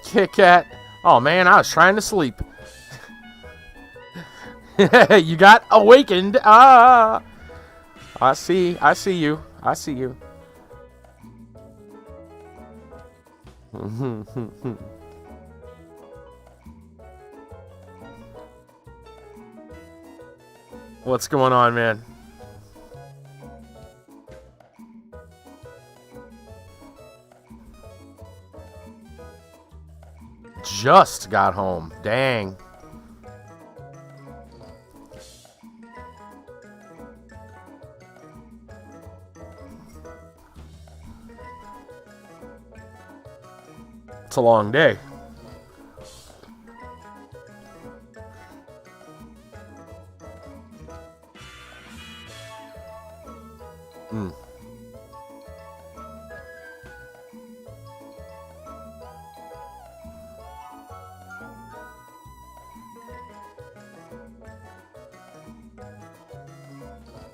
Kit Kat. Oh man, I was trying to sleep. You got awakened. Ah. I see you. I see you. What's going on, man? Just got home. Dang. It's a long day.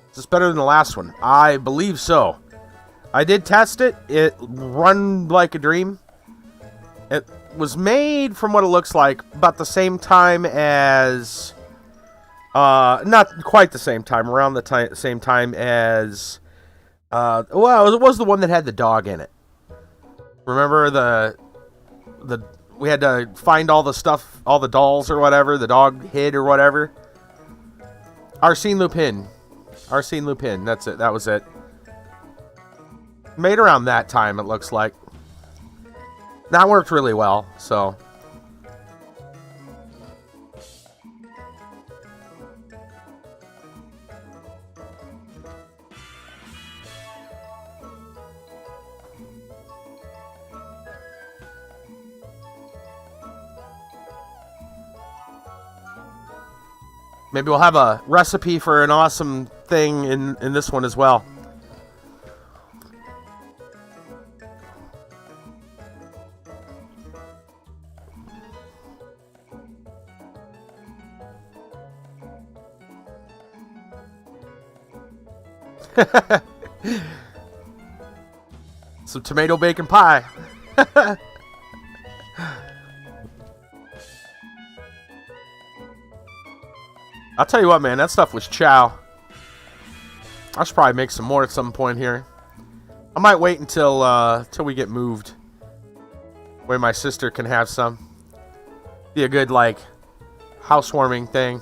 Is this better than the last one? I believe so. I did test it. It run like a dream. It was made, from what it looks like, about the same time as... not quite the same time. Around the same time as... well, it was the one that had the dog in it. Remember the we had to find all the stuff, all the dolls or whatever, the dog hid or whatever. Arsène Lupin, that's it, that was it. Made around that time, it looks like. That worked really well, so... Maybe we'll have a recipe for an awesome thing in this one as well. Some tomato bacon pie. I'll tell you what, man, that stuff was chow. I should probably make some more at some point here. I might wait until we get moved, where my sister can have some. Be a good, like, housewarming thing.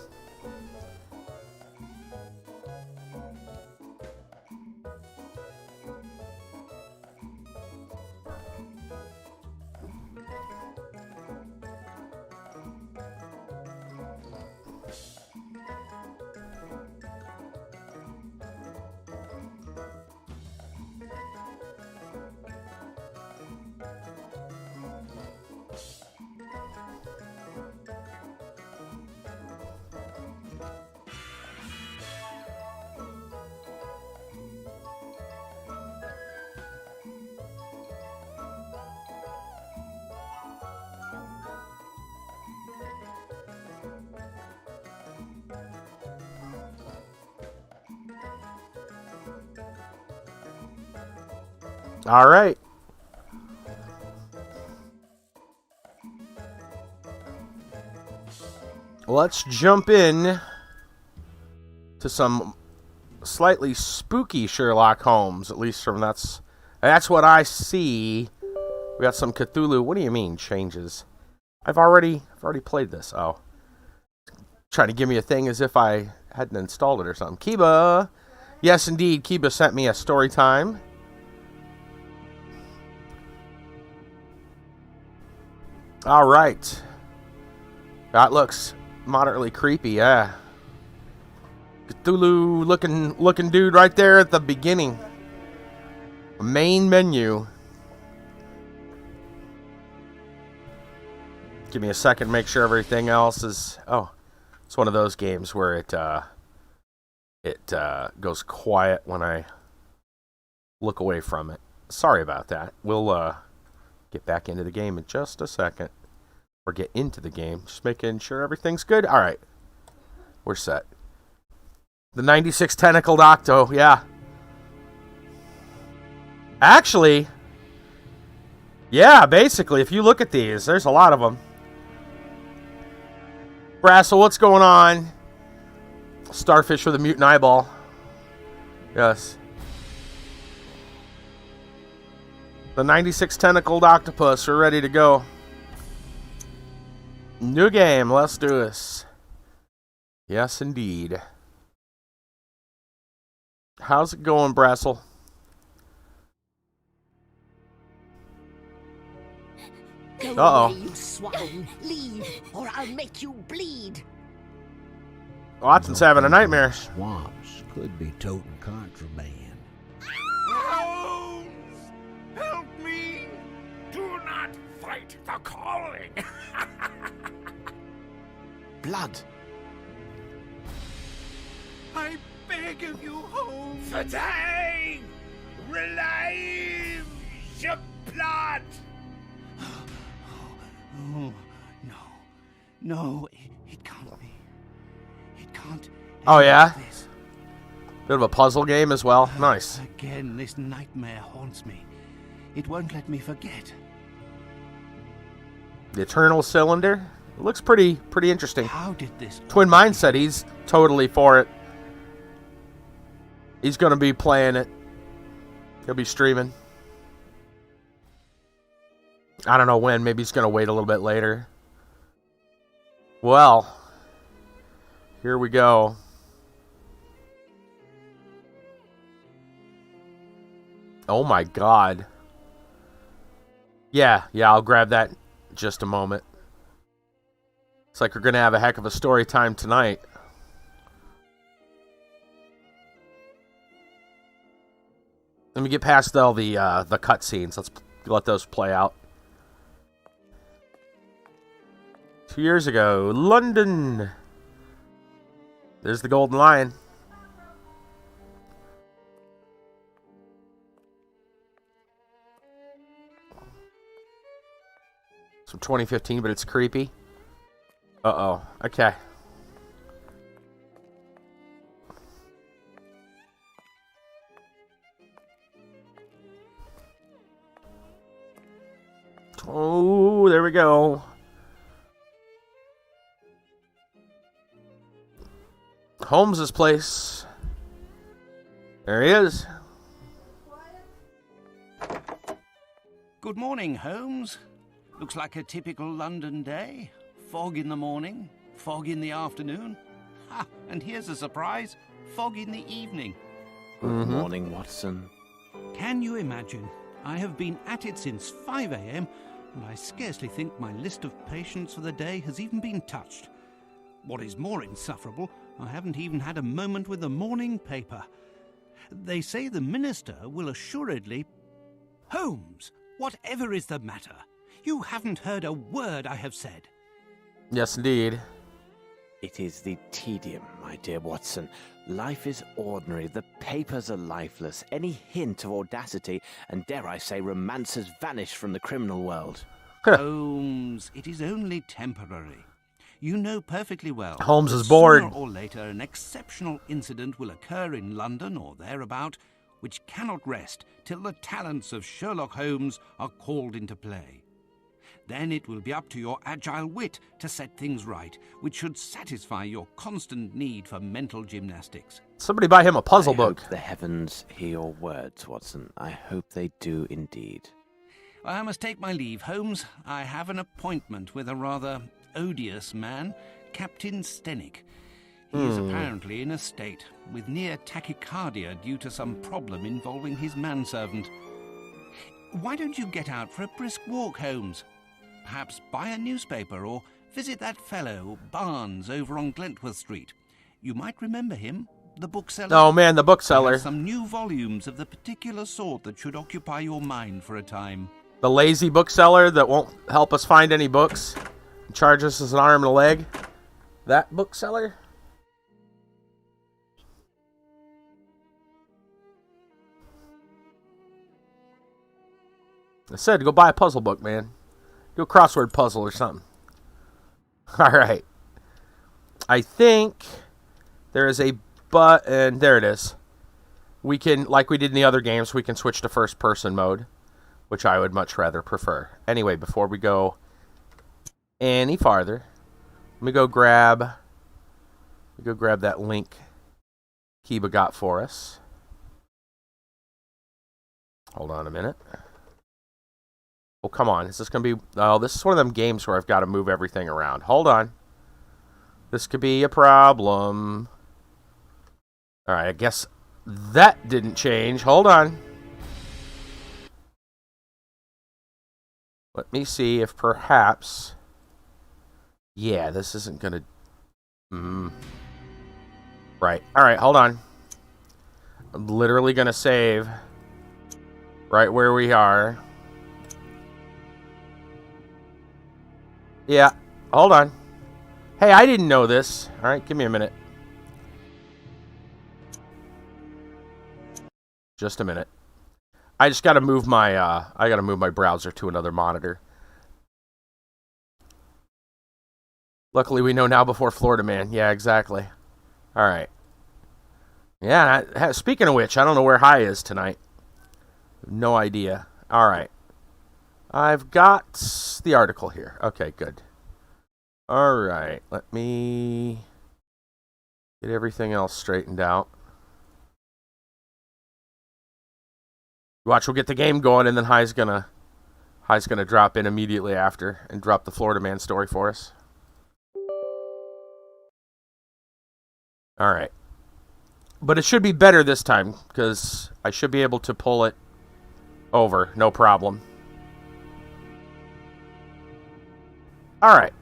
All right. Let's jump in to some slightly spooky Sherlock Holmes. At least from that's what I see. We got some Cthulhu. What do you mean changes? I've already played this. Oh, trying to give me a thing as if I hadn't installed it or something. Kiba, yes indeed. Kiba sent me a story time. All right. That looks moderately creepy, yeah. Cthulhu looking dude right there at the beginning. Main menu. Give me a second, make sure everything else is... Oh, it's one of those games where it goes quiet when I look away from it. Sorry about that. We'll get back into the game in just a second. Or get into the game. Just making sure everything's good. Alright. We're set. The 96 Tentacled Octo, yeah. Actually, Yeah, basically, if you look at these, there's a lot of them. Brassel, what's going on? Starfish with a mutant eyeball. Yes. The 96 tentacled octopus are ready to go. New game, let's do this. Yes, indeed. How's it going, Brassel? Go away, you swine. Leave, or I'll make you bleed. Watson's having a nightmare. Swamps could be toting contraband. Holmes! Help me! Do not fight the calling! Blood! I beg of you, Holmes! The day! Relieve your blood! Oh, no. No, it can't be. It can't. Oh, yeah? This. Bit of a puzzle game as well. Nice. Again, this nightmare haunts me. It won't let me forget. The Eternal Cylinder. It looks pretty interesting. How did this... Twin Mind said he's totally for it. He's going to be playing it. He'll be streaming. I don't know when. Maybe he's going to wait a little bit later. Well, here we go. Oh my god. Yeah, I'll grab that in just a moment. It's like we're going to have a heck of a story time tonight. Let me get past all the cutscenes. Let's let those play out. 2 years ago, London. There's the Golden Lion. It's from 2015, but it's creepy. Uh-oh. Okay. Oh, there we go. Holmes's place. There he is. Good morning, Holmes. Looks like a typical London day. Fog in the morning, fog in the afternoon. Ha! And here's a surprise. Fog in the evening. Good morning, Watson. Can you imagine? I have been at it since 5 a.m. and I scarcely think my list of patients for the day has even been touched. What is more insufferable, I haven't even had a moment with the morning paper. They say the minister will assuredly... Holmes, whatever is the matter? You haven't heard a word I have said. Yes, indeed. It is the tedium, my dear Watson. Life is ordinary. The papers are lifeless. Any hint of audacity, and dare I say romance, has vanished from the criminal world. Holmes, it is only temporary. You know perfectly well. Holmes that is bored. Sooner or later, an exceptional incident will occur in London or thereabout, which cannot rest till the talents of Sherlock Holmes are called into play. Then it will be up to your agile wit to set things right, which should satisfy your constant need for mental gymnastics. Somebody buy him a puzzle book. I hope the heavens hear your words, Watson. I hope they do indeed. I must take my leave, Holmes. I have an appointment with a rather odious man, Captain Stenick. He is apparently in a state, with near tachycardia due to some problem involving his manservant. Why don't you get out for a brisk walk, Holmes? Perhaps buy a newspaper or visit that fellow, Barnes, over on Glentworth Street. You might remember him, the bookseller. Oh man, the He bookseller. has some new volumes of the particular sort that should occupy your mind for a time. The lazy bookseller that won't help us find any books. Charge us as an arm and a leg. That bookseller? I said go buy a puzzle book, man. Do a crossword puzzle or something. Alright. I think there is a button. There it is. We can, like we did in the other games, we can switch to first person mode. which I would much rather prefer. Anyway, before we go any farther, let me go grab that link Kiba got for us. Hold on a minute. Oh, come on. Is this going to be... Oh, this is one of them games where I've got to move everything around. Hold on. This could be a problem. Alright, I guess that didn't change. Hold on. Let me see if perhaps... Yeah, this isn't going to... Right. Alright, hold on. I'm literally going to save right where we are. Yeah, hold on. Hey, I didn't know this. Alright, give me a minute. Just a minute. I just gotta move my I gotta move my browser to another monitor. Luckily we know now before Florida Man. Yeah, exactly. Alright. Yeah, speaking of which, I don't know where High is tonight. No idea. Alright. I've got the article here. Okay, good. Alright, let me get everything else straightened out. Watch, we'll get the game going, and then High's gonna drop in immediately after and drop the Florida Man story for us. Alright. But it should be better this time, because I should be able to pull it over, no problem. Alright.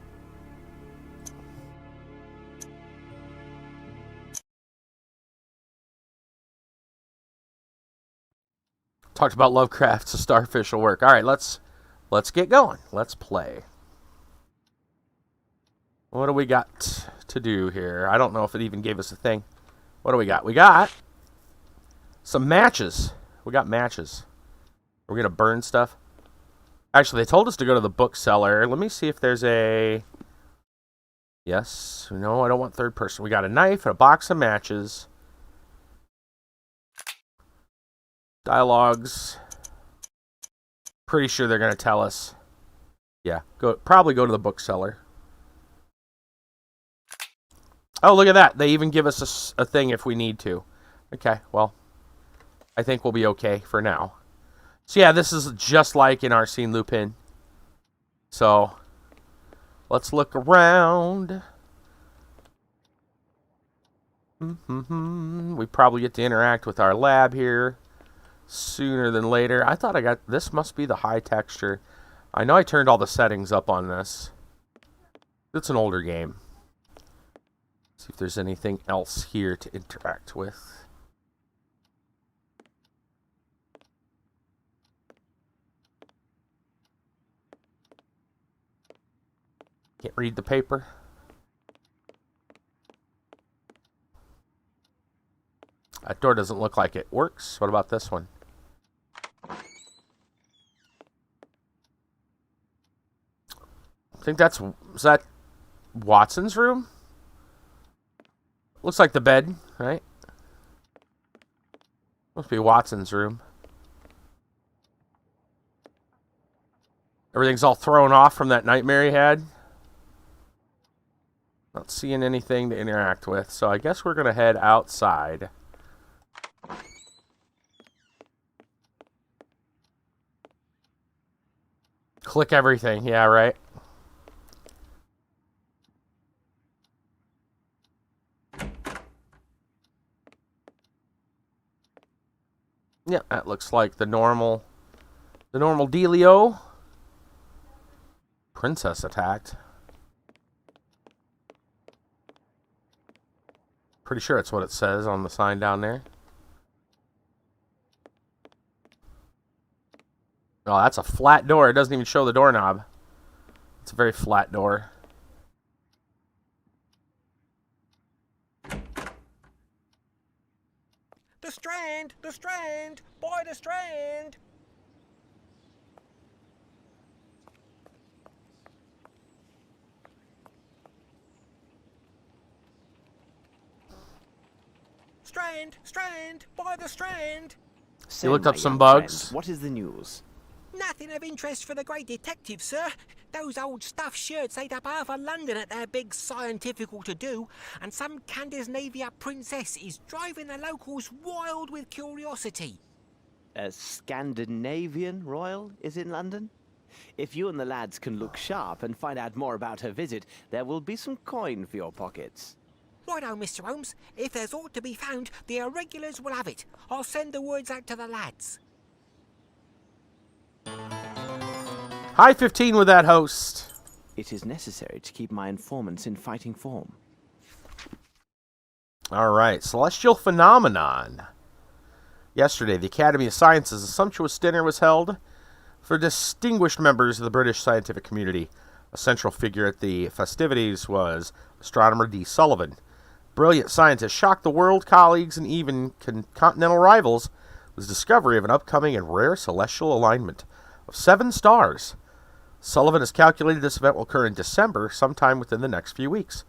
Talked about Lovecraft, so Starfish will work. Alright, let's get going. Let's play. What do we got to do here? I don't know if it even gave us a thing. What do we got? We got some matches. We got matches. We're going to burn stuff. Actually, they told us to go to the bookseller. Let me see if there's a... Yes. No, I don't want third person. We got a knife and a box of matches. Dialogues. Pretty sure they're going to tell us. Yeah, probably go to the bookseller. Oh, look at that. They even give us a thing if we need to. Okay, well, I think we'll be okay for now. So yeah, this is just like in Arsene Lupin. So, let's look around. We probably get to interact with our lab here sooner than later. I thought I got... This must be the high texture. I know I turned all the settings up on this. It's an older game. See if there's anything else here to interact with. Can't read the paper. That door doesn't look like it works. What about this one? I think that's... Is that Watson's room? Looks like the bed, right? Must be Watson's room. Everything's all thrown off from that nightmare he had. Not seeing anything to interact with, so I guess we're going to head outside. Click everything, yeah, right? Yeah, that looks like the normal dealio. Princess attacked. Pretty sure it's what it says on the sign down there. Oh, that's a flat door. It doesn't even show the doorknob. It's a very flat door. The Strand! The Strand! Boy, the Strand! Strand! Strand! Boy, the Strand! Say, You looked my up some young bugs? friend, what is the news? nothing of interest for the great detective, sir. Those old stuffed shirts ate up half of London at their big scientifical to-do, and some Scandinavia princess is driving the locals wild with curiosity. A Scandinavian royal is in London? If you and the lads can look sharp and find out more about her visit, there will be some coin for your pockets. Righto, Mr. Holmes. If there's aught to be found, the irregulars will have it. I'll send the words out to the lads. High 15 with that host. It is necessary to keep my informants in fighting form. All right, Celestial Phenomenon. Yesterday, the Academy of Sciences, a sumptuous dinner was held for distinguished members of the British scientific community. A central figure at the festivities was astronomer D. Sullivan. Brilliant scientist shocked the world, colleagues, and even continental rivals with his discovery of an upcoming and rare celestial alignment of 7 stars. Sullivan has calculated this event will occur in December, sometime within the next few weeks.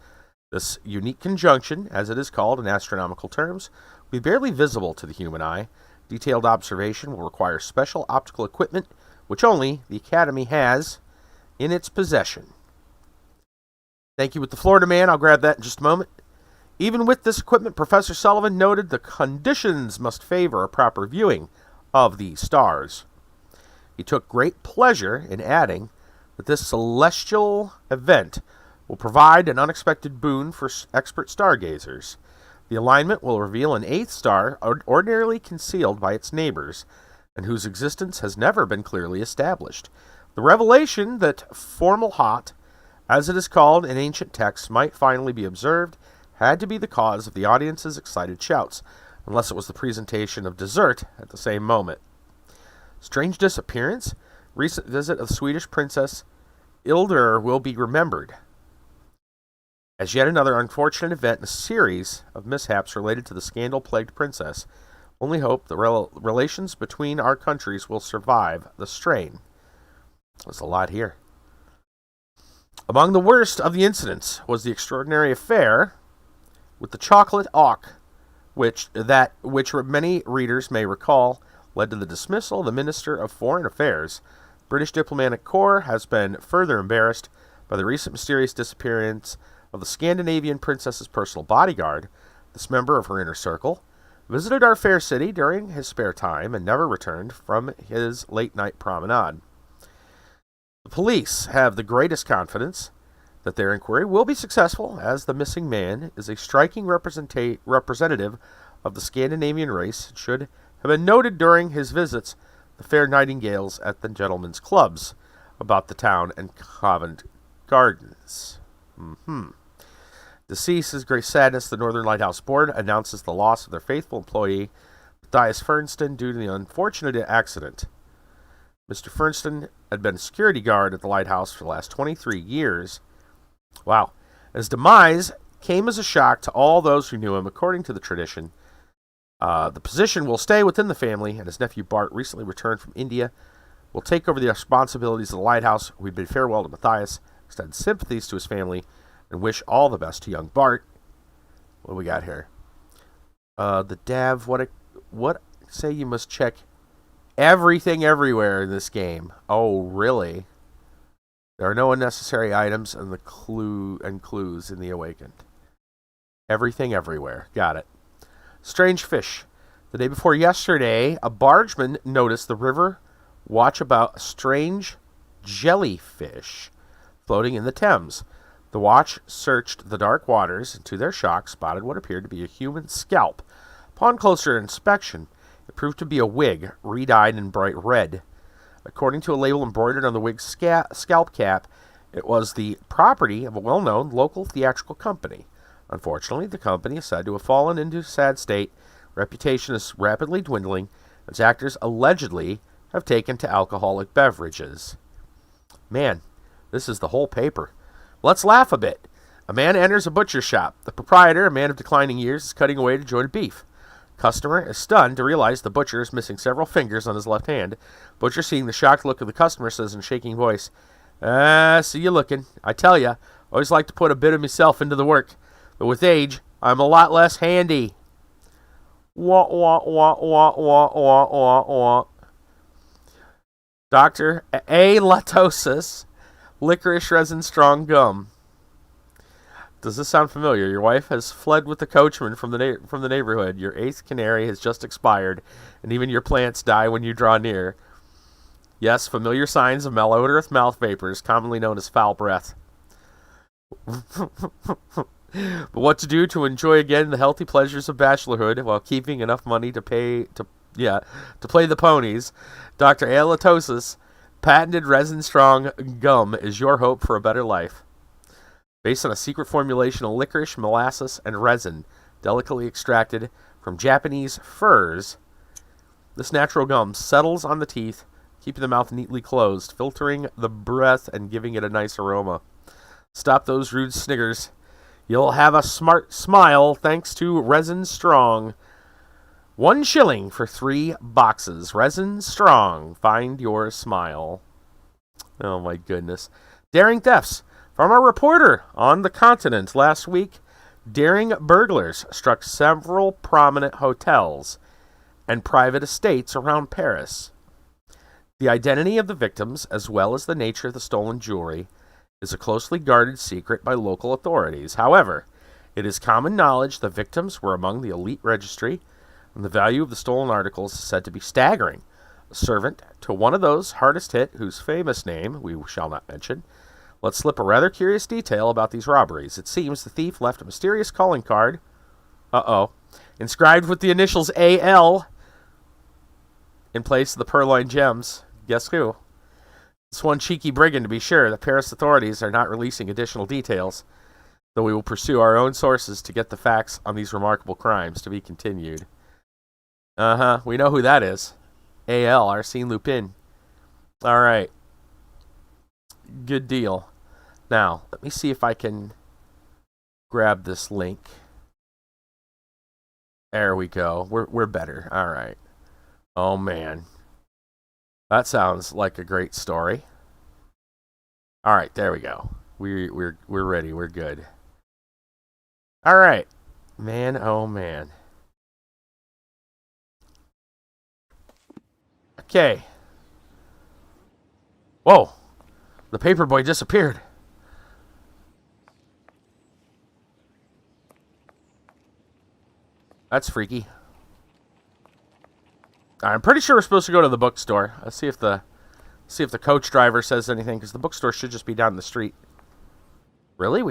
This unique conjunction, as it is called in astronomical terms, will be barely visible to the human eye. Detailed observation will require special optical equipment, which only the Academy has in its possession. Thank you with the Florida man. I'll grab that in just a moment. Even with this equipment, Professor Sullivan noted the conditions must favor a proper viewing of these stars. He took great pleasure in adding that this celestial event will provide an unexpected boon for expert stargazers. The alignment will reveal an 8th star ordinarily concealed by its neighbors, and whose existence has never been clearly established. The revelation that Formalhaut, as it is called in ancient texts, might finally be observed had to be the cause of the audience's excited shouts, unless it was the presentation of dessert at the same moment. Strange disappearance? Recent visit of Swedish Princess Ilder will be remembered as yet another unfortunate event in a series of mishaps related to the scandal-plagued princess. Only hope the relations between our countries will survive the strain. There's a lot here. Among the worst of the incidents was the extraordinary affair with the chocolate auk, which many readers may recall led to the dismissal of the Minister of Foreign Affairs. British diplomatic corps has been further embarrassed by the recent mysterious disappearance of the Scandinavian princess's personal bodyguard. This member of her inner circle visited our fair city during his spare time and never returned from his late-night promenade. The police have the greatest confidence that their inquiry will be successful, as the missing man is a striking representative of the Scandinavian race and should have been noted during his visits the fair nightingales at the gentlemen's clubs about the town and Covent Gardens. Deceased's great sadness, the Northern Lighthouse Board announces the loss of their faithful employee, Matthias Fernston, due to the unfortunate accident. Mr. Fernston had been a security guard at the lighthouse for the last 23 years. Wow. His demise came as a shock to all those who knew him. According to the tradition, the position will stay within the family, and his nephew Bart, recently returned from India, will take over the responsibilities of the lighthouse. We bid farewell to Matthias, extend sympathies to his family, and wish all the best to young Bart. What do we got here? The Dav, what say you must check everything everywhere in this game. Oh, really? There are no unnecessary items and the clues in the Awakened. Everything everywhere. Got it. Strange fish. The day before yesterday, a bargeman noticed the river watch about a strange jellyfish floating in the Thames. The watch searched the dark waters and, to their shock, spotted what appeared to be a human scalp. Upon closer inspection, it proved to be a wig, re-dyed in bright red. According to a label embroidered on the wig's scalp cap, it was the property of a well-known local theatrical company. Unfortunately, the company is said to have fallen into a sad state. Reputation is rapidly dwindling, as actors allegedly have taken to alcoholic beverages. Man, this is the whole paper. Let's laugh a bit. A man enters a butcher shop. The proprietor, a man of declining years, is cutting away to joint beef. Customer is stunned to realize the butcher is missing several fingers on his left hand. Butcher, seeing the shocked look of the customer, says in a shaking voice, see you looking. I tell ya, always like to put a bit of myself into the work, but with age, I'm a lot less handy. Wah, wah, wah, wah, wah, wah, wah, wah. Dr. Aletosis, licorice resin strong gum. Does this sound familiar? Your wife has fled with the coachman from the neighborhood. Your 8th canary has just expired, and even your plants die when you draw near. Yes, familiar signs of malodorous mouth vapors, commonly known as foul breath. But what to do to enjoy again the healthy pleasures of bachelorhood while keeping enough money to play the ponies? Dr. Aletosis patented resin-strong gum is your hope for a better life. Based on a secret formulation of licorice, molasses, and resin, delicately extracted from Japanese firs, this natural gum settles on the teeth, keeping the mouth neatly closed, filtering the breath and giving it a nice aroma. Stop those rude sniggers. You'll have a smart smile thanks to Resin Strong. 1 shilling for 3 boxes. Resin Strong. Find your smile. Oh my goodness. Daring thefts. From a reporter on the continent last week, daring burglars struck several prominent hotels and private estates around Paris. The identity of the victims, as well as the nature of the stolen jewelry, is a closely guarded secret by local authorities. However, it is common knowledge the victims were among the elite registry, and the value of the stolen articles is said to be staggering. A servant to one of those hardest hit, whose famous name we shall not mention, let slip a rather curious detail about these robberies. It seems the thief left a mysterious calling card, inscribed with the initials AL in place of the purloined gems. Guess who? It's one cheeky brigand, to be sure. The Paris authorities are not releasing additional details, though we will pursue our own sources to get the facts on these remarkable crimes. To be continued. We know who that is. AL, Arsène Lupin. All right. Good deal. Now, let me see if I can grab this link. There we go. We're better. All right. Oh man. That sounds like a great story. All right, there we go. We're ready. We're good. All right. Man, oh man. Okay. Whoa. The paperboy disappeared. That's freaky. I'm pretty sure we're supposed to go to the bookstore. Let's see if the coach driver says anything, because the bookstore should just be down the street. Really?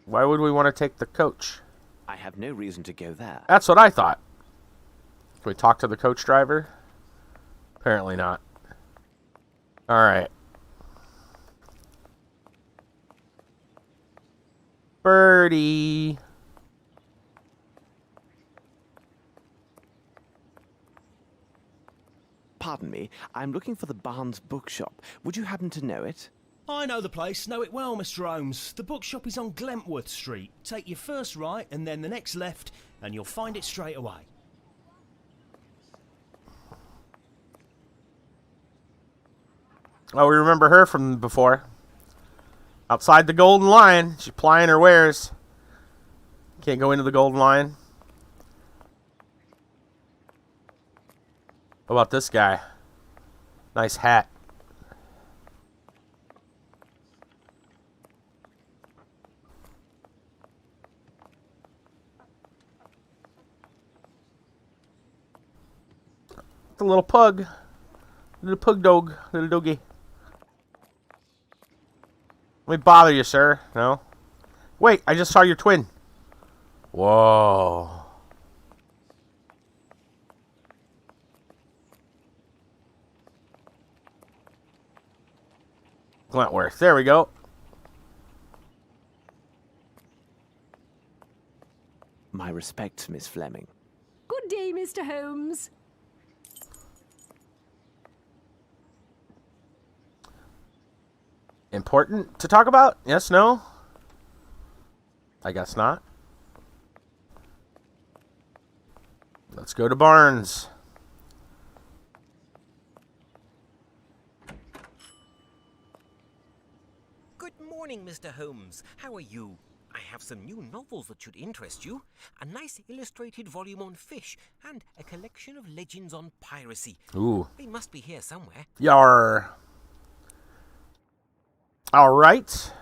Why would we want to take the coach? I have no reason to go there. That's what I thought. Can we talk to the coach driver? Apparently not. Alright. Birdie. Pardon me, I'm looking for the Barnes bookshop. Would you happen to know it? I know the place, know it well, Mr. Holmes. The bookshop is on Glentworth Street. Take your first right and then the next left, and you'll find it straight away. Oh, we remember her from before. Outside the Golden Lion. She's plying her wares. Can't go into the Golden Lion. What about this guy? Nice hat. The little pug. Little pug dog. Little doggy. Let me bother you, sir. No? Wait, I just saw your twin. Whoa. Glentworth. There we go. My respects, Miss Fleming. Good day, Mr. Holmes. Important to talk about? Yes, no? I guess not. Let's go to Barnes. Good morning, Mr. Holmes. How are you? I have some new novels that should interest you. A nice illustrated volume on fish and a collection of legends on piracy. Ooh. They must be here somewhere. Yar. All right.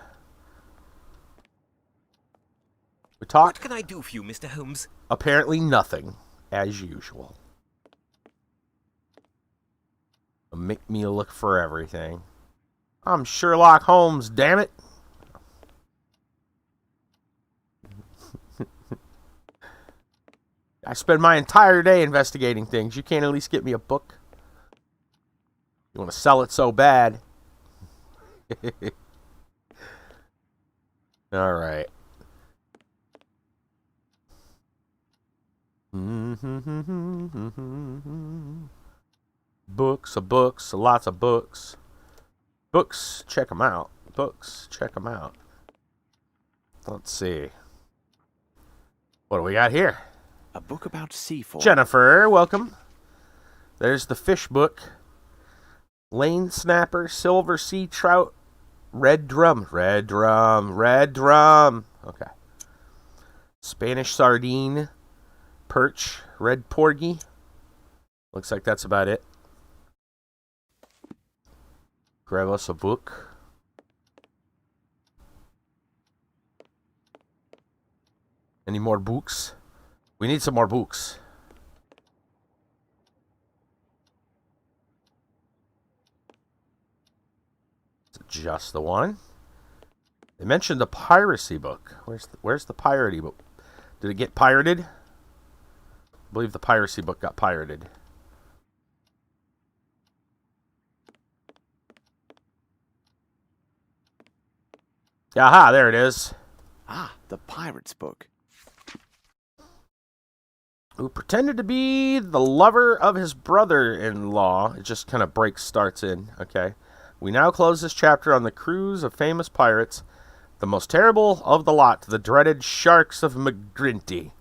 We talk. What can I do for you, Mr. Holmes? Apparently nothing, as usual. Make me look for everything. I'm Sherlock Holmes, damn it. I spend my entire day investigating things. You can't at least get me a book? You want to sell it so bad. All right. Books, lots of books. Books, check them out. Books, check them out. Let's see. What do we got here? A book about sea form. Jennifer, welcome. There's the fish book. Lane snapper, silver sea trout, red drum. Red drum. Okay. Spanish sardine, perch, red porgy. Looks like that's about it. Grab us a book. Any more books? We need some more books. Is it just the one? They mentioned the piracy book. Where's the piratey book? Did it get pirated? I believe the piracy book got pirated. Aha, there it is. Ah, the pirate's book. Who pretended to be the lover of his brother-in-law. It just kind of starts in. Okay. We now close this chapter on the cruise of famous pirates, the most terrible of the lot, the dreaded Sharks of McGrinty.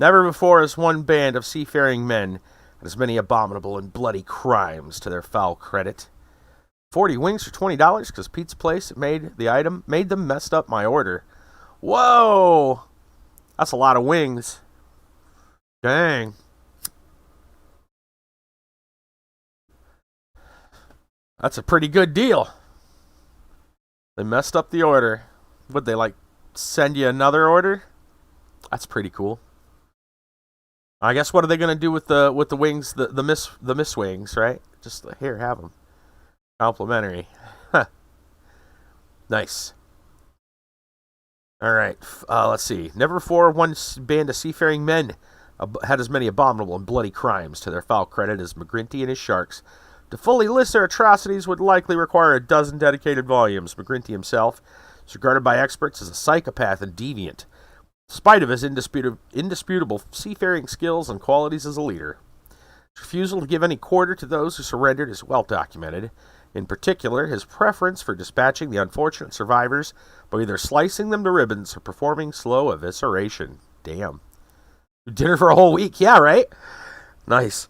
Never before has one band of seafaring men had as many abominable and bloody crimes to their foul credit. 40 wings for $20 because Pete's Place made them messed up my order. Whoa! That's a lot of wings. Dang. That's a pretty good deal. They messed up the order. Would they send you another order? That's pretty cool. I guess what are they gonna do with the wings, the miss wings, right? Just here, have them. Complimentary. Nice. All right. Let's see. Never before one band of seafaring men had as many abominable and bloody crimes to their foul credit as McGrinty and his sharks. To fully list their atrocities would likely require a dozen dedicated volumes. McGrinty himself is regarded by experts as a psychopath and deviant, in spite of his indisputable seafaring skills and qualities as a leader. His refusal to give any quarter to those who surrendered is well documented. In particular, his preference for dispatching the unfortunate survivors by either slicing them to ribbons or performing slow evisceration. Damn. Dinner for a whole week? Yeah, right? Nice.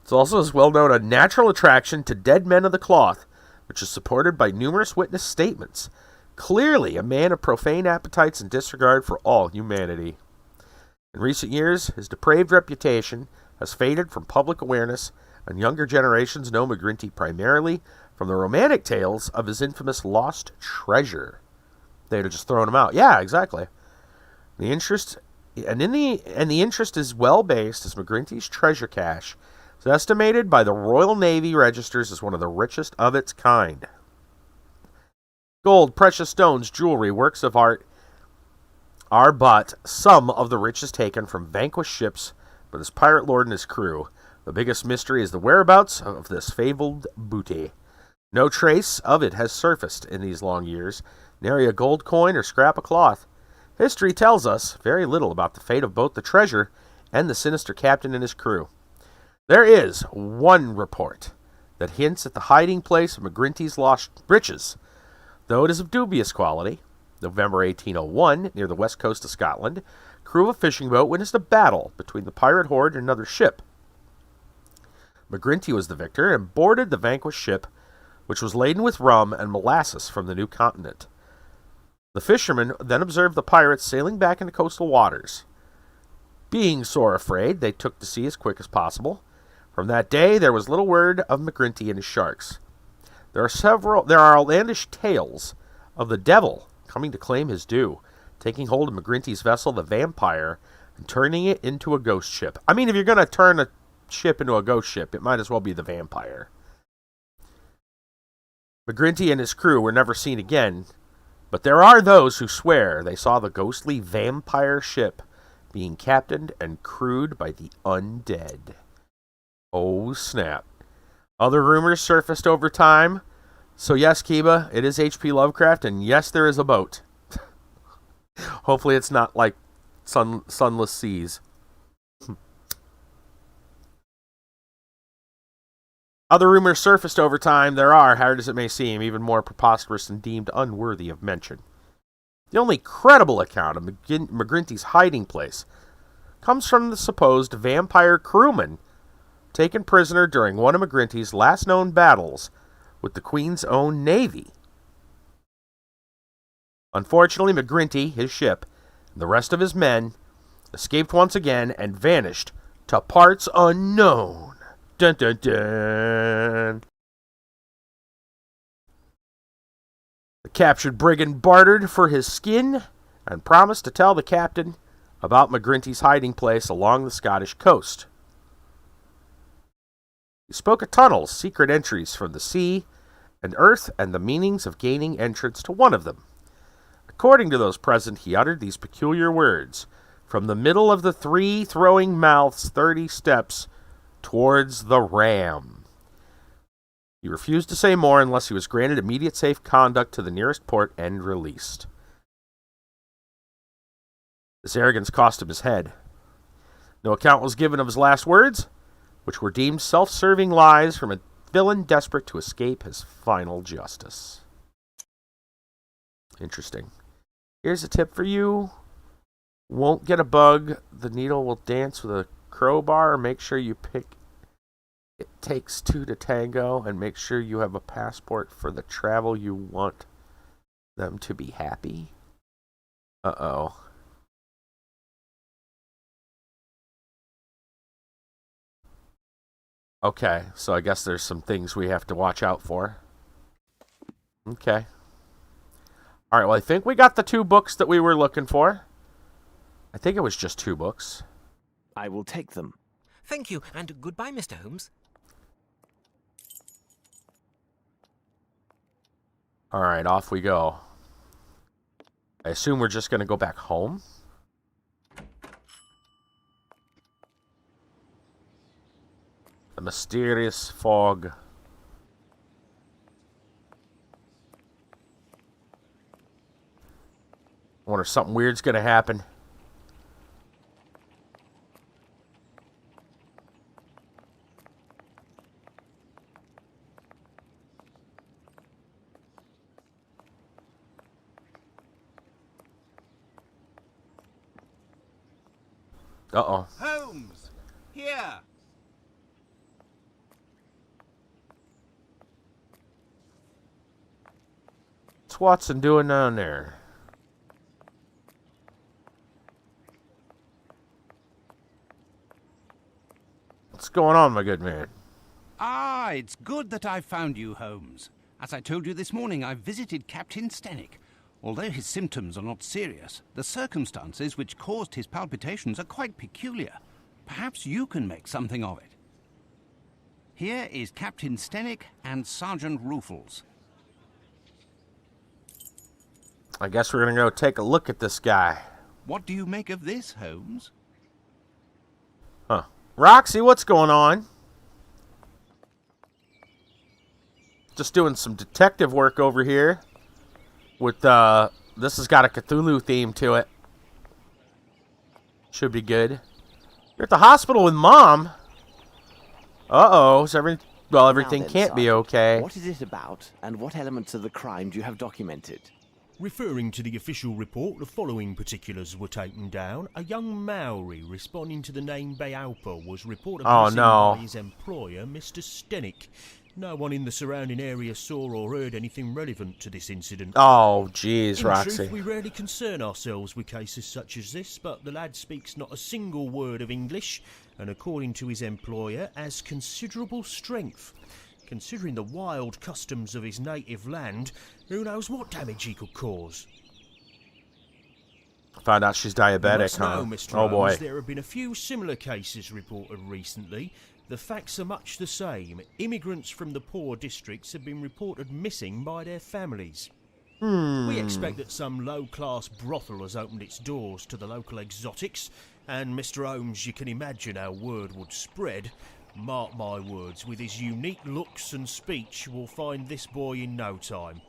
It's also as well known a natural attraction to dead men of the cloth, which is supported by numerous witness statements. Clearly a man of profane appetites and disregard for all humanity. In recent years, his depraved reputation has faded from public awareness, and younger generations know McGrinty primarily from the romantic tales of his infamous lost treasure. They'd have just thrown him out. Yeah, exactly. The interest is well based, as McGrinty's treasure cache is estimated by the Royal Navy registers as one of the richest of its kind. Gold, precious stones, jewelry, works of art are but some of the riches taken from vanquished ships by this pirate lord and his crew. The biggest mystery is the whereabouts of this fabled booty. No trace of it has surfaced in these long years, nary a gold coin or scrap of cloth. History tells us very little about the fate of both the treasure and the sinister captain and his crew. There is one report that hints at the hiding place of McGrinty's lost riches, though it is of dubious quality. November 1801, near the west coast of Scotland, crew of a fishing boat witnessed a battle between the pirate horde and another ship. McGrinty was the victor and boarded the vanquished ship, which was laden with rum and molasses from the new continent. The fishermen then observed the pirates sailing back into coastal waters. Being sore afraid, they took to sea as quick as possible. From that day, there was little word of McGrinty and his sharks. There are outlandish tales of the devil coming to claim his due, taking hold of McGrinty's vessel, the Vampire, and turning it into a ghost ship. I mean, if you're going to turn a ship into a ghost ship, it might as well be the Vampire. McGrinty and his crew were never seen again, but there are those who swear they saw the ghostly vampire ship being captained and crewed by the undead. Oh, snap. Other rumors surfaced over time. So yes, Kiba, it is H.P. Lovecraft, and yes, there is a boat. Hopefully it's not like sunless seas. Other rumors surfaced over time. There are, hard as it may seem, even more preposterous and deemed unworthy of mention. The only credible account of McGrinty's hiding place comes from the supposed vampire crewman taken prisoner during one of McGrinty's last known battles with the Queen's own navy. Unfortunately, McGrinty, his ship, and the rest of his men escaped once again and vanished to parts unknown. Dun dun dun. The captured brigand bartered for his skin and promised to tell the captain about McGrinty's hiding place along the Scottish coast. He spoke of tunnels, secret entries from the sea and earth, and the meanings of gaining entrance to one of them. According to those present, he uttered these peculiar words: "From the middle of the 3 throwing mouths 30 steps towards the ram." He refused to say more unless he was granted immediate safe conduct to the nearest port and released. This arrogance cost him his head. No account was given of his last words, which were deemed self-serving lies from a villain desperate to escape his final justice. Interesting. Here's a tip for you. Won't get a bug. The needle will dance with a crowbar. Make sure you pick It Takes 2 to Tango, and make sure you have a passport for the travel you want them to be happy. Uh-oh. Okay, so I guess there's some things we have to watch out for. Okay. Alright, well, I think we got the 2 books that we were looking for. I think it was just 2 books. I will take them. Thank you, and goodbye, Mr. Holmes. Alright, off we go. I assume we're just going to go back home? The mysterious fog. I wonder if something weird's going to happen. Uh-oh. Holmes! Here! What's Watson doing down there? What's going on, my good man? Ah, it's good that I found you, Holmes. As I told you this morning, I visited Captain Stenick. Although his symptoms are not serious, the circumstances which caused his palpitations are quite peculiar. Perhaps you can make something of it. Here is Captain Stenick and Sergeant Ruffles. I guess we're going to go take a look at this guy. What do you make of this, Holmes? Huh. Roxy, what's going on? Just doing some detective work over here. With, this has got a Cthulhu theme to it. Should be good. You're at the hospital with Mom. Uh-oh. Is everything... Well, everything Now then, can't be Sergeant, okay. What is it about, and what elements of the crime do you have documented? Referring to the official report, the following particulars were taken down. A young Maori responding to the name Bayalpa was reported missing by his employer, Mr. Stenick. No one in the surrounding area saw or heard anything relevant to this incident. Oh, jeez, In Roxy. truth, we rarely concern ourselves with cases such as this, but the lad speaks not a single word of English, and according to his employer, has considerable strength. Considering the wild customs of his native land, who knows what damage he could cause? Found out she's You diabetic, must huh? know, Mr. Oh, boy. Holmes, there have been a few similar cases reported recently. The facts are much the same. Immigrants from the poor districts have been reported missing by their families. We expect that some low-class brothel has opened its doors to the local exotics, and Mr. Holmes, you can imagine how word would spread. Mark my words, with his unique looks and speech, we'll find this boy in no time.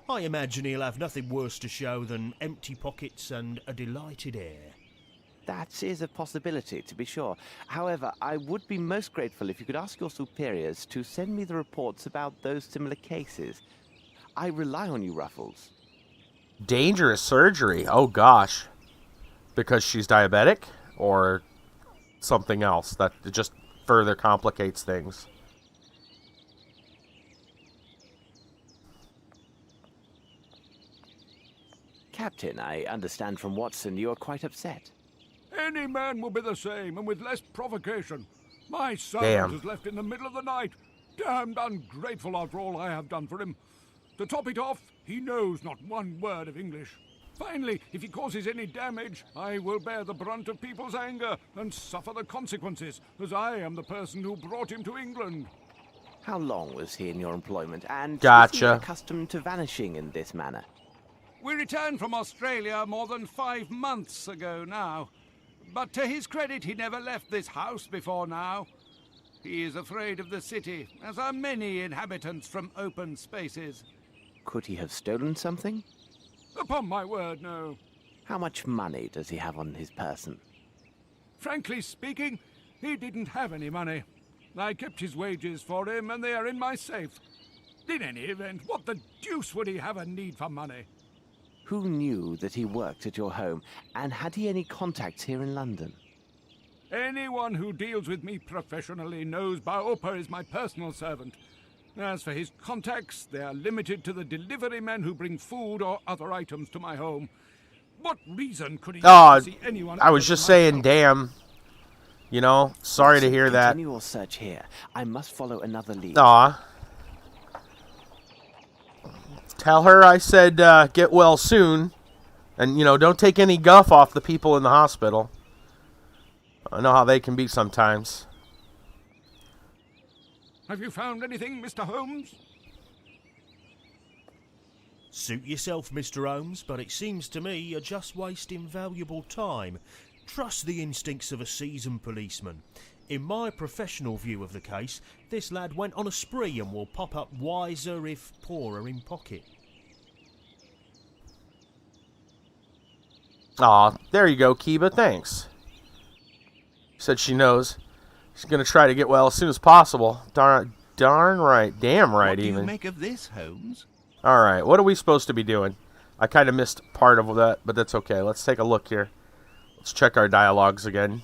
I imagine he'll have nothing worse to show than empty pockets and a delighted air. That is a possibility, to be sure. However, I would be most grateful if you could ask your superiors to send me the reports about those similar cases. I rely on you, Ruffles. Dangerous surgery. Oh, gosh. Because she's diabetic? Or something else that just further complicates things? Captain, I understand from Watson you are quite upset. Any man will be the same, and with less provocation. My servant Damn. is left in the middle of the night. Damned ungrateful after all I have done for him. To top it off, he knows not one word of English. Finally, if he causes any damage, I will bear the brunt of people's anger and suffer the consequences, as I am the person who brought him to England. How long was he in your employment, and is Gotcha. he accustomed to vanishing in this manner? We returned from Australia more than 5 months ago now. But to his credit, he never left this house before now. He is afraid of the city, as are many inhabitants from open spaces. Could he have stolen something? Upon my word, no. How much money does he have on his person? Frankly speaking, he didn't have any money. I kept his wages for him, and they are in my safe. In any event, what the deuce would he have a need for money? Who knew that he worked at your home, and had he any contacts here in London? Anyone who deals with me professionally knows Baopa is my personal servant. As for his contacts, they are limited to the delivery men who bring food or other items to my home. What reason could he have to see anyone? I was other just than saying, myself? damn. You know, sorry to hear that. Continue your search here. I must follow another lead. Aw. Tell her I said get well soon. And, you know, don't take any guff off the people in the hospital. I know how they can be sometimes. Have you found anything, Mr. Holmes? Suit yourself, Mr. Holmes, but it seems to me you're just wasting valuable time. Trust the instincts of a seasoned policeman. In my professional view of the case, this lad went on a spree and will pop up wiser if poorer in pocket. Aw, there you go, Kiba, thanks. Said she knows. She's gonna try to get well as soon as possible. Darn right. Damn right, What do you even. make of this, Holmes? Alright, what are we supposed to be doing? I kind of missed part of that, but that's okay. Let's take a look here. Let's check our dialogues again.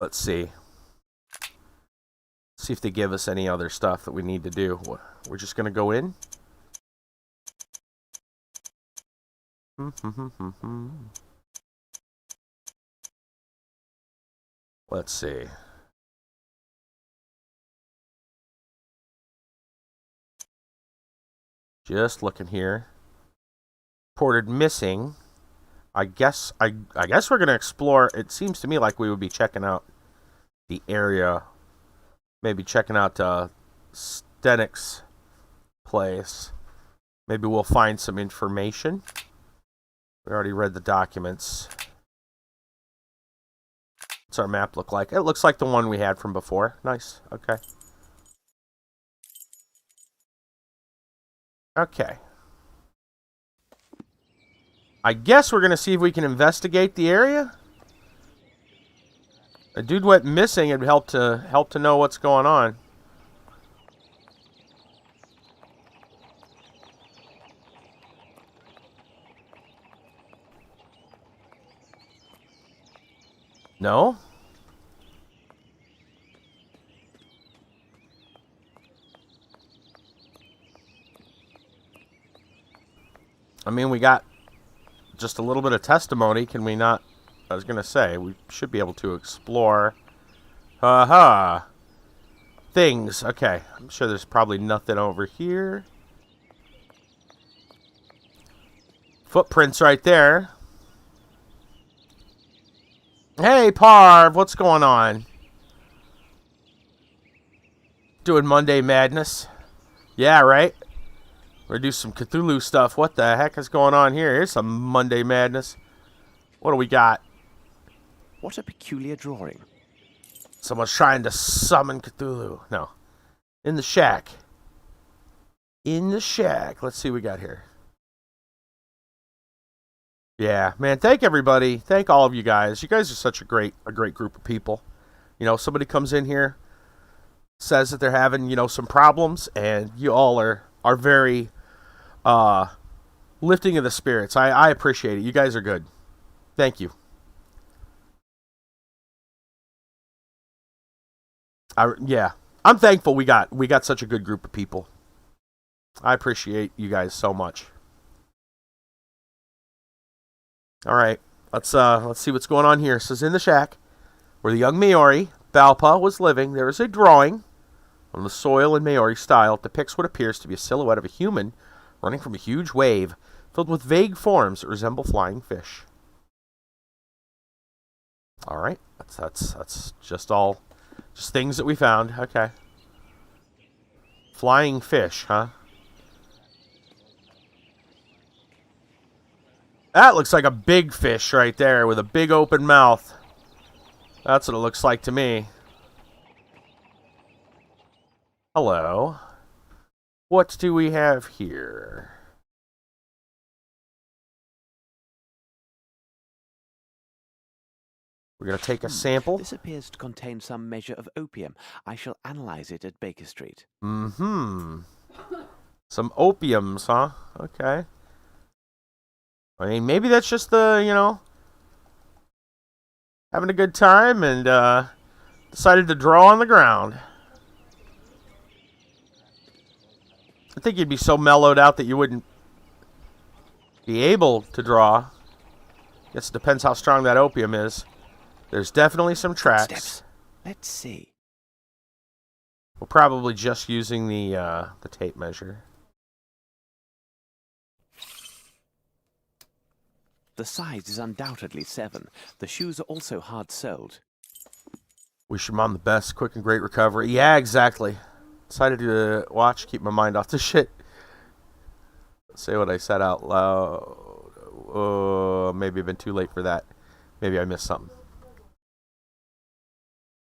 Let's see. See if they give us any other stuff that we need to do. We're just gonna go in. Let's see. Just looking here. Reported missing. I guess we're gonna explore. It seems to me like we would be checking out the area. Maybe checking out Stenic's place. Maybe we'll find some information. We already read the documents. What's our map look like? It looks like the one we had from before. Nice. Okay. Okay. I guess we're going to see if we can investigate the area. A dude went missing. It'd help to know what's going on. No? I mean, we got just a little bit of testimony. Can we not? I was going to say, we should be able to explore. Haha. Things. Okay. I'm sure there's probably nothing over here. Footprints right there. Hey, Parv. What's going on? Doing Monday Madness. Yeah, right? We're going to do some Cthulhu stuff. What the heck is going on here? Here's some Monday Madness. What do we got? What a peculiar drawing. Someone's trying to summon Cthulhu. No. In the shack. In the shack. Let's see what we got here. Yeah, man, thank everybody. Thank all of you guys. You guys are such a great group of people. You know, somebody comes in here, says that they're having, you know, some problems, and you all are very lifting of the spirits. I appreciate it. You guys are good. Thank you. Yeah, I'm thankful we got such a good group of people. I appreciate you guys so much. All right, let's see what's going on here. It says in the shack where the young Maori Balpa was living, there is a drawing on the soil in Maori style. It depicts what appears to be a silhouette of a human running from a huge wave filled with vague forms that resemble flying fish. All right, that's just things that we found. Okay, flying fish, huh? That looks like a big fish right there with a big open mouth. That's what it looks like to me. Hello. What do we have here? We're going to take a sample. This appears to contain some measure of opium. I shall analyze it at Baker Street. Mm-hmm. Some opiums, huh? Okay. I mean, maybe that's just the, you know, having a good time and decided to draw on the ground. I think you'd be so mellowed out that you wouldn't be able to draw. Guess it depends how strong that opium is. There's definitely some tracks. Steps. Let's see. We're probably just using the tape measure. The size is undoubtedly 7. The shoes are also hard-soled. Wish your mom the best, quick and great recovery. Yeah, exactly. Decided to watch, keep my mind off the shit. Say what I said out loud. Maybe I've been too late for that. Maybe I missed something.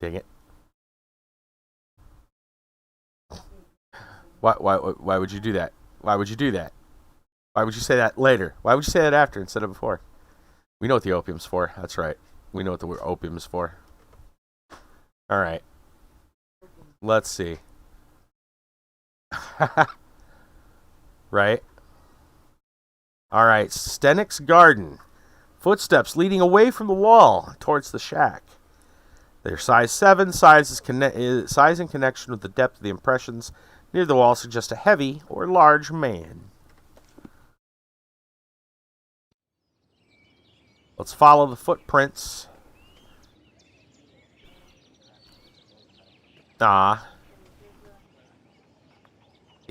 Dang it. Why would you do that? Why would you do that? Why would you say that later? Why would you say that after instead of before? We know what the opium's for. That's right. We know what the opium is for. All right. Let's see. Right? All right. Stenic's garden. Footsteps leading away from the wall towards the shack. They're size 7. Size in connection with the depth of the impressions near the wall suggest a heavy or large man. Let's follow the footprints. They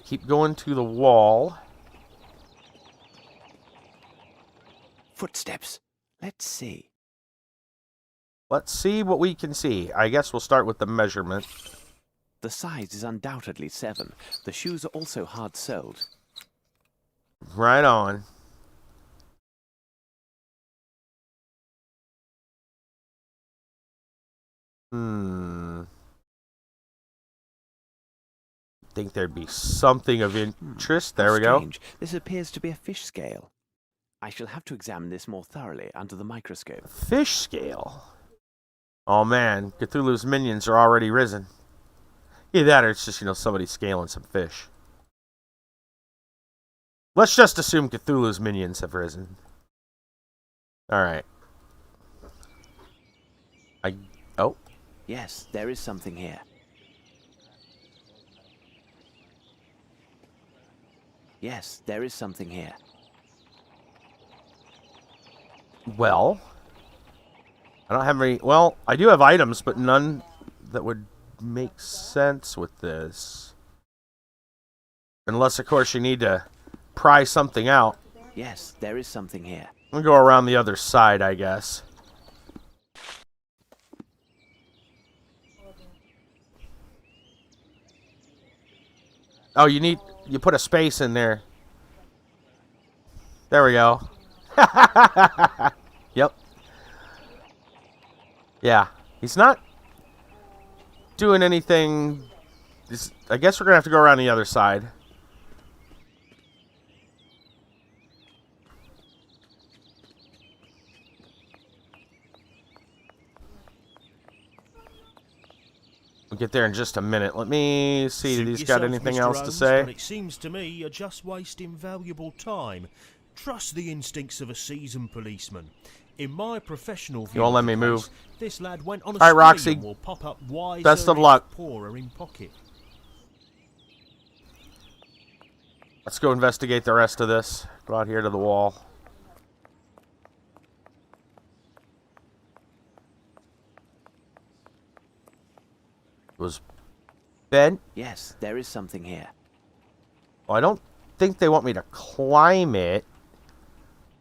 keep going to the wall. Footsteps. Let's see. Let's see what we can see. I guess we'll start with the measurement. The size is undoubtedly 7. The shoes are also hard-soled. Right on. Think there'd be something of interest. There we go. This appears to be a fish scale. I shall have to examine this more thoroughly under the microscope. Fish scale? Oh man, Cthulhu's minions are already risen. Either that or it's just, you know, somebody scaling some fish. Let's just assume Cthulhu's minions have risen. Alright. Oh. Yes, there is something here. Yes, there is something here. Well, I don't have any... Well, I do have items, but none that would make sense with this. Unless, of course, you need to pry something out. Yes, there is something here. We'll go around the other side, I guess. Oh, you put a space in there. There we go. Yep. Yeah. He's not doing anything. I guess we're going to have to go around the other side. We'll get there in just a minute. Let me see. Did he's got anything else to say? It seems to me you're just wasting valuable time. Trust the instincts of a seasoned policeman. In my professional view, you won't let me move. This lad went on a all right, Roxy. will pop up wiser, best of luck. Poorer in pocket. Let's go investigate the rest of this. Go out here to the wall. Was bent? Yes, there is something here. Well, I don't think they want me to climb it.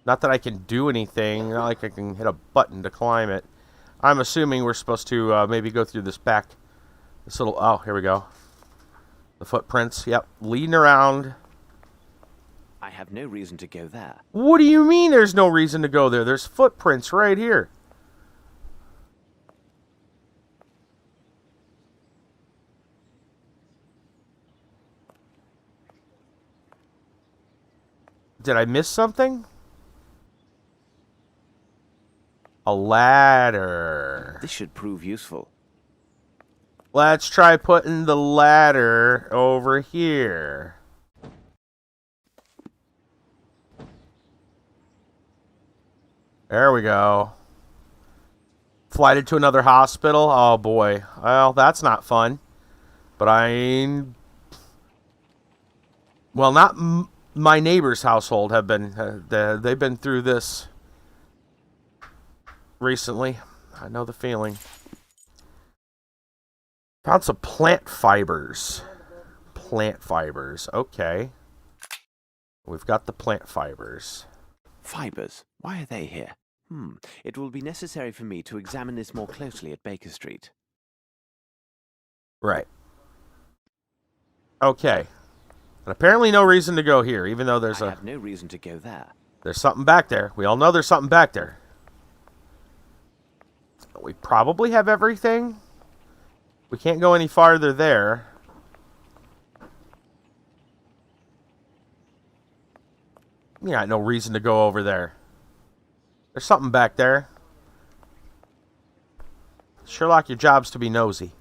Not that I can do anything. Not like I can hit a button to climb it. I'm assuming we're supposed to maybe go through this back. This little... Oh, here we go. The footprints. Yep. Leading around. I have no reason to go there. What do you mean there's no reason to go there? There's footprints right here. Did I miss something? A ladder. This should prove useful. Let's try putting the ladder over here. There we go. Flighted to another hospital. Oh boy. Well, that's not fun. But well, not my neighbor's household have been. They've been through this recently. I know the feeling. Found some plant fibers. Plant fibers. Okay. We've got the plant fibers. Fibers? Why are they here? It will be necessary for me to examine this more closely at Baker Street. Right. Okay. And apparently no reason to go here, even though I have no reason to go there. There's something back there. We all know there's something back there. We probably have everything. We can't go any farther there. Yeah, no reason to go over there. There's something back there. Sherlock, your job's to be nosy.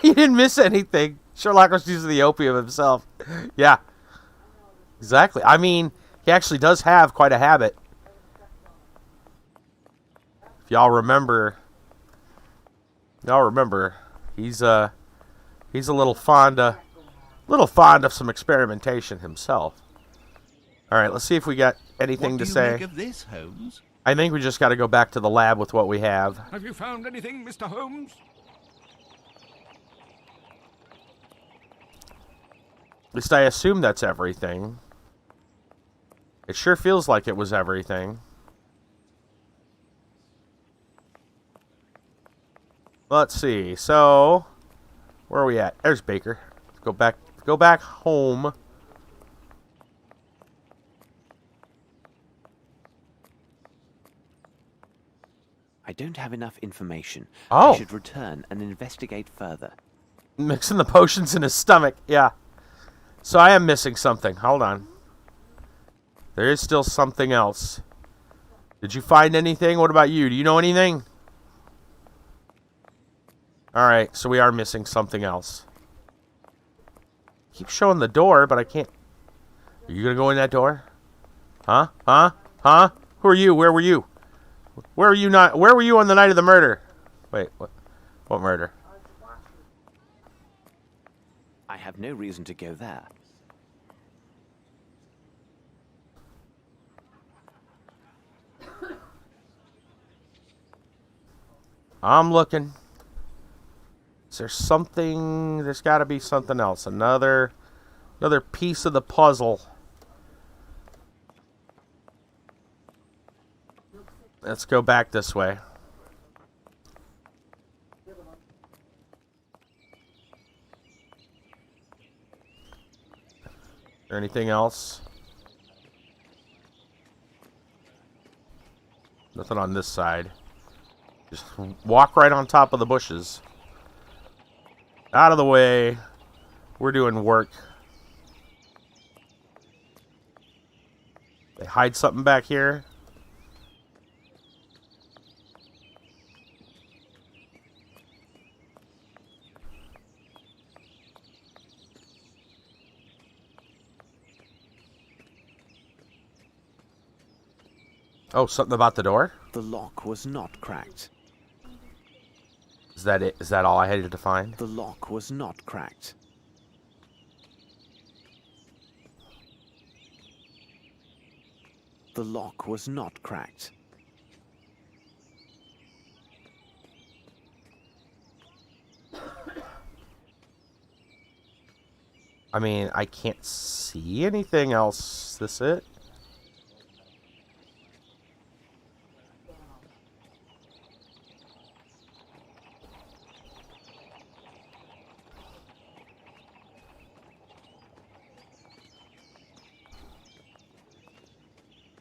He didn't miss anything. Sherlock was using the opium himself. Yeah. Exactly. I mean, he actually does have quite a habit. If y'all remember, he's a little fond of some experimentation himself. All right, let's see if we got anything to say. What do you make of this, Holmes? I think we just got to go back to the lab with what we have. Have you found anything, Mr. Holmes? At least I assume that's everything. It sure feels like it was everything. Let's see. So, where are we at? There's Baker. Let's go back home. I don't have enough information. Oh. I should return and investigate further. Mixing the potions in his stomach. Yeah. So I am missing something. Hold on. There is still something else. Did you find anything? What about you? Do you know anything? Alright, so we are missing something else. Keep showing the door, but I can't... Are you gonna go in that door? Huh? Huh? Huh? Who are you? Where were you? Where were you not? Where were you on the night of the murder? Wait, what? What murder? I have no reason to go there. I'm looking. Is there something? There's got to be something else. Another piece of the puzzle. Let's go back this way. Is there anything else? Nothing on this side. Just walk right on top of the bushes. Out of the way. We're doing work. They hide something back here. Oh, something about the door? The lock was not cracked. Is that it? Is that all I had to find? The lock was not cracked. The lock was not cracked. I mean, I can't see anything else. Is this it?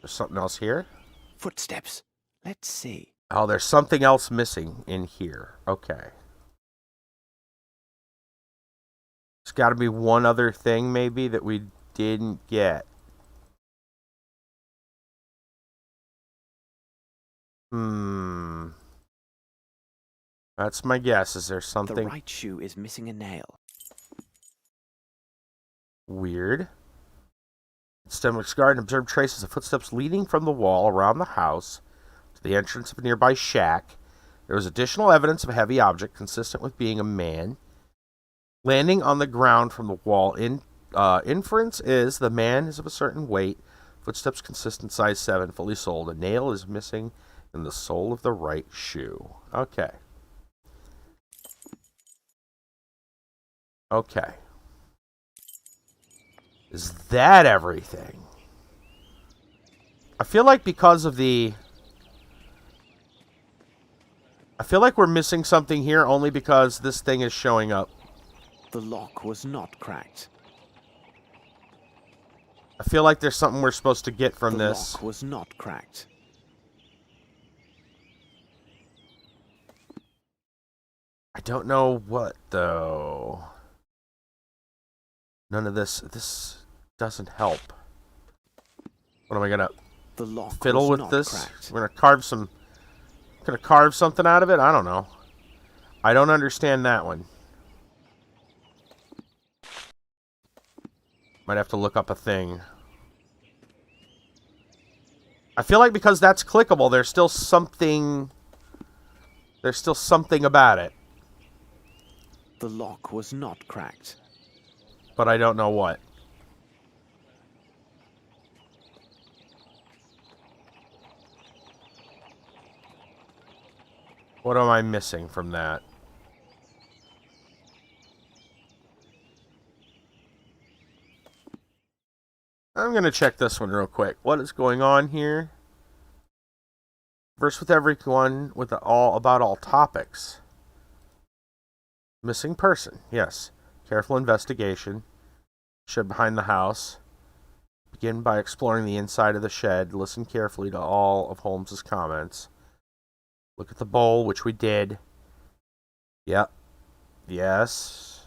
There's something else here? Footsteps. Let's see. Oh, there's something else missing in here. Okay. There's got to be one other thing, maybe, that we didn't get. That's my guess. Is there something... The right shoe is missing a nail. Weird. Stemwick's garden observed traces of footsteps leading from the wall around the house to the entrance of a nearby shack. There was additional evidence of a heavy object consistent with being a man landing on the ground from the wall. Inference is the man is of a certain weight. Footsteps consistent size 7, fully soled. A nail is missing in the sole of the right shoe. Okay. Okay. Is that everything? I feel like because of the... I feel like we're missing something here only because this thing is showing up. The lock was not cracked. I feel like there's something we're supposed to get from The this. lock was not cracked. I don't know what, though. None of this doesn't help. What am I gonna The lock fiddle was with not this? cracked. We're gonna carve something out of it? I don't know. I don't understand that one. Might have to look up a thing. I feel like because that's clickable, there's still something about it. The lock was not cracked. But I don't know what. What am I missing from that? I'm going to check this one real quick. What is going on here? Verse with everyone with about all topics. Missing person. Yes. Careful investigation. Shed behind the house. Begin by exploring the inside of the shed. Listen carefully to all of Holmes's comments. Look at the bowl, which we did. Yep. Yes.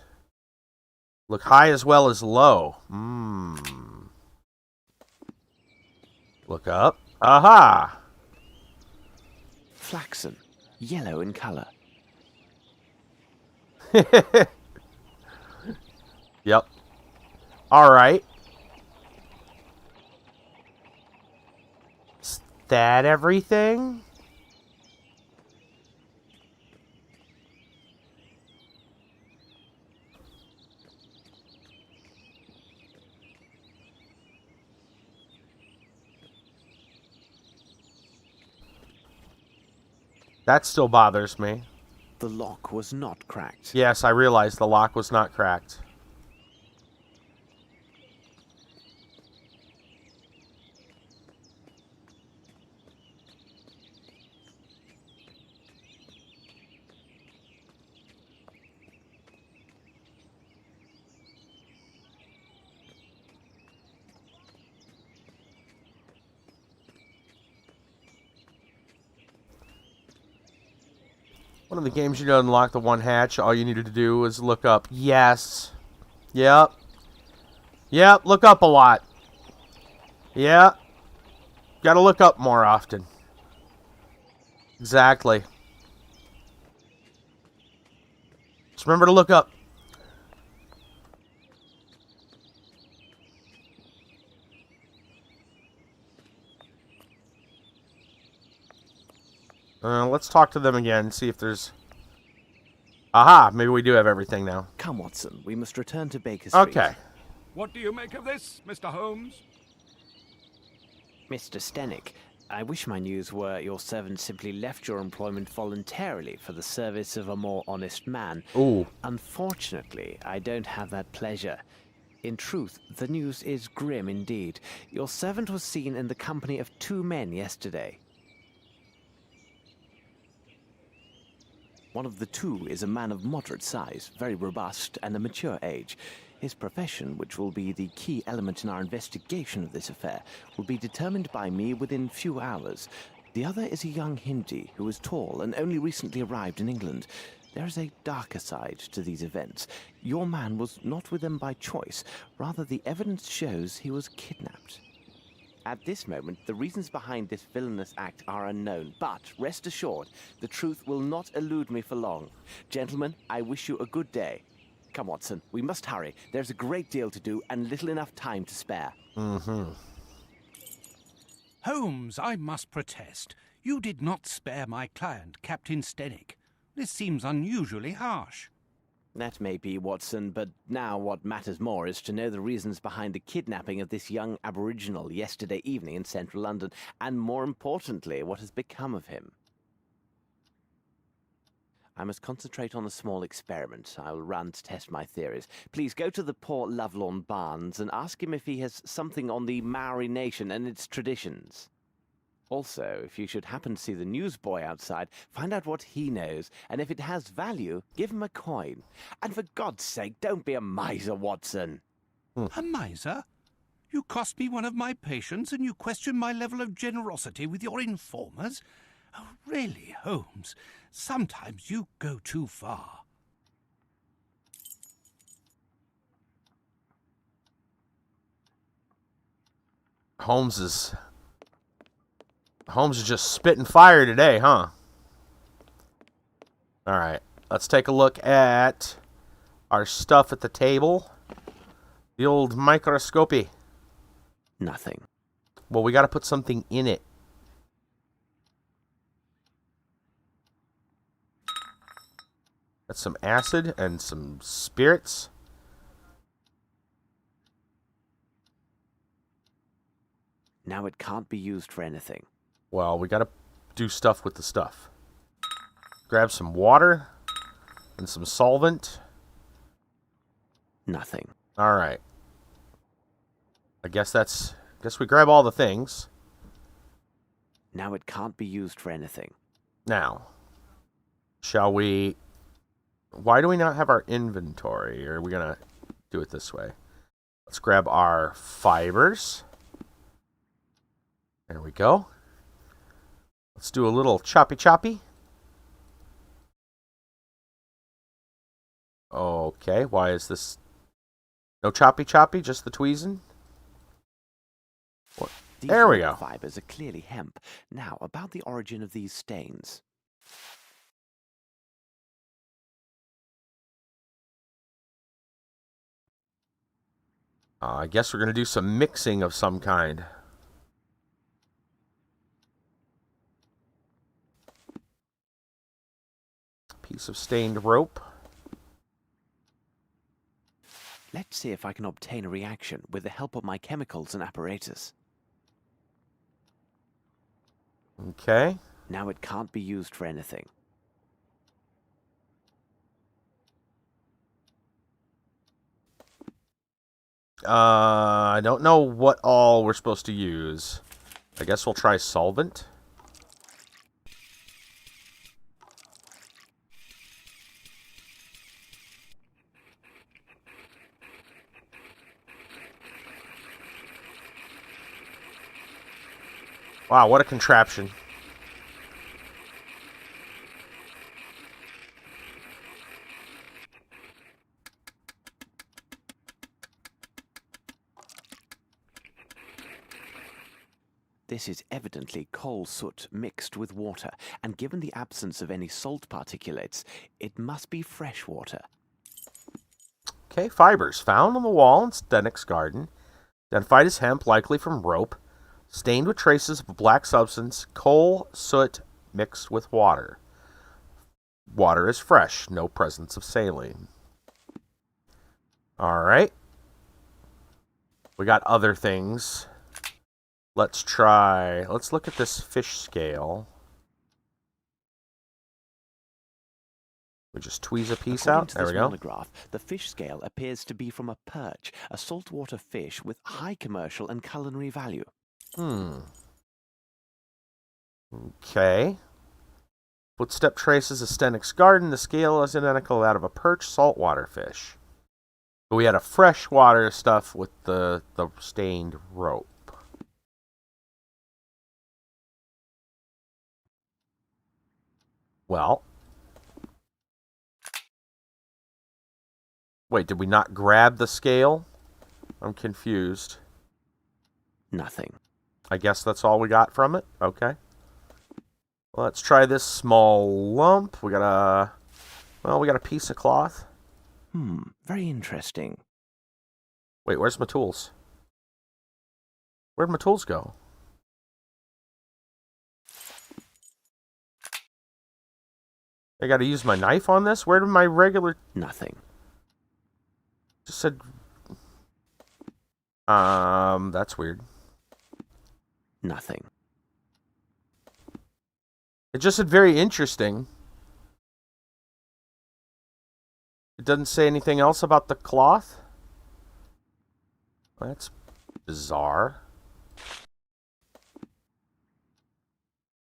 Look high as well as low. Look up. Aha! Flaxen. Yellow in color. Yep. Alright. Is that everything? That still bothers me. The lock was not cracked. Yes, I realized the lock was not cracked. One of the games you unlock the one hatch, all you needed to do was look up. Yes. Yep. Yep, look up a lot. Yeah. Gotta look up more often. Exactly. Just remember to look up. Let's talk to them again, see if there's... Aha! Maybe we do have everything now. Come, Watson, we must return to Baker Street. Okay. What do you make of this, Mr. Holmes? Mr. Stenick, I wish my news were your servant simply left your employment voluntarily for the service of a more honest man. Ooh. Unfortunately, I don't have that pleasure. In truth, the news is grim indeed. Your servant was seen in the company of 2 men yesterday. One of the 2 is a man of moderate size, very robust, and a mature age. His profession, which will be the key element in our investigation of this affair, will be determined by me within few hours. The other is a young Hindi who is tall and only recently arrived in England. There is a darker side to these events. Your man was not with them by choice. Rather, the evidence shows he was kidnapped. At this moment, the reasons behind this villainous act are unknown, but rest assured, the truth will not elude me for long. Gentlemen, I wish you a good day. Come, Watson, we must hurry. There's a great deal to do and little enough time to spare. Holmes, I must protest. You did not spare my client, Captain Stenick. This seems unusually harsh. That may be, Watson, but now what matters more is to know the reasons behind the kidnapping of this young aboriginal yesterday evening in central London, and more importantly, what has become of him. I must concentrate on a small experiment I will run to test my theories. Please go to the poor Lovelorn Barnes and ask him if he has something on the Maori nation and its traditions. Also, if you should happen to see the newsboy outside, find out what he knows, and if it has value, give him a coin. And for God's sake, don't be a miser, Watson. A miser? You cost me one of my patients, and you question my level of generosity with your informers? Oh, really, Holmes, sometimes you go too far. Holmes is just spitting fire today, huh? Alright, let's take a look at our stuff at the table. The old microscopy. Nothing. Well, we gotta put something in it. That's some acid and some spirits. Now it can't be used for anything. Well, we gotta do stuff with the stuff. Grab some water and some solvent. Nothing. Alright. I guess we grab all the things. Now it can't be used for anything. Now, shall we... Why do we not have our inventory? Or are we gonna do it this way? Let's grab our fibers. There we go. Let's do a little choppy. Okay, why is this... No choppy, just the tweezing? What? There we go. Fibers are clearly hemp. Now, about the origin of these stains. I guess we're going to do some mixing of some kind. Piece of stained rope. Let's see if I can obtain a reaction with the help of my chemicals and apparatus. Okay. Now it can't be used for anything. I don't know what all we're supposed to use. I guess we'll try solvent. Wow, what a contraption. This is evidently coal soot mixed with water, and given the absence of any salt particulates, it must be fresh water. Okay, fibers found on the wall in Stenic's garden. Identified as hemp, likely from rope. Stained with traces of a black substance, coal soot mixed with water. Water is fresh, no presence of saline. Alright. We got other things. Let's look at this fish scale. We just tweeze a piece According out. to There this we go. monograph, the fish scale appears to be from a perch, a saltwater fish with high commercial and culinary value. Okay. Footstep traces of Stenic's garden. The scale is identical to that of a perch saltwater fish. But we had a freshwater stuff with the stained rope. Well. Wait, did we not grab the scale? I'm confused. Nothing. I guess that's all we got from it? Okay. Let's try this small lump. We got a piece of cloth. Very interesting. Wait, where's my tools? Where'd my tools go? I gotta use my knife on this? Where did my regular... Nothing. Just said... that's weird. Nothing. It just said very interesting. It doesn't say anything else about the cloth? That's bizarre.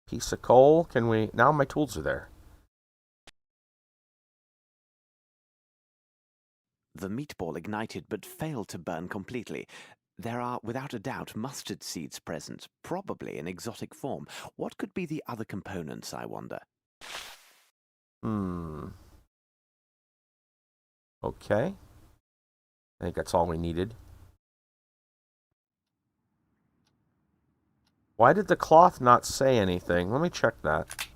Piece of coal. Can we... Now my tools are there. The meatball ignited but failed to burn completely. There are, without a doubt, mustard seeds present, probably in exotic form. What could be the other components, I wonder? Okay. I think that's all we needed. Why did the cloth not say anything? Let me check that.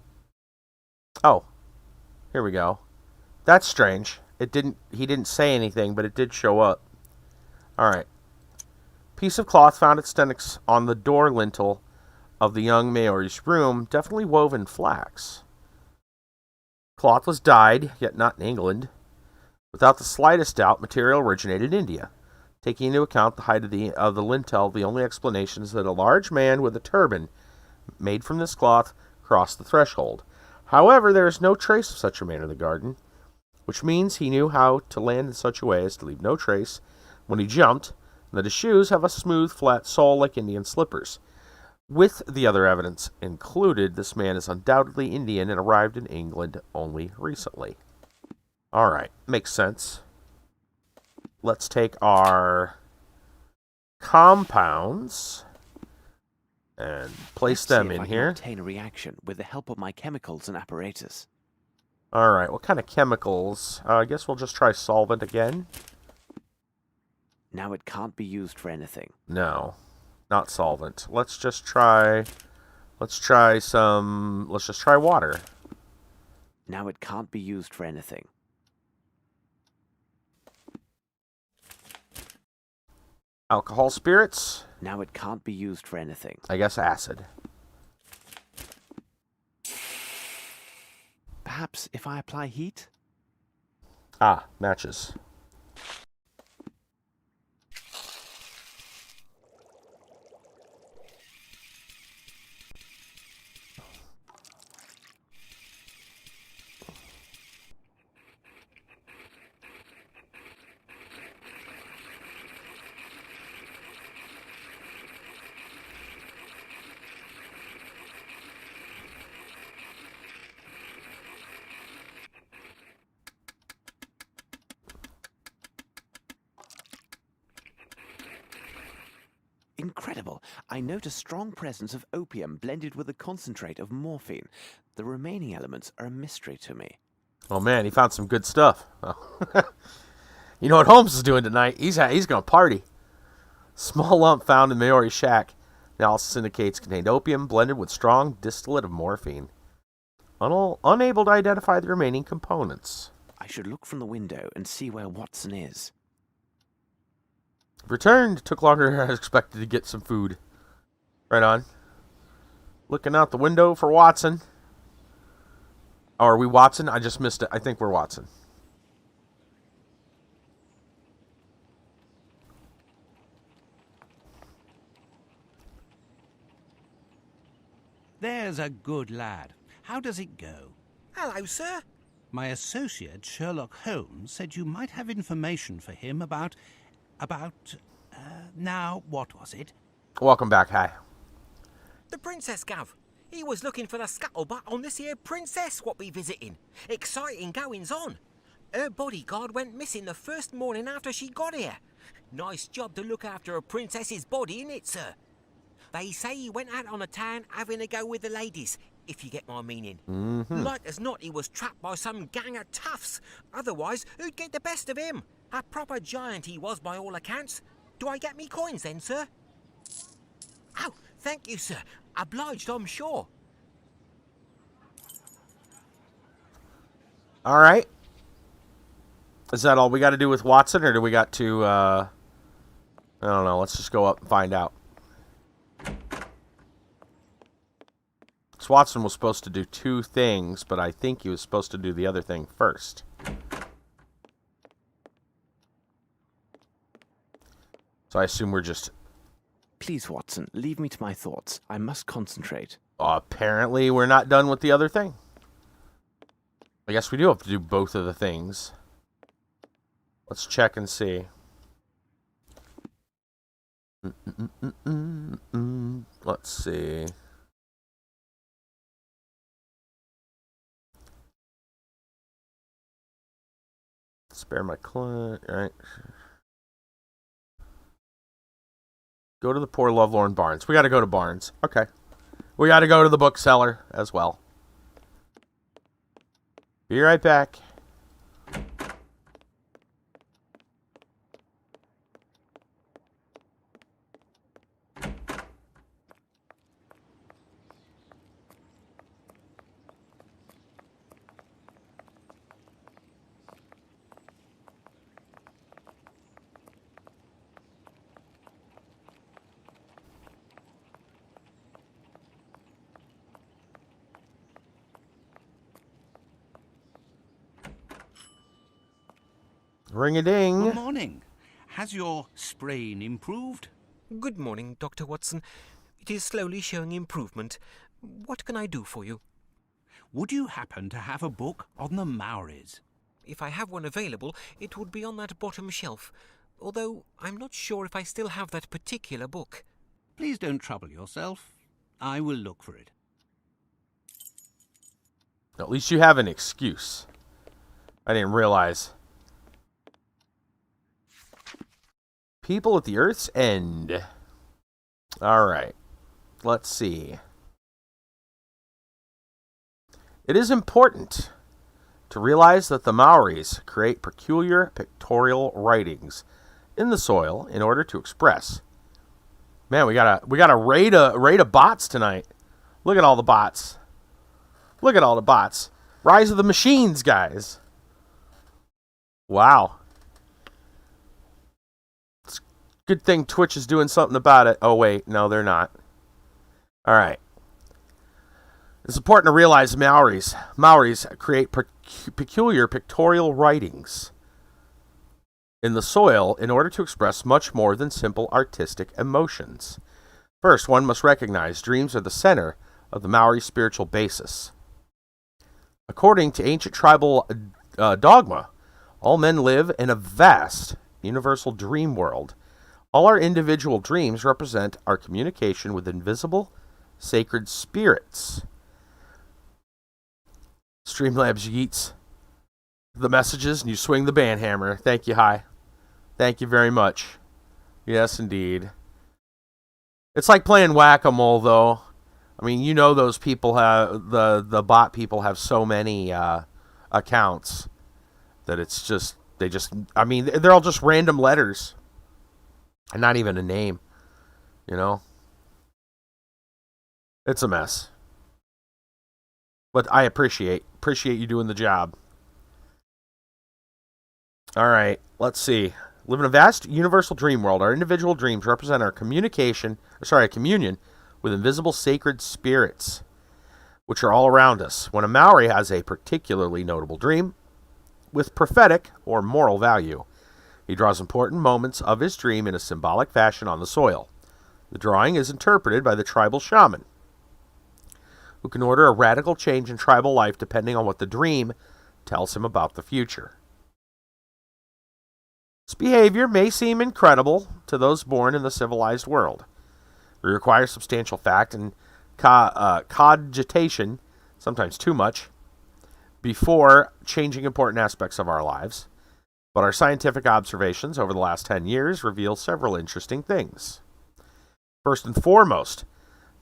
Oh. Here we go. That's strange. He didn't say anything, but it did show up. Alright. Piece of cloth found at Stenic's on the door lintel of the young Maori's room, definitely woven flax. Cloth was dyed, yet not in England. Without the slightest doubt, material originated in India. Taking into account the height of the lintel, the only explanation is that a large man with a turban made from this cloth crossed the threshold. However, there is no trace of such a man in the garden, which means he knew how to land in such a way as to leave no trace when he jumped, and that his shoes have a smooth, flat sole like Indian slippers. With the other evidence included, this man is undoubtedly Indian and arrived in England only recently. Alright, makes sense. Let's take our compounds and place them in here. Obtain a reaction with the help of my chemicals and apparatus. Alright, what kind of chemicals? I guess we'll just try solvent again. Now it can't be used for anything. No, not solvent. Let's just try water. Now it can't be used for anything. Alcohol spirits? Now it can't be used for anything. I guess acid. Perhaps if I apply heat? Ah, matches. Incredible. I note a strong presence of opium blended with a concentrate of morphine. The remaining elements are a mystery to me. Oh man, he found some good stuff. Oh. You know what Holmes is doing tonight? He's gonna party. Small lump found in Maori's shack. Analysis indicates contained opium blended with strong distillate of morphine. Unable to identify the remaining components. I should look from the window and see where Watson is. Returned. Took longer than I expected to get some food. Right on. Looking out the window for Watson. Oh, are we Watson? I just missed it. I think we're Watson. There's a good lad. How does it go? Hello, sir. My associate, Sherlock Holmes, said you might have information for him about, now, what was it? Welcome back. Hi. The princess, Gav. He was looking for the scuttlebutt on this here princess what we visiting. Exciting goings on. Her bodyguard went missing the first morning after she got here. Nice job to look after a princess's body, innit, sir? They say he went out on a town having a go with the ladies, if you get my meaning. Like as not, he was trapped by some gang of toughs. Otherwise, who'd get the best of him? A proper giant he was by all accounts. Do I get me coins then, sir? Oh, thank you, sir. Obliged, I'm sure. All right. Is that all we got to do with Watson, or do we got to, I don't know. Let's just go up and find out. So Watson was supposed to do two things, but I think he was supposed to do the other thing first. So I assume we're just... Please, Watson, leave me to my thoughts. I must concentrate. Apparently, we're not done with the other thing. I guess we do have to do both of the things. Let's check and see. Let's see. Spare my client, right? Go to the poor lovelorn Barnes. We got to go to Barnes. Okay. We got to go to the bookseller as well. Be right back. Ring-a-ding. Good morning. Has your sprain improved? Good morning, Dr. Watson. It is slowly showing improvement. What can I do for you? Would you happen to have a book on the Maoris? If I have one available, it would be on that bottom shelf. Although I'm not sure if I still have that particular book. Please don't trouble yourself. I will look for it. At least you have an excuse. I didn't realize. People at the Earth's End. Alright. Let's see. It is important to realize that the Maoris create peculiar pictorial writings in the soil in order to express. Man, we got a raid of bots tonight. Look at all the bots. Look at all the bots. Rise of the Machines, guys. Wow. Good thing Twitch is doing something about it. Oh, wait. No, they're not. All right. It's important to realize Maoris create peculiar pictorial writings in the soil in order to express much more than simple artistic emotions. First, one must recognize dreams are the center of the Maori spiritual basis. According to ancient tribal dogma, all men live in a vast, universal dream world. All our individual dreams represent our communication with invisible, sacred spirits. Streamlabs yeets the messages and you swing the band hammer. Thank you, Hi. Thank you very much. Yes, indeed. It's like playing whack-a-mole, though. I mean, you know those people have... The bot people have so many accounts that it's just... They just... I mean, they're all just random letters. And not even a name. You know? It's a mess. But I appreciate you doing the job. Alright, let's see. Live in a vast universal dream world. Our individual dreams represent our communion with invisible sacred spirits, which are all around us. When a Maori has a particularly notable dream with prophetic or moral value, he draws important moments of his dream in a symbolic fashion on the soil. The drawing is interpreted by the tribal shaman, who can order a radical change in tribal life depending on what the dream tells him about the future. This behavior may seem incredible to those born in the civilized world. It requires substantial fact and cogitation, sometimes too much, before changing important aspects of our lives. But our scientific observations over the last 10 years reveal several interesting things. First and foremost,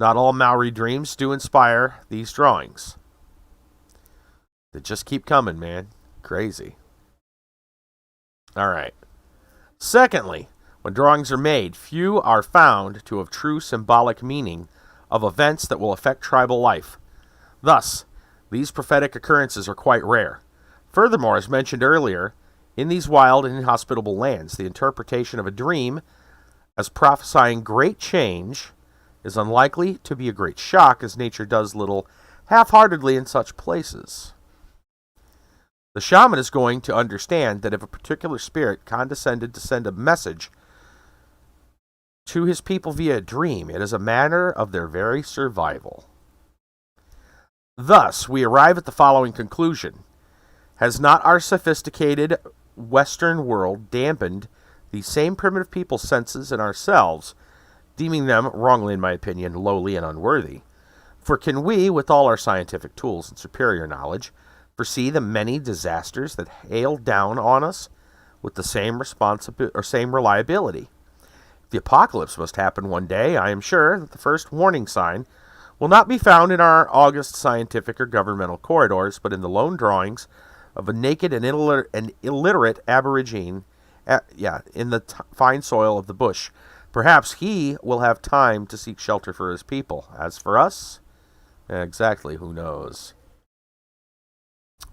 not all Maori dreams do inspire these drawings. They just keep coming, man. Crazy. All right. Secondly, when drawings are made, few are found to have true symbolic meaning of events that will affect tribal life. Thus, these prophetic occurrences are quite rare. Furthermore, as mentioned earlier, in these wild and inhospitable lands, the interpretation of a dream as prophesying great change is unlikely to be a great shock, as nature does little half-heartedly in such places. The shaman is going to understand that if a particular spirit condescended to send a message to his people via a dream, it is a matter of their very survival. Thus, we arrive at the following conclusion. Has not our sophisticated Western world dampened these same primitive people's senses in ourselves, deeming them, wrongly in my opinion, lowly and unworthy? For can we, with all our scientific tools and superior knowledge, foresee the many disasters that hail down on us with the same same reliability? If the apocalypse must happen one day, I am sure that the first warning sign will not be found in our august scientific or governmental corridors, but in the lone drawings of a naked and illiterate aborigine, in the fine soil of the bush. Perhaps he will have time to seek shelter for his people. As for us, exactly, who knows?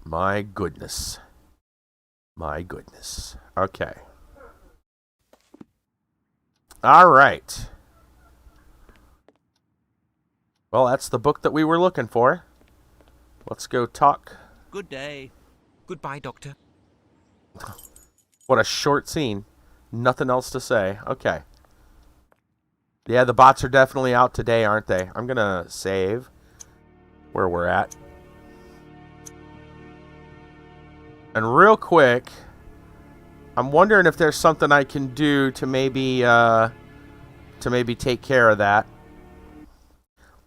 My goodness. My goodness. Okay. All right. Well, that's the book that we were looking for. Let's go talk. Good day. Goodbye, Doctor. What a short scene. Nothing else to say. Okay. Yeah, the bots are definitely out today, aren't they? I'm going to save where we're at. And real quick, I'm wondering if there's something I can do to maybe take care of that.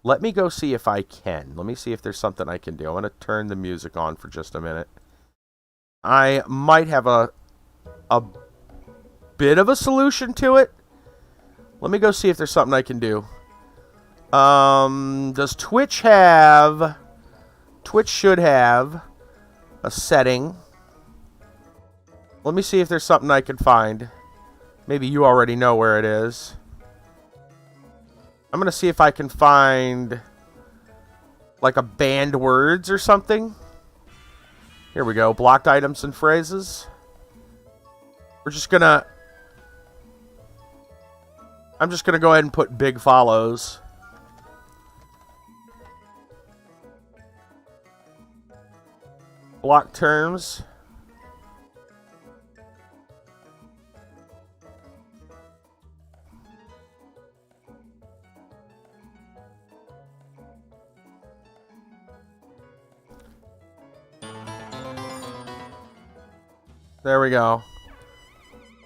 Let me go see if I can. Let me see if there's something I can do. I'm going to turn the music on for just a minute. I might have a bit of a solution to it. Let me go see if there's something I can do. Does Twitch have... Twitch should have a setting. Let me see if there's something I can find. Maybe you already know where it is. I'm going to see if I can find like a banned words or something. Here we go. Blocked items and phrases. We're just going to... I'm just going to go ahead and put big follows. Block terms. There we go.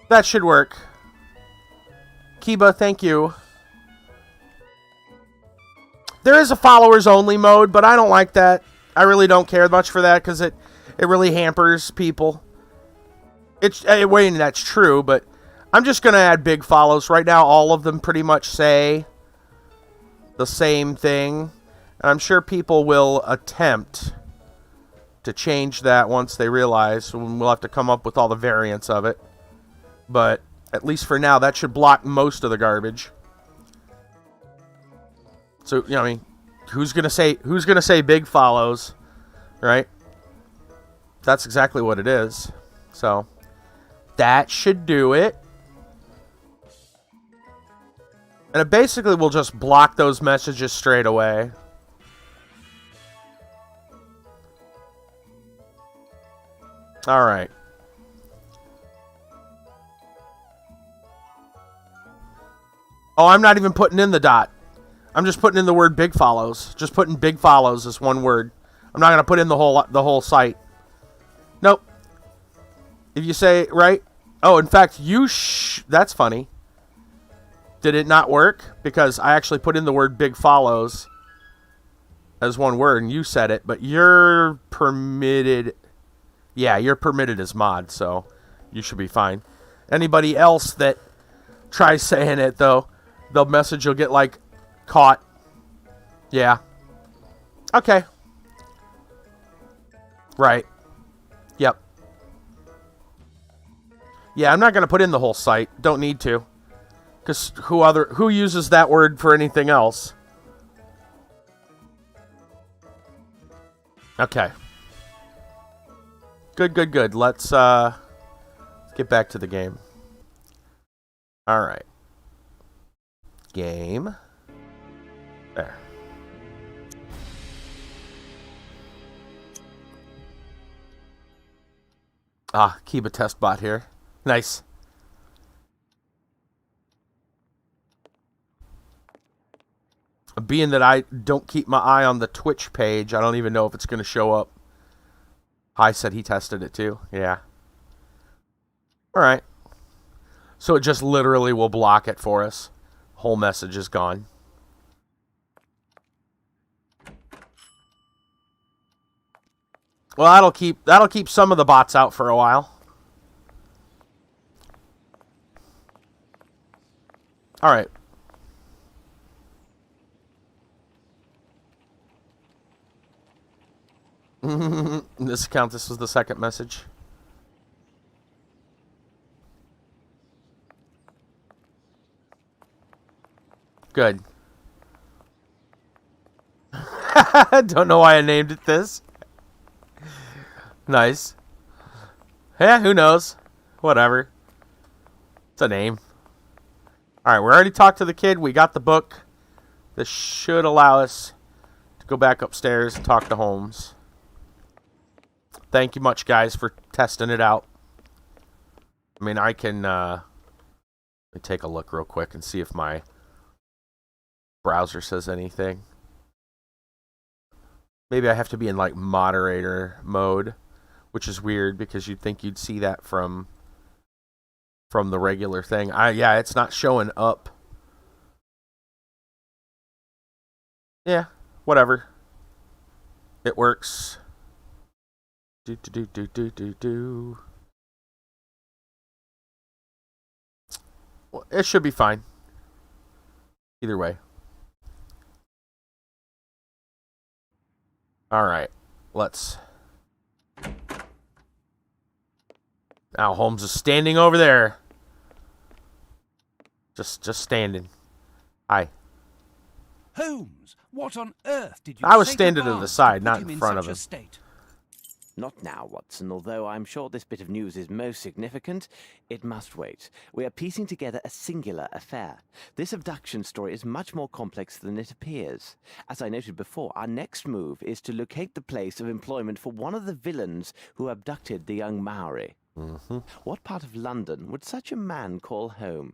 That should work. Kiba, thank you. There is a followers only mode, but I don't like that. I really don't care much for that because it really hampers people. Wait, that's true, but I'm just going to add big follows. Right now, all of them pretty much say the same thing. And I'm sure people will attempt to change that once they realize. We'll have to come up with all the variants of it. But at least for now, that should block most of the garbage. So, you know, I mean, who's gonna say big follows, right? That's exactly what it is. So that should do it. And it basically will just block those messages straight away. All right. Oh, I'm not even putting in the dot. I'm just putting in the word big follows. Just putting big follows as one word. I'm not going to put in the whole site. Nope. If you say, right? Oh, in fact, that's funny. Did it not work? Because I actually put in the word big follows as one word, and you said it, but you're permitted. Yeah, you're permitted as mod, so you should be fine. Anybody else that tries saying it, though, the message will get, like, caught. Yeah. Okay. Right. Yep. Yeah, I'm not going to put in the whole site. Don't need to. Because who uses that word for anything else? Okay. Good. Let's get back to the game. All right. Game. There. Keep a test bot here. Nice. Being that I don't keep my eye on the Twitch page, I don't even know if it's going to show up. Hi said he tested it too. Yeah. Alright. So it just literally will block it for us. Whole message is gone. Well, that'll keep some of the bots out for a while. Alright. In this account, this was the second message. Good. Don't know why I named it this. Nice. Yeah, who knows? Whatever. It's a name. Alright, we already talked to the kid. We got the book. This should allow us to go back upstairs and talk to Holmes. Thank you much, guys, for testing it out. I mean, I can let me take a look real quick and see if my browser says anything. Maybe I have to be in, like, moderator mode, which is weird because you'd think you'd see that from the regular thing. Yeah, it's not showing up. Yeah, whatever. It works. Do. Well, it should be fine. Either way. Alright. Let's... Now Holmes is standing over there. Just standing. Hi. Holmes, what on earth did you I was say standing to the Barnes side, put not him in front of such a him. state? Not now, Watson, although I'm sure this bit of news is most significant. It must wait. We are piecing together a singular affair. This abduction story is much more complex than it appears. As I noted before, our next move is to locate the place of employment for one of the villains who abducted the young Maori. Mm-hmm. What part of London would such a man call home?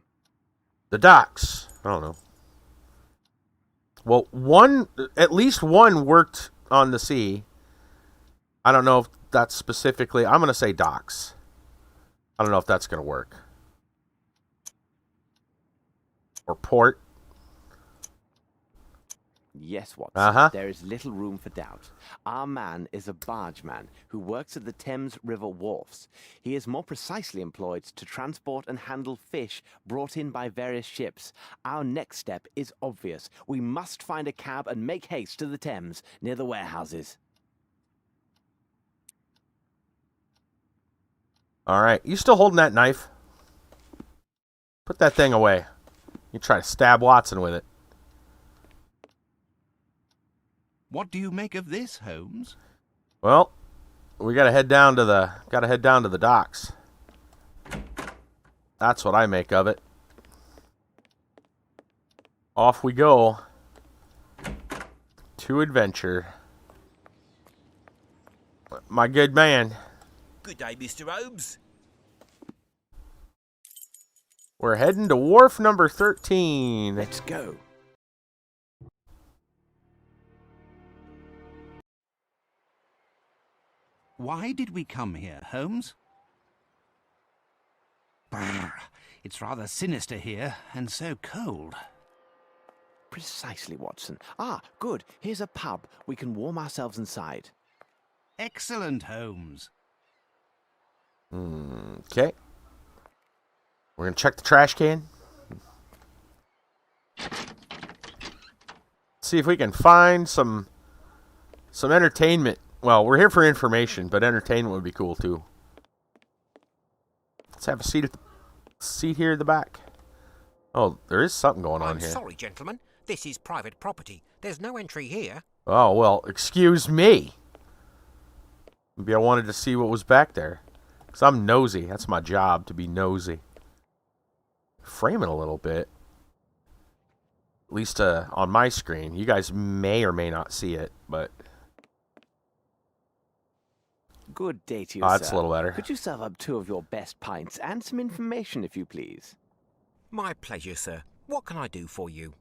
The docks. I don't know. Well, at least one worked on the sea. I don't know if that's specifically... I'm going to say docks. I don't know if that's going to work. Or port. Yes, Watson. Uh-huh. There is little room for doubt. Our man is a bargeman who works at the Thames River wharfs. He is more precisely employed to transport and handle fish brought in by various ships. Our next step is obvious. We must find a cab and make haste to the Thames, near the warehouses. All right. You still holding that knife? Put that thing away. You try to stab Watson with it. What do you make of this, Holmes? Well, we gotta head down to the docks. That's what I make of it. Off we go to adventure. My good man. Good day, Mr. Holmes. We're heading to wharf number 13. Let's go. Why did we come here, Holmes? Brr, it's rather sinister here, and so cold. Precisely, Watson. Ah, good. Here's a pub. We can warm ourselves inside. Excellent, Holmes. Okay. We're gonna check the trash can. See if we can find some entertainment. Well, we're here for information, but entertainment would be cool too. Let's have a seat here at the back. Oh, there is something going on I'm here. sorry, gentlemen. This is private property. There's no entry here. Oh, well, excuse me. Maybe I wanted to see what was back there. Because I'm nosy. That's my job, to be nosy. Frame it a little bit. At least on my screen. You guys may or may not see it, but... Good day to you, Oh, that's sir. a little better. Could you serve up 2 of your best pints and some information, if you please? My pleasure, sir. What can I do for you?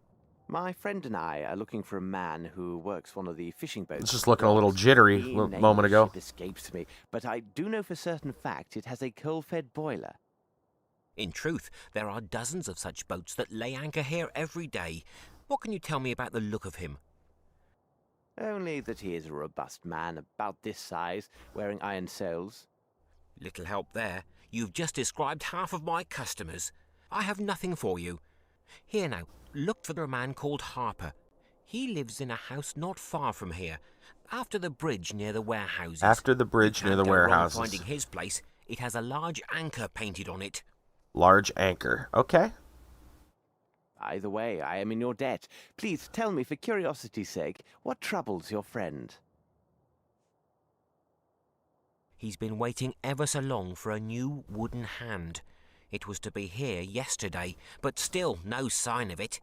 My friend and I are looking for a man who works one of the fishing boats. It's just looking a little jittery The a name moment of the ago. ship escapes me, but I do know for certain fact it has a coal-fed boiler. In truth, there are dozens of such boats that lay anchor here every day. What can you tell me about the look of him? Only that he is a robust man, about this size, wearing iron soles. Little help there. You've just described half of my customers. I have nothing for you. Here now, look for a man called Harper. He lives in a house not far from here, after the bridge near the warehouses. After the bridge near the Can't go wrong warehouses. finding his place. It has a large anchor painted on it. Large anchor. Okay. Either way, I am in your debt. Please tell me, for curiosity's sake, what troubles your friend? He's been waiting ever so long for a new wooden hand. It was to be here yesterday, but still no sign of it.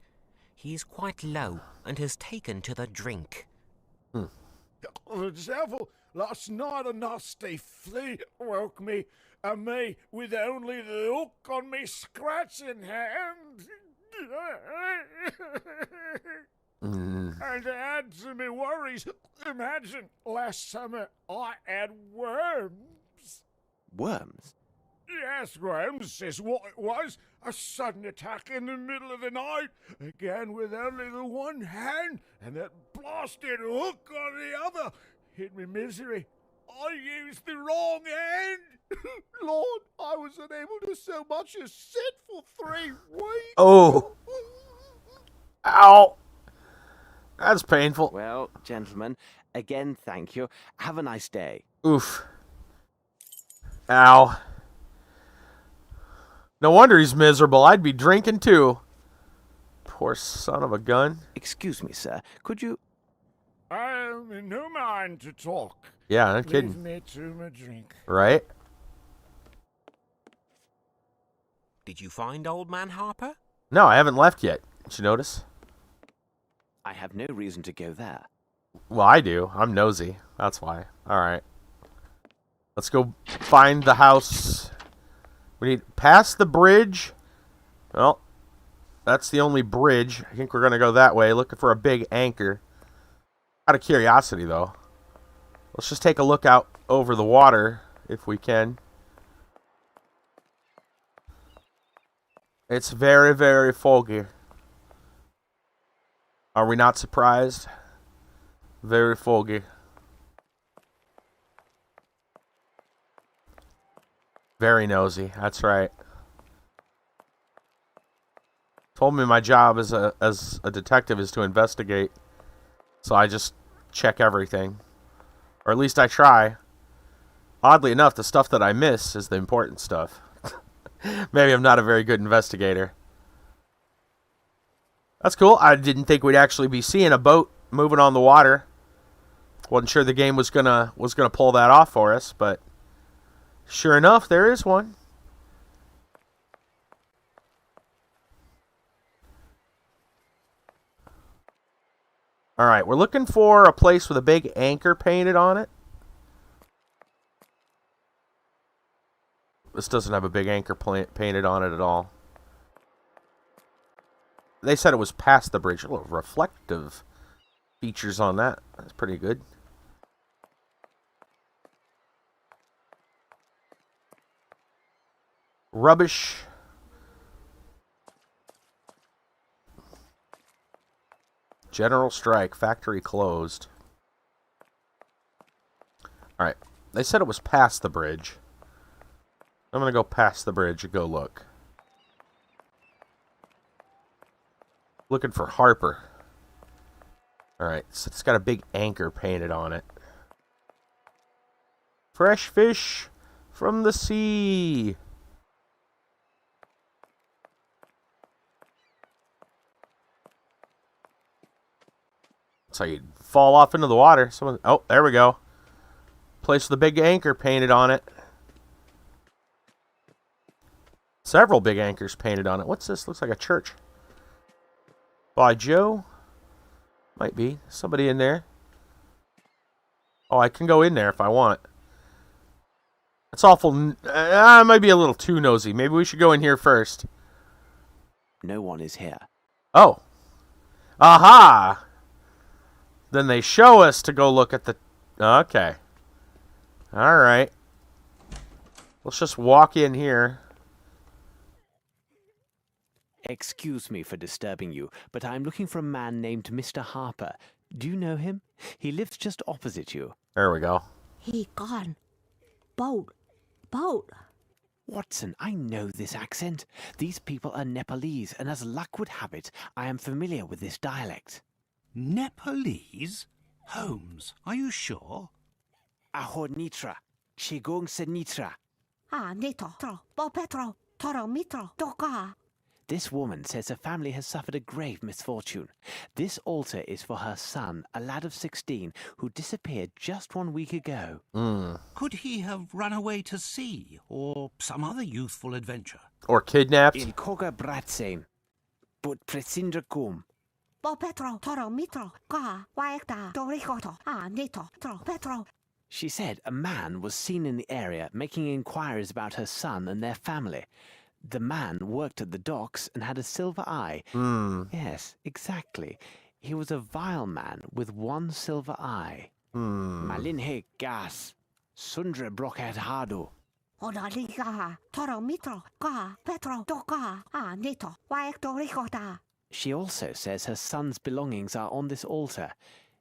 He is quite low and has taken to the drink. The devil! Last night a nasty flea woke me, and me with only the hook on me scratching hand. And to add to me worries, imagine last summer I had worms. Worms? Yes, Grams is what it was. A sudden attack in the middle of the night, again with only the one hand, and that blasted hook on the other. Hit me misery. I used the wrong hand. Lord, I was unable to so much as sit for 3 weeks. Oh. Ow. That's painful. Well, gentlemen, again, thank you. Have a nice day. Oof. Ow. No wonder he's miserable. I'd be drinking too. Poor son of a gun. Excuse me, sir. Could you... I am in no mind to talk. Yeah, no Leave kidding. me to my drink. Right? Did you find old man Harper? No, I haven't left yet. Did you notice? I have no reason to go there. Well, I do. I'm nosy. That's why. Alright. Let's go find the house. We need past the bridge. Well, that's the only bridge. I think we're going to go that way, looking for a big anchor. Out of curiosity, though. Let's just take a look out over the water, if we can. It's very, very foggy. Are we not surprised? Very foggy. Very nosy. That's right. Told me my job as a detective is to investigate. So I just check everything. Or at least I try. Oddly enough, the stuff that I miss is the important stuff. Maybe I'm not a very good investigator. That's cool. I didn't think we'd actually be seeing a boat moving on the water. Wasn't sure the game was gonna pull that off for us, but sure enough, there is one. Alright, we're looking for a place with a big anchor painted on it. This doesn't have a big anchor painted on it at all. They said it was past the bridge. A little reflective features on that. That's pretty good. Rubbish. General strike. Factory closed. Alright. They said it was past the bridge. I'm going to go past the bridge and go look. Looking for Harper. Alright, so it's got a big anchor painted on it. Fresh fish from the sea. So you fall off into the water. Someone, oh, there we go. Place with a big anchor painted on it. Several big anchors painted on it. What's this? Looks like a church. By Joe. Might be. Somebody in there. Oh, I can go in there if I want. That's awful. I might be a little too nosy. Maybe we should go in here first. No one is here. Oh. Aha! Then they show us to go look at the... Okay. Alright. Let's just walk in here. Excuse me for disturbing you, but I'm looking for a man named Mr. Harper. Do you know him? He lives just opposite you. There we go. He gone. Boat. Boat. Watson, I know this accent. These people are Nepalese, and as luck would have it, I am familiar with this dialect. Nepalese? Holmes, are you sure? Aho Nitra. Shigong se Nitra. Ah, Nito. Tro. Bo Petro. Toro Mitro. Doka. This woman says her family has suffered a grave misfortune. This altar is for her son, a lad of 16, who disappeared just 1 week ago. Could he have run away to sea, or some other youthful adventure? Or kidnapped. In Koga Bratsen. But Presindra Kum. Bo Petro. Toro Mitro. Ka. Waekta. Dorikoto. Ah, Nito. Tro. Petro. She said a man was seen in the area making inquiries about her son and their family. The man worked at the docks and had a silver eye. Yes, exactly. He was a vile man with one silver eye. Malinhe gas. Sundre broket hado. Odaliga. Toro Mitro. Ka. Petro. Doka. Ah, Nito. Waekto Rikota. She also says her son's belongings are on this altar.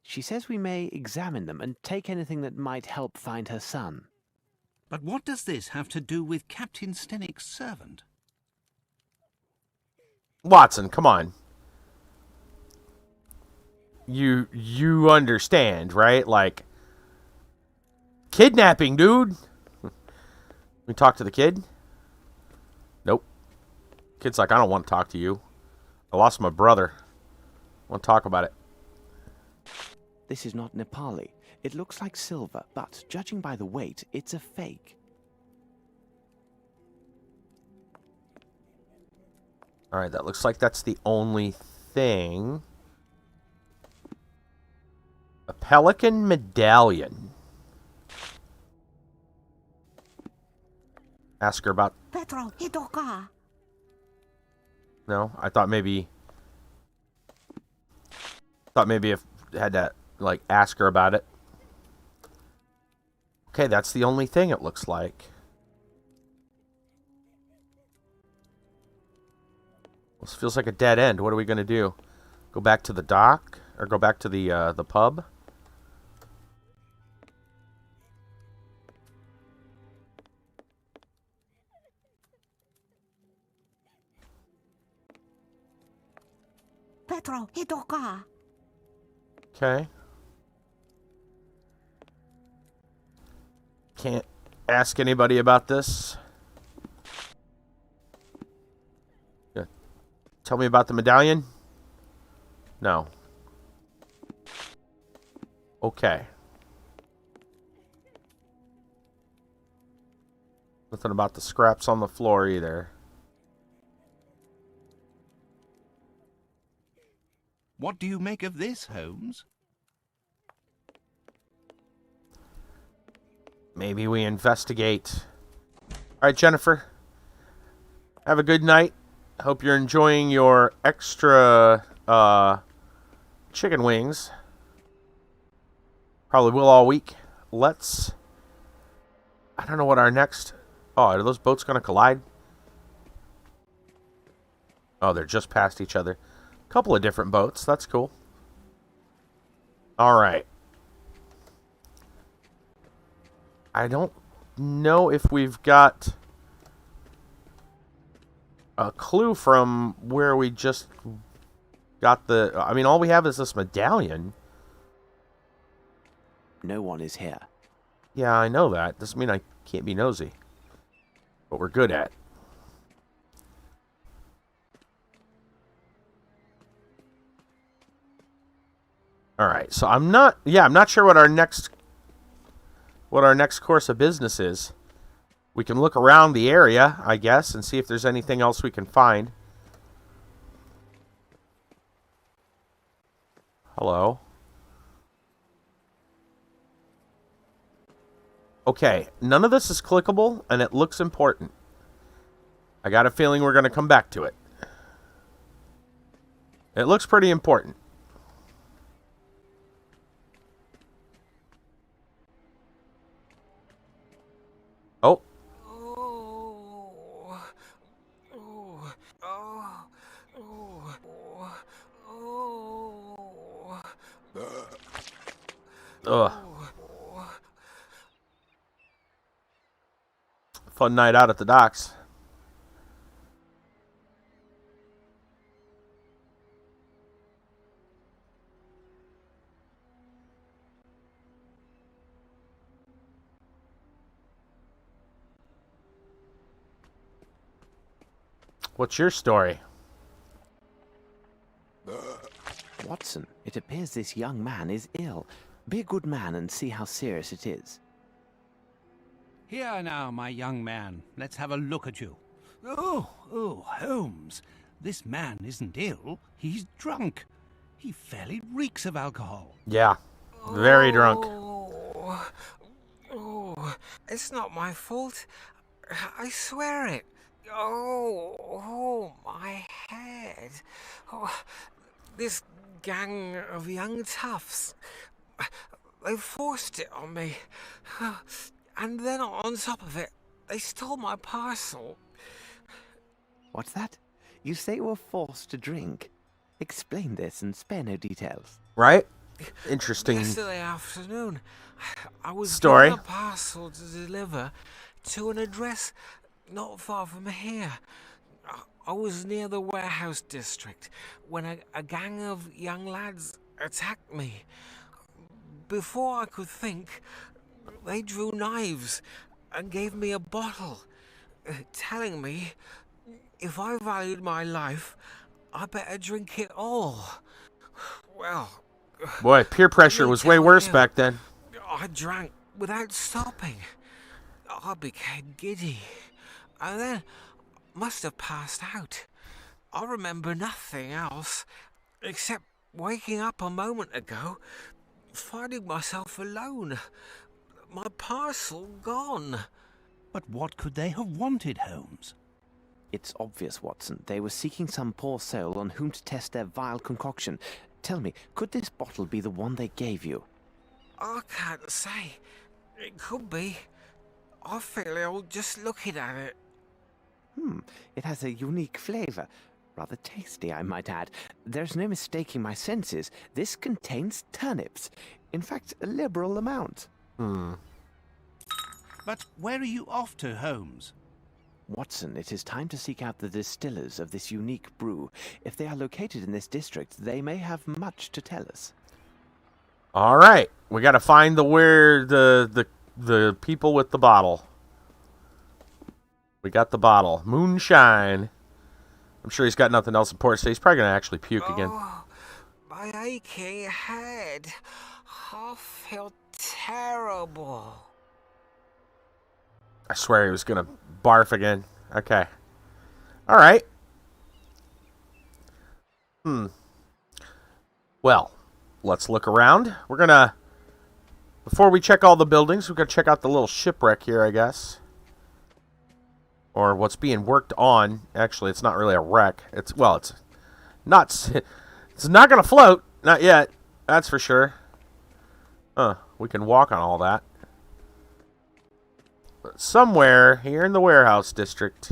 She says we may examine them and take anything that might help find her son. But what does this have to do with Captain Stennick's servant? Watson, come on. You understand, right? Like, kidnapping, dude. We talk to the kid? Nope. Kid's like, I don't want to talk to you. I lost my brother. I want to talk about it. This is not Nepali. It looks like silver, but judging by the weight, it's a fake. Alright, that looks like that's the only thing. A pelican medallion. Ask her about... Petro. Hidoka. No, I thought maybe... if I had to, like, ask her about it. Okay, that's the only thing it looks like. This feels like a dead end. What are we going to do? Go back to the dock, or go back to the pub. Petro, Hidoka. Okay. Can't ask anybody about this. Yeah. Tell me about the medallion? No. Okay. Nothing about the scraps on the floor either. What do you make of this, Holmes? Maybe we investigate. Alright, Jennifer. Have a good night. Hope you're enjoying your extra chicken wings. Probably will all week. Let's... I don't know what our next... Oh, are those boats going to collide? Oh, they're just past each other. Couple of different boats. That's cool. Alright. I don't know if we've got a clue from where we just got the... I mean, all we have is this medallion. No one is here. Yeah, I know that. Doesn't mean I can't be nosy. But we're good at. Alright, so I'm not sure what our next course of business is. We can look around the area, I guess, and see if there's anything else we can find. Hello. Okay, none of this is clickable, and it looks important. I got a feeling we're going to come back to it. It looks pretty important. Oh. Ugh. Fun night out at the docks. What's your story? Watson, it appears this young man is ill. Be a good man and see how serious it is. Here now, my young man. Let's have a look at you. Oh, Holmes. This man isn't ill. He's drunk. He fairly reeks of alcohol. Yeah, very drunk. It's not my fault. I swear it. Oh, my head. Oh, this gang of young toughs. They forced it on me. And then on top of it, they stole my parcel. What's that? You say you were forced to drink. Explain this and spare no details. Right? Interesting. Yesterday afternoon, I was story. given a parcel to deliver to an address not far from here. I was near the warehouse district when a gang of young lads attacked me. Before I could think, they drew knives and gave me a bottle, telling me if I valued my life, I better drink it all. Well... Boy, peer pressure was way worse back then. I drank without stopping. I became giddy, and then must have passed out. I remember nothing else, except waking up a moment ago, finding myself alone. My parcel gone. But what could they have wanted, Holmes? It's obvious, Watson. They were seeking some poor soul on whom to test their vile concoction. Tell me, could this bottle be the one they gave you? I can't say. It could be. I feel ill just looking at it. It has a unique flavour. Rather tasty, I might add. There's no mistaking my senses. This contains turnips. In fact, a liberal amount. But where are you off to, Holmes? Watson, it is time to seek out the distillers of this unique brew. If they are located in this district, they may have much to tell us. All right, we got to find the people with the bottle. We got the bottle. Moonshine. I'm sure he's got nothing else important, so he's probably going to actually puke again. Oh, my aching head. I feel terrible. I swear he was going to barf again. Okay. All right. Well, let's look around. We're going to, before we check all the buildings, we're going to check out the little shipwreck here, I guess. Or what's being worked on. Actually, it's not really a wreck. It's not going to float. Not yet. That's for sure. We can walk on all that. But somewhere here in the warehouse district.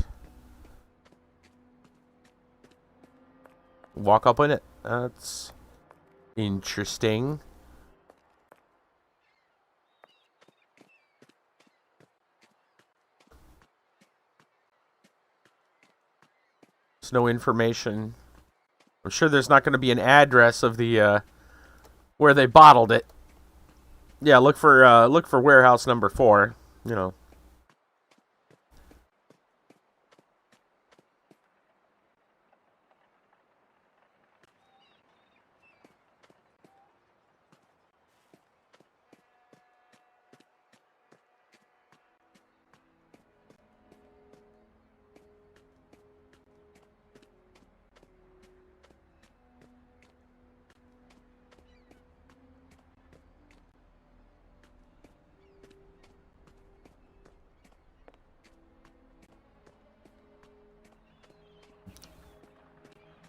Walk up in it. That's interesting. There's no information. I'm sure there's not going to be an address of the where they bottled it. Yeah, look for warehouse number 4. You know.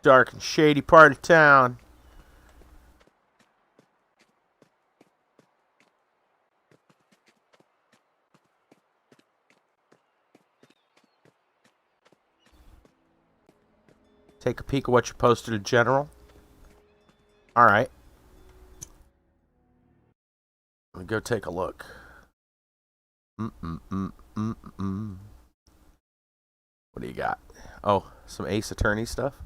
Dark and shady part of town. Take a peek at what you posted in general. Alright. Let me go take a look. What do you got? Oh, some Ace Attorney stuff.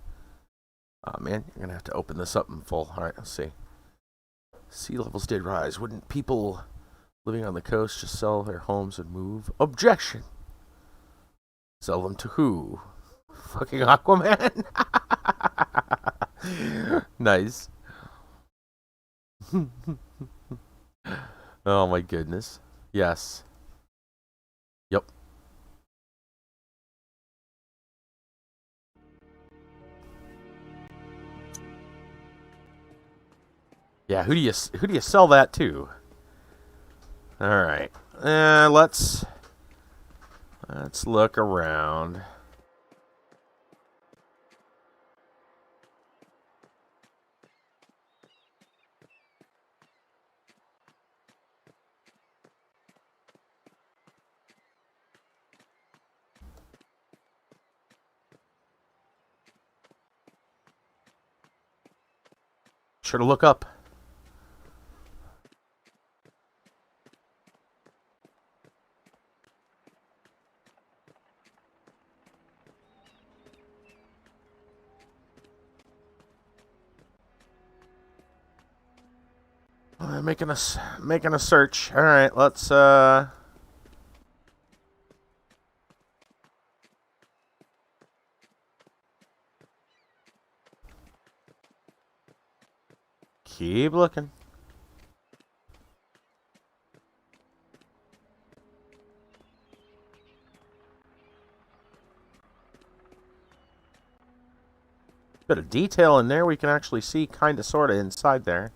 Oh man, you're gonna have to open this up in full. Alright, let's see. Sea levels did rise. Wouldn't people living on the coast just sell their homes and move? Objection! Sell them to who? Fucking Aquaman? Nice. Oh my goodness. Yes. Yep. Yeah, who do you sell that to? All right, let's look around. Sure to look up. Making a search. All right, let's keep looking. Bit of detail in there we can actually see kind of sort of inside there.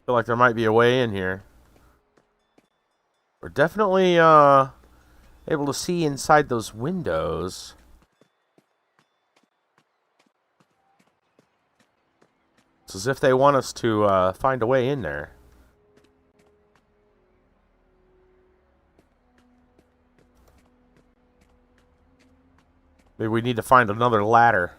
Feel like there might be a way in here. We're definitely able to see inside those windows. It's as if they want us to find a way in there. Maybe we need to find another ladder.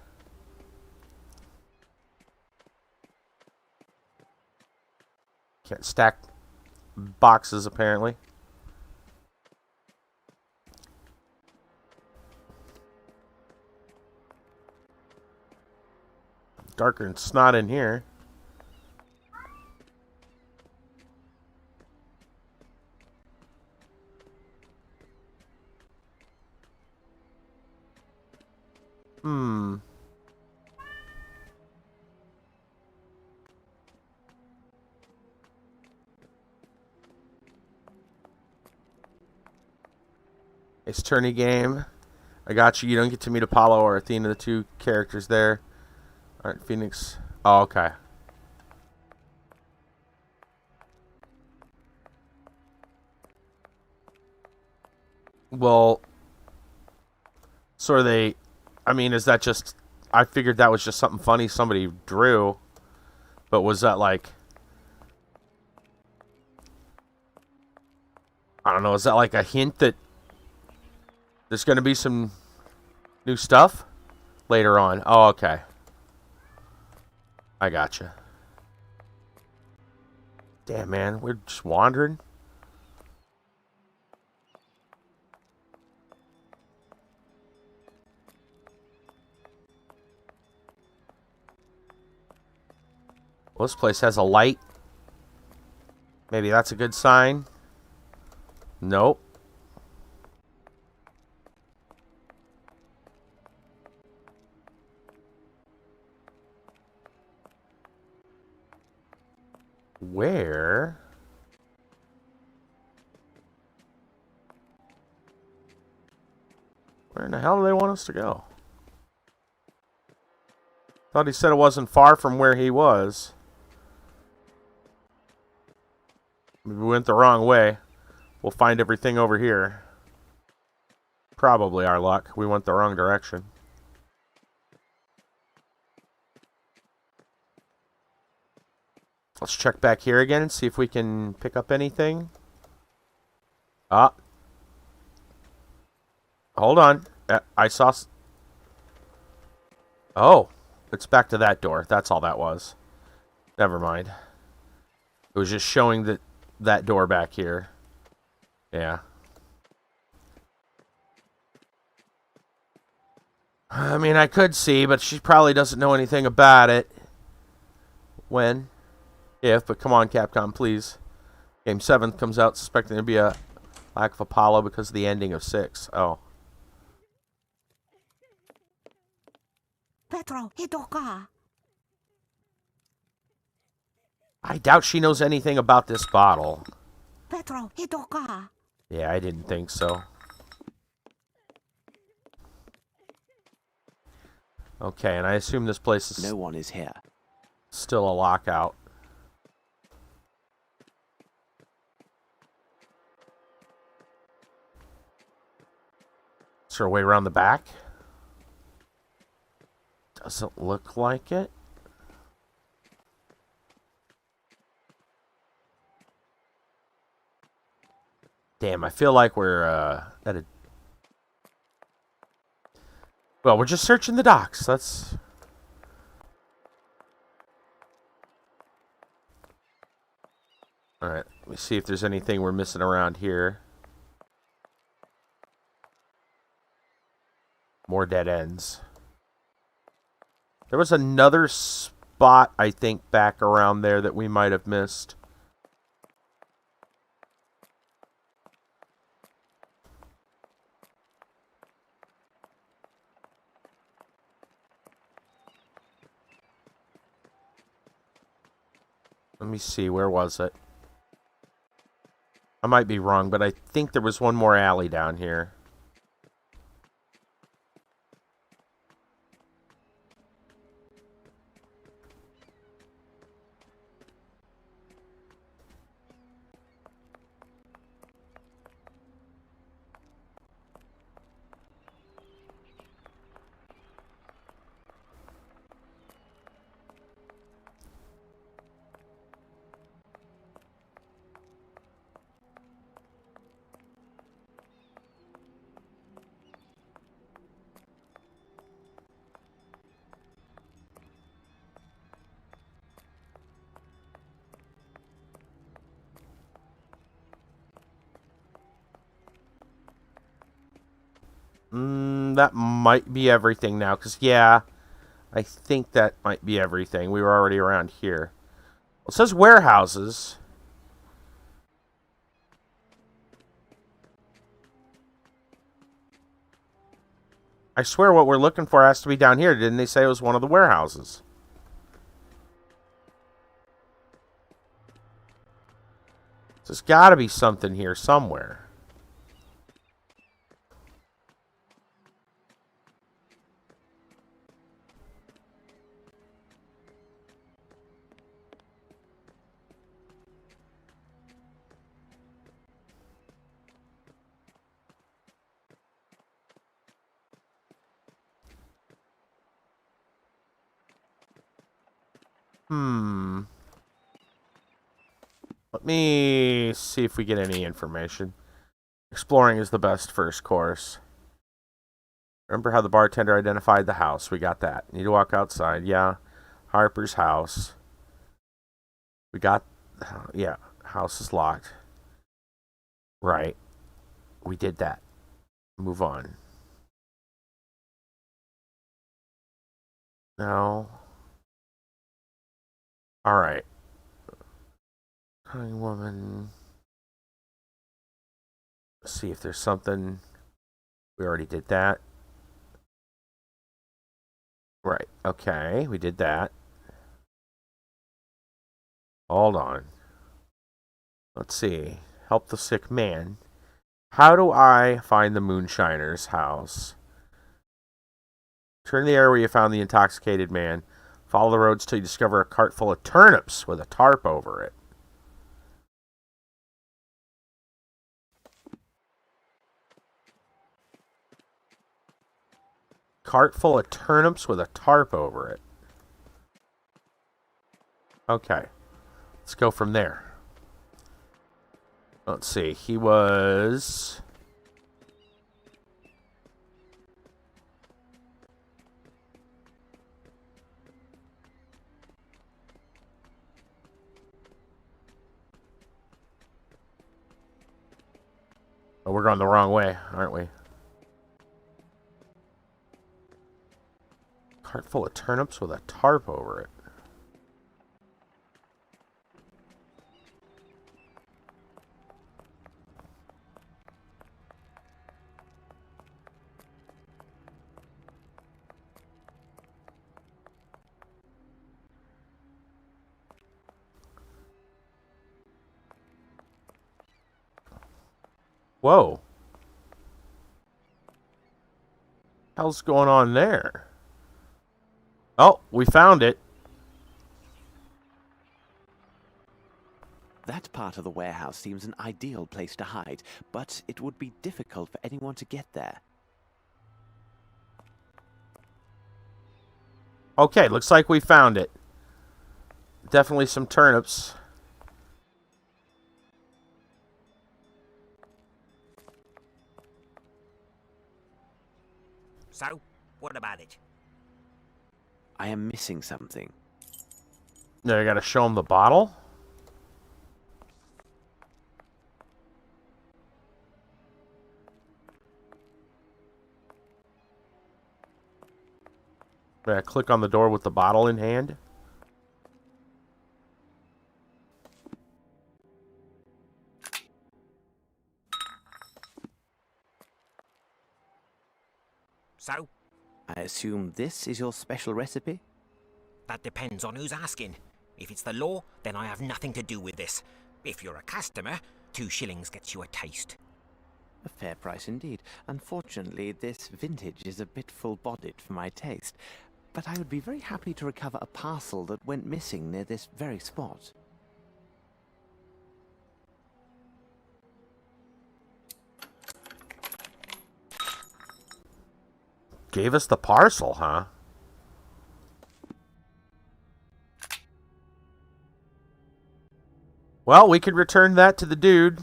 Can't stack boxes, apparently. Darker than snot in here. It's tourney game. I got you. You don't get to meet Apollo or Athena, the two characters there. Alright, Phoenix. Oh, okay. Well, so are they... I mean, is that just... I figured that was just something funny somebody drew. But was that like... I don't know, is that like a hint that there's going to be some new stuff later on? Oh, okay. I gotcha. Damn, man, we're just wandering. Well, this place has a light. Maybe that's a good sign. Nope. Where? Where in the hell do they want us to go? Thought he said it wasn't far from where he was. Maybe we went the wrong way. We'll find everything over here. Probably our luck. We went the wrong direction. Let's check back here again and see if we can pick up anything. Ah. Hold on. I saw... Oh. It's back to that door. That's all that was. Never mind. It was just showing that door back here. Yeah. I mean, I could see, but she probably doesn't know anything about it. When? If, but come on, Capcom, please. Game 7 comes out suspecting there to be a lack of Apollo because of the ending of 6. Oh. Petro, Hidoka. I doubt she knows anything about this bottle. Petro, Hidoka. Yeah, I didn't think so. Okay, and I assume this place is No one is here. still a lockout. Is there a way around the back? Doesn't look like it. Damn, I feel like we're at a... Well, we're just searching the docks. That's... Alright, let me see if there's anything we're missing around here. More dead ends. There was another spot, I think, back around there that we might have missed. Let me see, where was it? I might be wrong, but I think there was one more alley down here. That might be everything now, because, yeah, I think that might be everything. We were already around here. Well, it says warehouses. I swear what we're looking for has to be down here. Didn't they say it was one of the warehouses? So there's got to be something here somewhere. Let me see if we get any information. Exploring is the best first course. Remember how the bartender identified the house. We got that. Need to walk outside. Yeah. Harper's house. We got... Yeah. House is locked. Right. We did that. Move on. No. Alright. Cunning woman. Let's see if there's something. We already did that. Right. Okay. We did that. Hold on. Let's see. Help the sick man. How do I find the moonshiner's house? Turn the area where you found the intoxicated man. Follow the roads till you discover a cart full of turnips with a tarp over it. Cart full of turnips with a tarp over it. Okay. Let's go from there. Let's see. He was... Oh, we're going the wrong way, aren't we? Cart full of turnips with a tarp over it. Whoa. Hell's going on there? Oh, we found it. That part of the warehouse seems an ideal place to hide, but it would be difficult for anyone to get there. Okay, looks like we found it. Definitely some turnips. So, what about it? I am missing something. Now I gotta show him the bottle. I click on the door with the bottle in hand. So, I assume this is your special recipe? that depends on who's asking. If it's the law, then I have nothing to do with this. If you're a customer, 2 shillings gets you a taste. A fair price indeed. Unfortunately, this vintage is a bit full-bodied for my taste, but I would be very happy to recover a parcel that went missing near this very spot. Gave us the parcel, huh? Well, we could return that to the dude.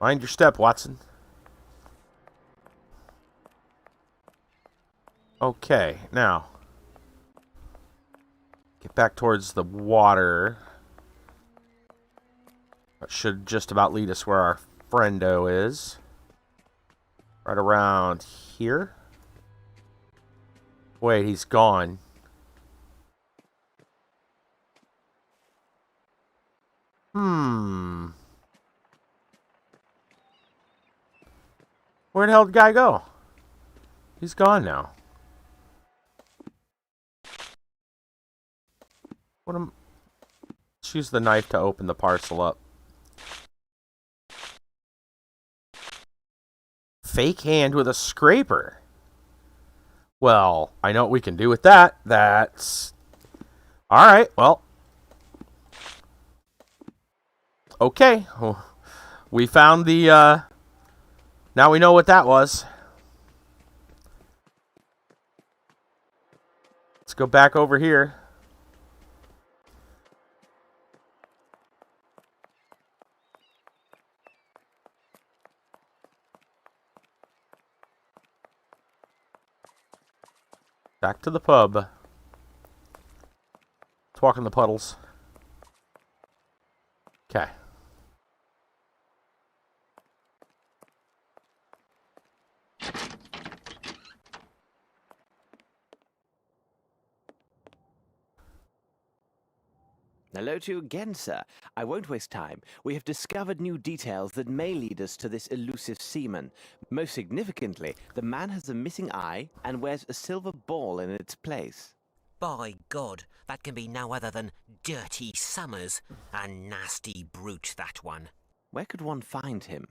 Mind your step, Watson. Okay, now. Get back towards the water. That should just about lead us where our friendo is. Right around here. Wait, he's gone. Where the hell did the guy go? He's gone now. Let's use the knife to open the parcel up. Fake hand with a scraper. Well, I know what we can do with that. That's... Alright, well. Okay. We found the, Now we know what that was. Let's go back over here. Back to the pub. Let's walk in the puddles. Okay. Hello to you again, sir. I won't waste time. We have discovered new details that may lead us to this elusive seaman. Most significantly, the man has a missing eye and wears a silver ball in its place. By God, that can be no other than Dirty Summers. A nasty brute, that one. Where could one find him?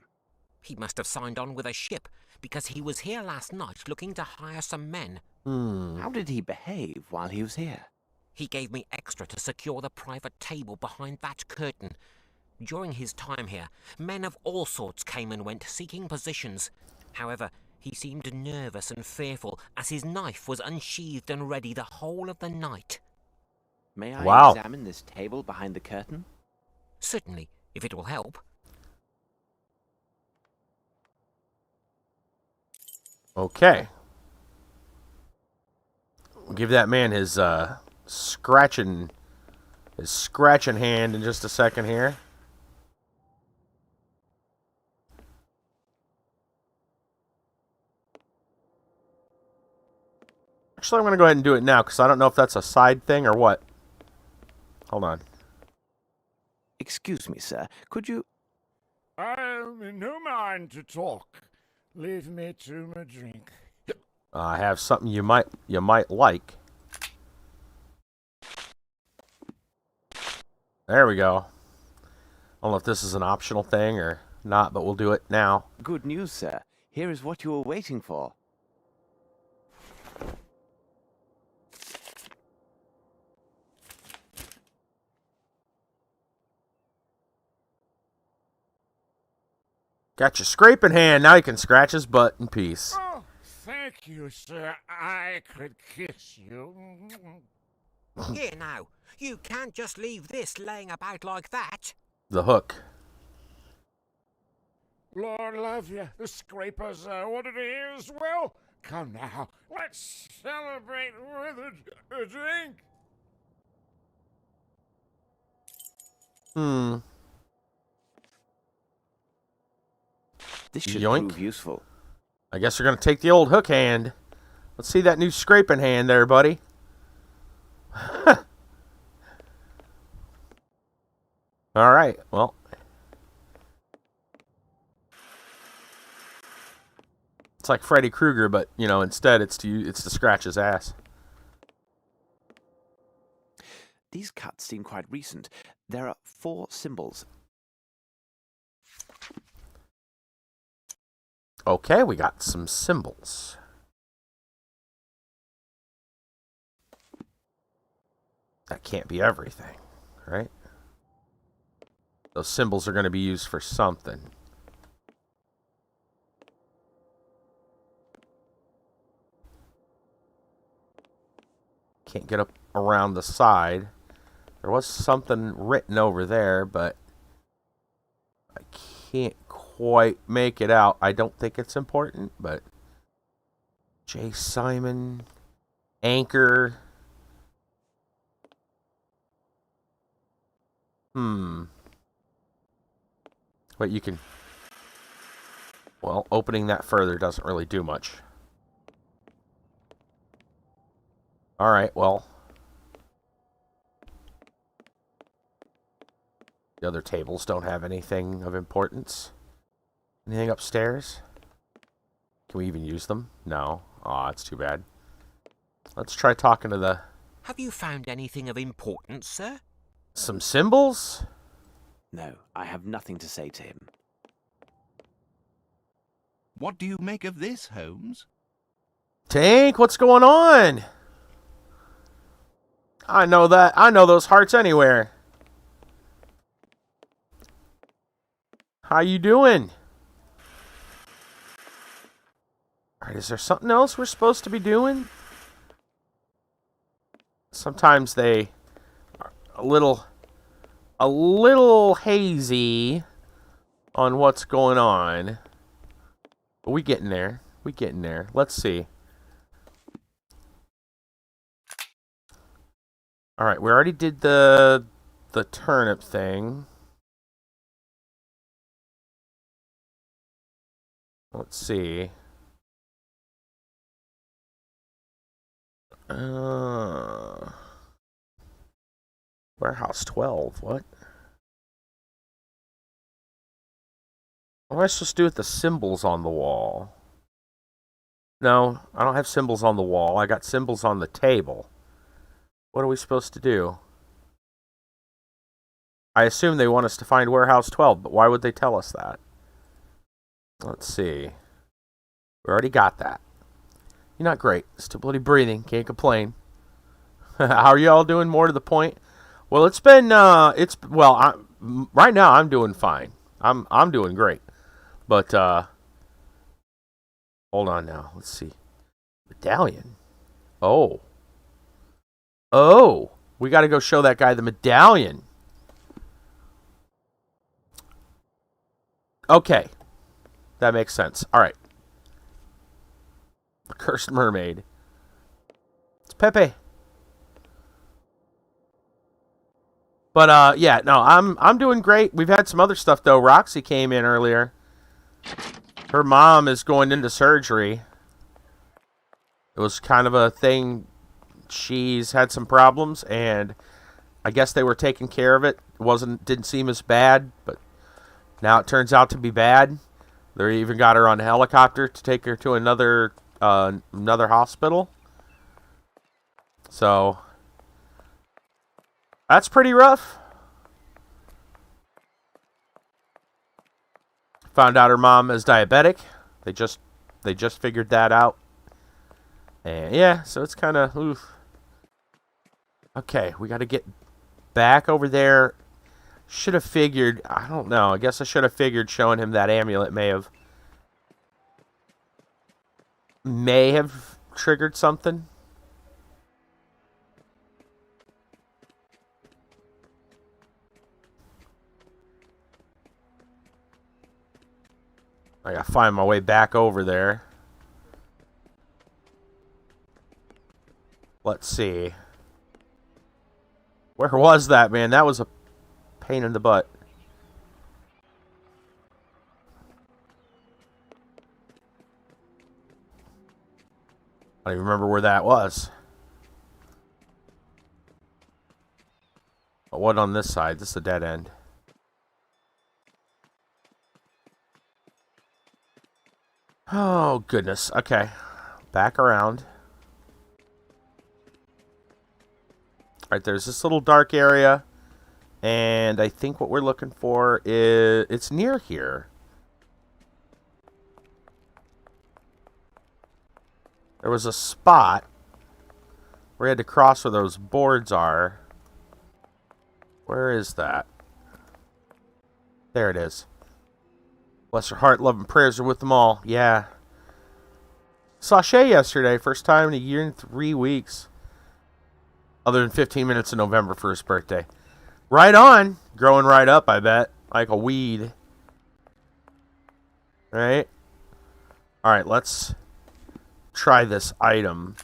He must have signed on with a ship, because he was here last night looking to hire some men. How did he behave while he was here? He gave me extra to secure the private table behind that curtain. During his time here, men of all sorts came and went seeking positions. However, he seemed nervous and fearful as his knife was unsheathed and ready the whole of the night. May I Wow. examine this table behind the curtain? Certainly, if it will help. Okay. We'll give that man his scratching hand in just a second here. Actually, I'm going to go ahead and do it now because I don't know if that's a side thing or what. Hold on. Excuse me, sir. Could you... I'm in no mind to talk. Leave me to my drink. I have something you might like. There we go. I don't know if this is an optional thing or not, but we'll do it now. Good news, sir. Here is what you were waiting for. Got your scraping hand. Now you can scratch his butt in peace. Oh, thank you, sir. I could kiss you. Here now, you can't just leave this laying about like that. The hook. Lord love you, the scrapers ordered to hear as well. Come now, let's celebrate with a drink. This should Yoink. prove useful. I guess we're going to take the old hook hand. Let's see that new scraping hand there, buddy. All right, well. It's like Freddy Krueger, but, you know, instead it's to scratch his ass. These cuts seem quite recent. There are 4 symbols. Okay, we got some symbols. That can't be everything, right? Those symbols are going to be used for something. Can't get up around the side. There was something written over there, but I can't quite make it out. I don't think it's important, but J. Simon, Anchor. But you can... Well, opening that further doesn't really do much. Alright, well. The other tables don't have anything of importance. Anything upstairs? Can we even use them? No. Aw, that's too bad. Let's try talking to the... Have you found anything of importance, sir? Some symbols? No, I have nothing to say to him. What do you make of this, Holmes? Tank, what's going on? I know that. I know those hearts anywhere. How you doing? Alright, is there something else we're supposed to be doing? Sometimes they are a little hazy on what's going on. But we getting there. We getting there. Let's see. Alright, we already did the turnip thing. Let's see. Warehouse 12, what? What am I supposed to do with the symbols on the wall? No, I don't have symbols on the wall. I got symbols on the table. What are we supposed to do? I assume they want us to find Warehouse 12, but why would they tell us that? Let's see. We already got that. You're not great. Stability breathing. Can't complain. How are you all doing? More to the point. Well, it's been right now I'm doing fine. I'm doing great. But hold on now. Let's see. Medallion. Oh, we got to go show that guy the medallion. Okay. That makes sense. All right. The Cursed Mermaid. It's Pepe. But yeah, no, I'm doing great. We've had some other stuff though. Roxy came in earlier. Her mom is going into surgery. It was kind of a thing. She's had some problems, and I guess they were taking care of it. Didn't seem as bad, but now it turns out to be bad. They even got her on a helicopter to take her to another hospital. So that's pretty rough. Found out her mom is diabetic. They just figured that out. And yeah, so it's kind of oof. Okay, we got to get back over there. Should have figured, I don't know. I guess I should have figured showing him that amulet may have triggered something. I gotta find my way back over there. Let's see. Where was that, man? That was a pain in the butt. I don't even remember where that was. But what on this side? This is a dead end. Oh, goodness. Okay. Back around. Alright, there's this little dark area. And I think what we're looking for is... It's near here. There was a spot where we had to cross where those boards are. Where is that? There it is. Bless her heart, love and prayers are with them all. Yeah. Saw Shay yesterday. First time in a year and 3 weeks. Other than 15 minutes in November for his birthday. Right on. Growing right up, I bet. Like a weed. Right? Alright, let's try this item.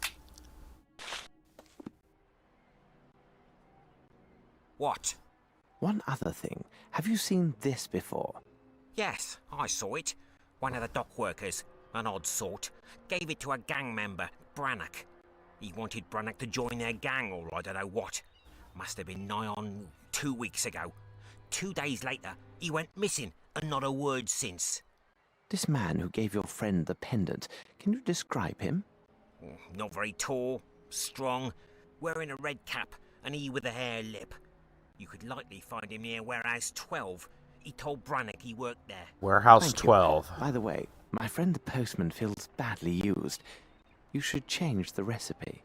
What? One other thing. Have you seen this before? Yes, I saw it. One of the dock workers, an odd sort, gave it to a gang member, Brannock. He wanted Brannock to join their gang, or I don't know what. Must have been nigh on 2 weeks ago. 2 days later, he went missing, and not a word since. This man who gave your friend the pendant, can you describe him? Not very tall, strong, wearing a red cap, and he with a hare lip. You could likely find him near Warehouse 12. He told Brannock he worked there. Warehouse Thank you. 12. By the way, my friend the postman feels badly used. You should change the recipe.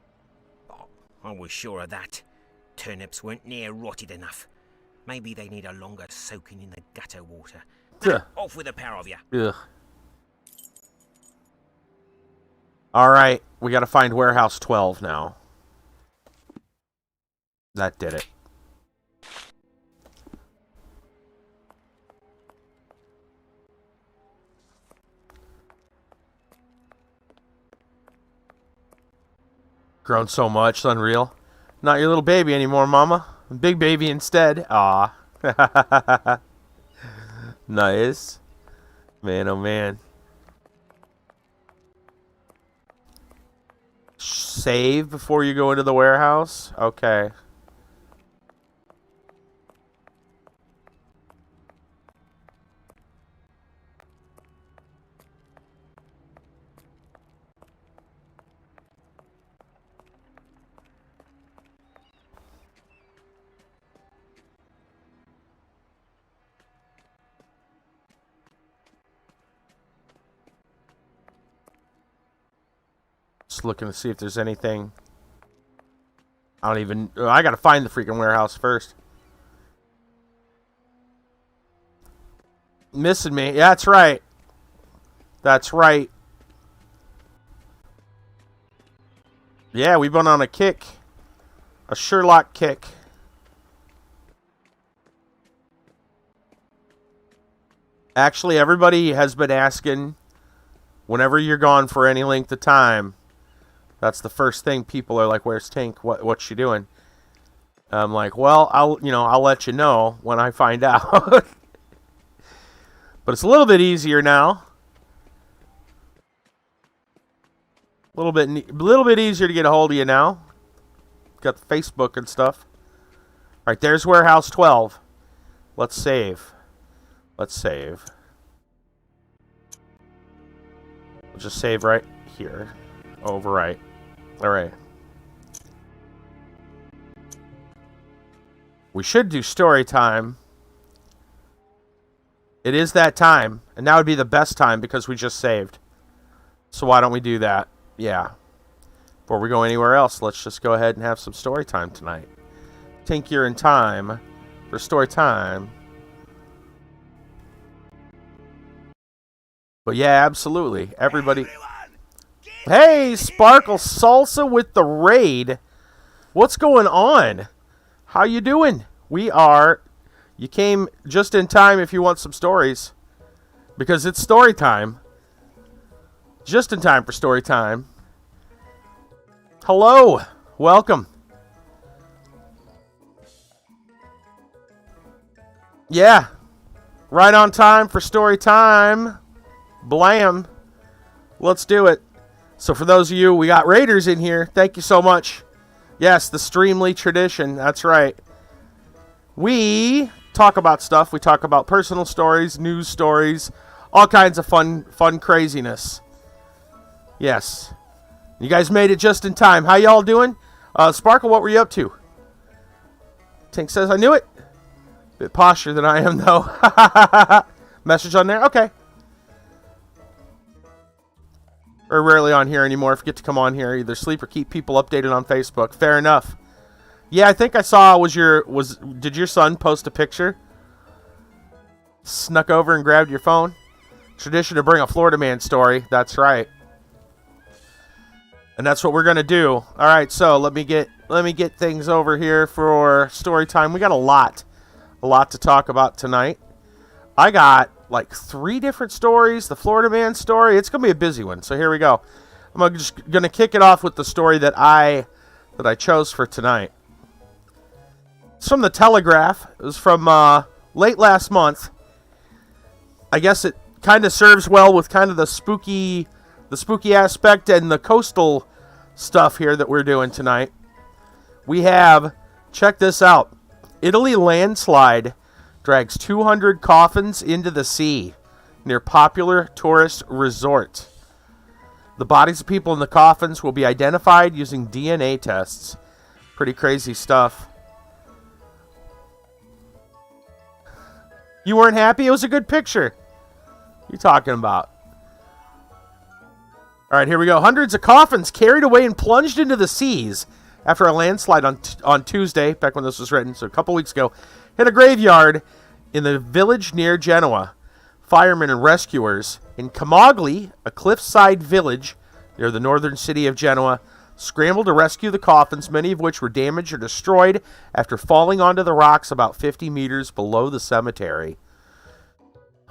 Oh, I was sure of that. Turnips weren't near rotted enough. Maybe they need a longer soaking in the gutter water. Ugh. Off with a pair of you. Ugh. Alright, we gotta find Warehouse 12 now. That did it. Grown so much, it's unreal. Not your little baby anymore, mama. Big baby instead. Aw. Nice. Man, oh man. Save before you go into the warehouse? Okay. Just looking to see if there's anything. I gotta find the freaking warehouse first. Missing me. Yeah, that's right. That's right. Yeah, we've been on a kick. A Sherlock kick. Actually, everybody has been asking, whenever you're gone for any length of time, that's the first thing people are like, "Where's Tink? What's she doing?" I'm like, "Well, I'll let you know when I find out." But it's a little bit easier now. A little bit easier to get a hold of you now. Got the Facebook and stuff. All right, there's Warehouse 12. Let's save. Let's save. We'll just save right here. Overwrite. Alright. We should do story time. It is that time. And now would be the best time because we just saved. So why don't we do that? Yeah. Before we go anywhere else, let's just go ahead and have some story time tonight. Tink, you're in time for story time. But yeah, absolutely. Everybody... Hey, Sparkle Salsa with the raid. What's going on? How you doing? You came just in time if you want some stories. Because it's story time. Just in time for story time. Hello. Welcome. Yeah. Right on time for story time. Blam. Let's do it. So for those of you, we got Raiders in here. Thank you so much. Yes, the Streamly tradition. That's right. We talk about stuff. We talk about personal stories, news stories, all kinds of fun craziness. Yes. You guys made it just in time. How y'all doing? Sparkle, what were you up to? Tink says, I knew it. Bit posher than I am, though. Message on there? Okay. We're rarely on here anymore. If you get to come on here, either sleep or keep people updated on Facebook. Fair enough. Yeah, I think I saw did your son post a picture? Snuck over and grabbed your phone? Tradition to bring a Florida man story. That's right. And that's what we're gonna do. All right, so let me get things over here for story time. We got a lot to talk about tonight. I got like 3 different stories. The Florida man story. It's gonna be a busy one. So here we go. I'm just gonna kick it off with the story that I chose for tonight. It's from the Telegraph. It was from late last month. I guess it kind of serves well with kind of the spooky aspect and the coastal stuff here that we're doing tonight. We have, check this out, Italy landslide drags 200 coffins into the sea near popular tourist resort. The bodies of people in the coffins will be identified using DNA tests. Pretty crazy stuff. You weren't happy? It was a good picture. What are you talking about? All right, here we go. Hundreds of coffins carried away and plunged into the seas after a landslide on Tuesday, back when this was written, so a couple weeks ago, hit a graveyard in the village near Genoa. Firemen and rescuers in Camogli, a cliffside village near the northern city of Genoa, scrambled to rescue the coffins, many of which were damaged or destroyed after falling onto the rocks about 50 meters below the cemetery.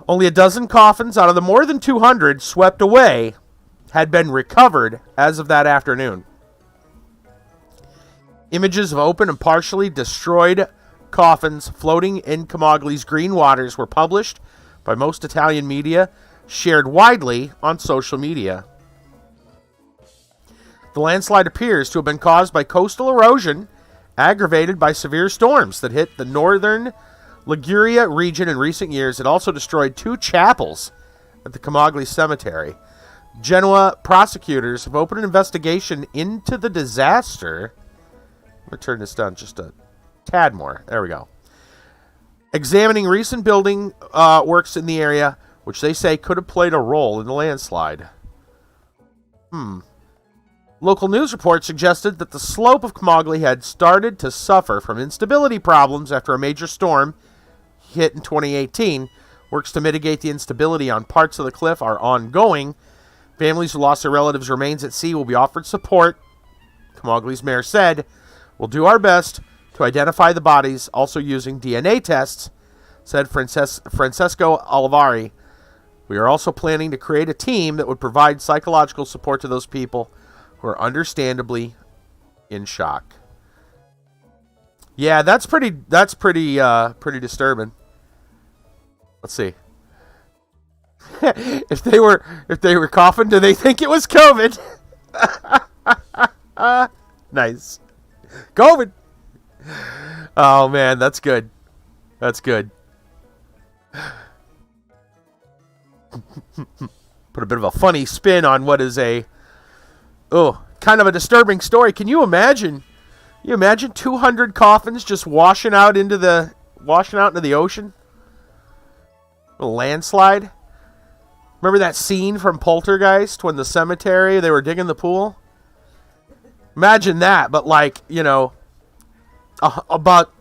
Only a dozen coffins out of the more than 200 swept away had been recovered as of that afternoon. Images of open and partially destroyed coffins floating in Camogli's green waters were published by most Italian media, shared widely on social media. The landslide appears to have been caused by coastal erosion, aggravated by severe storms that hit the northern Liguria region in recent years. It also destroyed 2 chapels at the Camogli Cemetery. Genoa prosecutors have opened an investigation into the disaster. I'm going to turn this down just a tad more. There we go. Examining recent building works in the area, which they say could have played a role in the landslide. Local news reports suggested that the slope of Camogli had started to suffer from instability problems after a major storm hit in 2018. Works to mitigate the instability on parts of the cliff are ongoing. Families who lost their relatives' remains at sea will be offered support. Camogli's mayor said, "We'll do our best to identify the bodies, also using DNA tests," said Francesco Olivari. "We are also planning to create a team that would provide psychological support to those people who are understandably in shock." Yeah, that's pretty disturbing. Let's see. if they were coughing, do they think it was COVID? Nice. COVID. Oh man, that's good. That's good. Put a bit of a funny spin on what is kind of a disturbing story. Can you imagine? You imagine 200 coffins just washing out into the ocean? A landslide. Remember that scene from Poltergeist when the cemetery, they were digging the pool? Imagine that, but like, about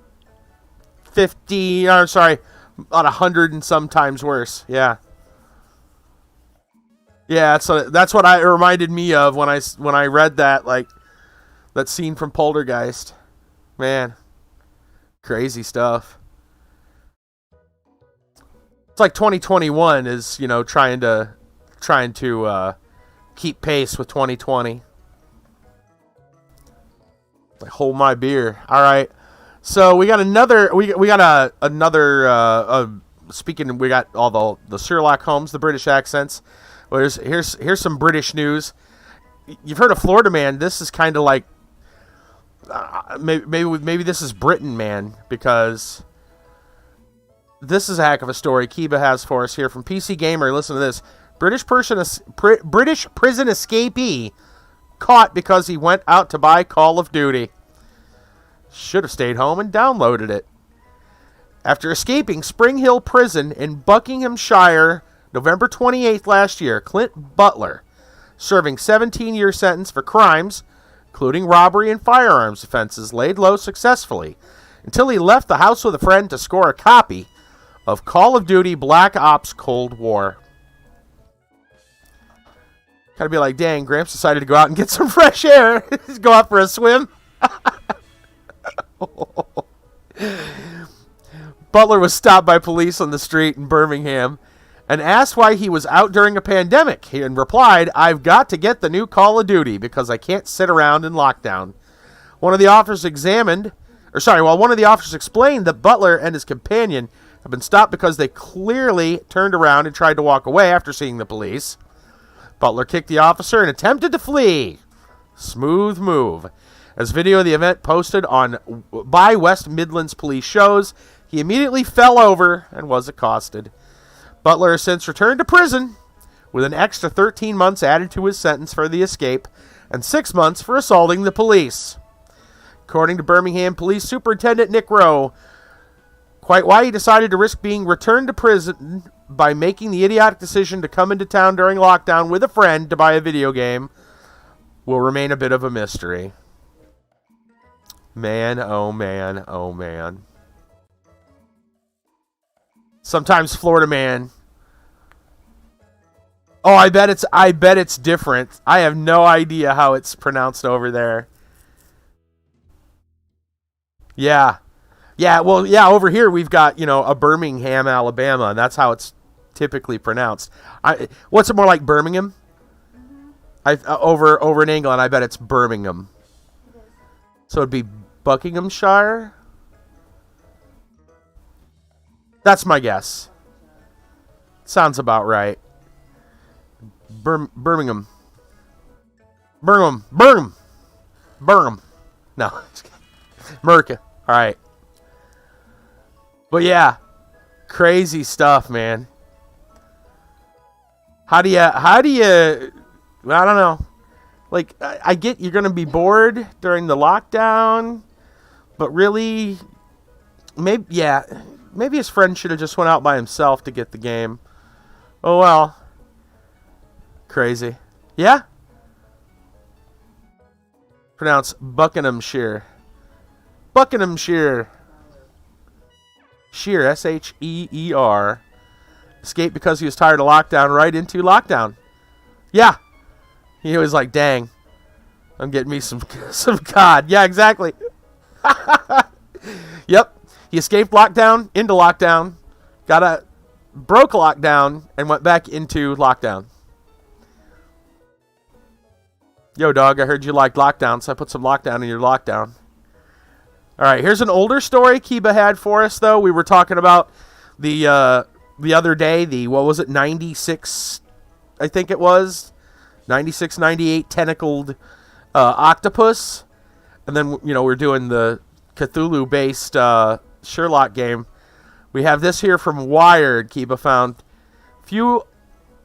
about 100 and sometimes worse. Yeah. Yeah, that's what it reminded me of when I read that, like, that scene from Poltergeist. Man, crazy stuff. It's like 2021 is, trying to keep pace with 2020. Like, hold my beer. All right. So we got another. We got another. Speaking, we got all the Sherlock Holmes, the British accents. Well, here's some British news. You've heard of Florida Man. This is kind of like maybe this is Britain Man, because this is a heck of a story Kiba has for us here from PC Gamer. Listen to this. British prison escapee caught because he went out to buy Call of Duty. Should have stayed home and downloaded it. After escaping Spring Hill Prison in Buckinghamshire November 28th last year, Clint Butler, serving 17-year sentence for crimes, including robbery and firearms offenses, laid low successfully until he left the house with a friend to score a copy of Call of Duty Black Ops Cold War. Kind of be like, dang, Gramps decided to go out and get some fresh air. Go out for a swim. Butler was stopped by police on the street in Birmingham and asked why he was out during a pandemic. He replied, "I've got to get the new Call of Duty because I can't sit around in lockdown." One of the officers examined While one of the officers explained that Butler and his companion had been stopped because they clearly turned around and tried to walk away after seeing the police. Butler kicked the officer and attempted to flee. Smooth move. As video of the event posted by West Midlands Police shows, he immediately fell over and was accosted. Butler has since returned to prison with an extra 13 months added to his sentence for the escape and 6 months for assaulting the police. According to Birmingham Police Superintendent Nick Rowe, quite why he decided to risk being returned to prison by making the idiotic decision to come into town during lockdown with a friend to buy a video game will remain a bit of a mystery. Man, oh man, oh man. Sometimes Florida man. Oh, I bet it's different. I have no idea how it's pronounced over there. Yeah. Yeah, well, yeah, over here we've got, a Birmingham, Alabama, and that's how it's typically pronounced. What's it more like, Birmingham? Over in England, I bet it's Birmingham. So it'd be Buckinghamshire? That's my guess. Sounds about right. Birmingham. No. Merca. All right. But yeah, crazy stuff, man. How do you, I don't know. Like, I get you're going to be bored during the lockdown, but really, maybe his friend should have just went out by himself to get the game. Oh, well. Crazy. Yeah? Pronounced Buckinghamshire. Buckinghamshire. Sheer, S-H-E-E-R. Escaped because he was tired of lockdown, right into lockdown. Yeah. He was like, dang. I'm getting me some COD. Yeah, exactly. Yep. He escaped lockdown, into lockdown, broke lockdown, and went back into lockdown. Yo, dog, I heard you liked lockdown, so I put some lockdown in your lockdown. All right, here's an older story Kiba had for us, though. We were talking about the other day, what was it, 96, I think it was? 96, 98 tentacled octopus. And then, we're doing the Cthulhu-based Sherlock game. We have this here from Wired. Kiba found few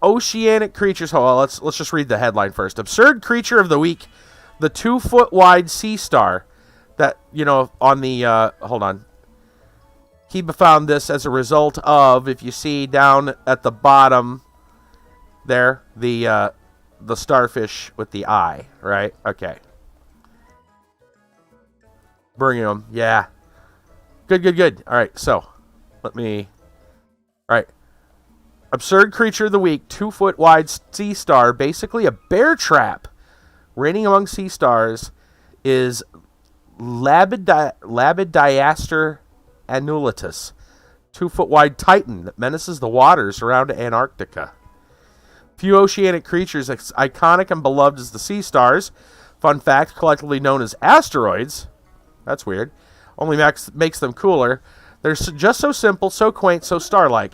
oceanic creatures. Oh, well, let's just read the headline first. Absurd creature of the week, the 2-foot wide sea star. That, on the, hold on. Kiba found this as a result of, if you see down at the bottom there, the starfish with the eye, right? Okay. Bringing them, yeah. Good. All right, so, all right. Absurd creature of the week, 2-foot wide sea star, basically a bear trap. Reigning among sea stars is Labidiaster annulatus, 2-foot wide titan that menaces the waters around Antarctica. Few oceanic creatures as iconic and beloved as the sea stars, fun fact, collectively known as asteroids, that's weird, only makes them cooler. They're just so simple, so quaint, so star-like.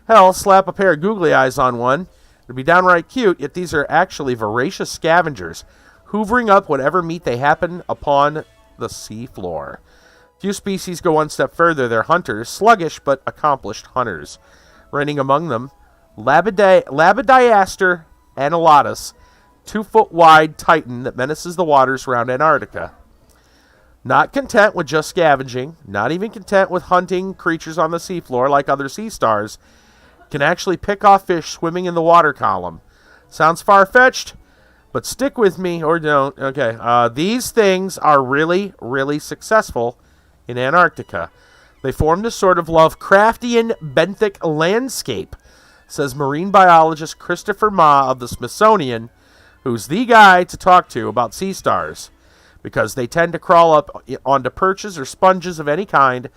Hell, slap a pair of googly eyes on one, it'd be downright cute, yet these are actually voracious scavengers, hoovering up whatever meat they happen upon the sea floor. Few species go one step further. They're hunters, sluggish but accomplished hunters. Reigning among them, Labidiaster annulatus, 2-foot wide titan that menaces the waters around Antarctica. Not content with just scavenging, not even content with hunting creatures on the seafloor like other sea stars, can actually pick off fish swimming in the water column. Sounds far-fetched, but stick with me or don't. Okay, these things are really, really successful in Antarctica. They formed a sort of Lovecraftian benthic landscape, says marine biologist Christopher Ma of the Smithsonian, who's the guy to talk to about sea stars, because they tend to crawl up onto perches or sponges of any kind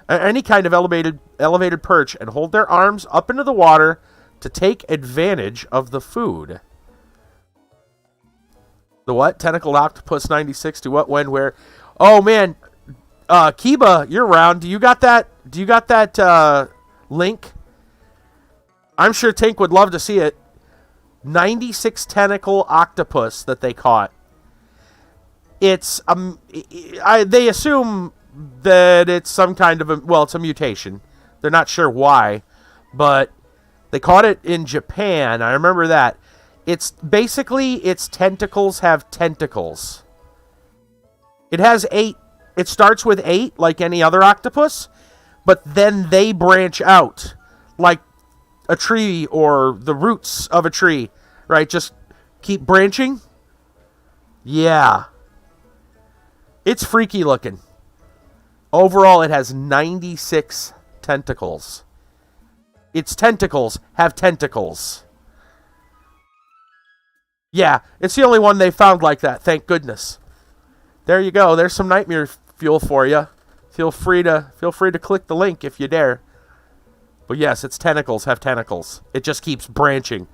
of elevated perch, and hold their arms up into the water to take advantage of the food. The what? Tentacled octopus 96 to what, when, where? Oh, man. Kiba, you're around. Do you got that link? I'm sure Tink would love to see it. 96 tentacle octopus that they caught. It's they assume that it's some kind of it's a mutation. They're not sure why, but they caught it in Japan. I remember that. It's basically its tentacles have tentacles. It has 8. It starts with 8 like any other octopus, but then they branch out like a tree or the roots of a tree, right? Just keep branching. Yeah. It's freaky looking. Overall, it has 96 tentacles. Its tentacles have tentacles. Yeah, it's the only one they found like that, thank goodness. There you go. There's some nightmare fuel for you. Feel free to click the link if you dare. But yes, its tentacles have tentacles. It just keeps branching.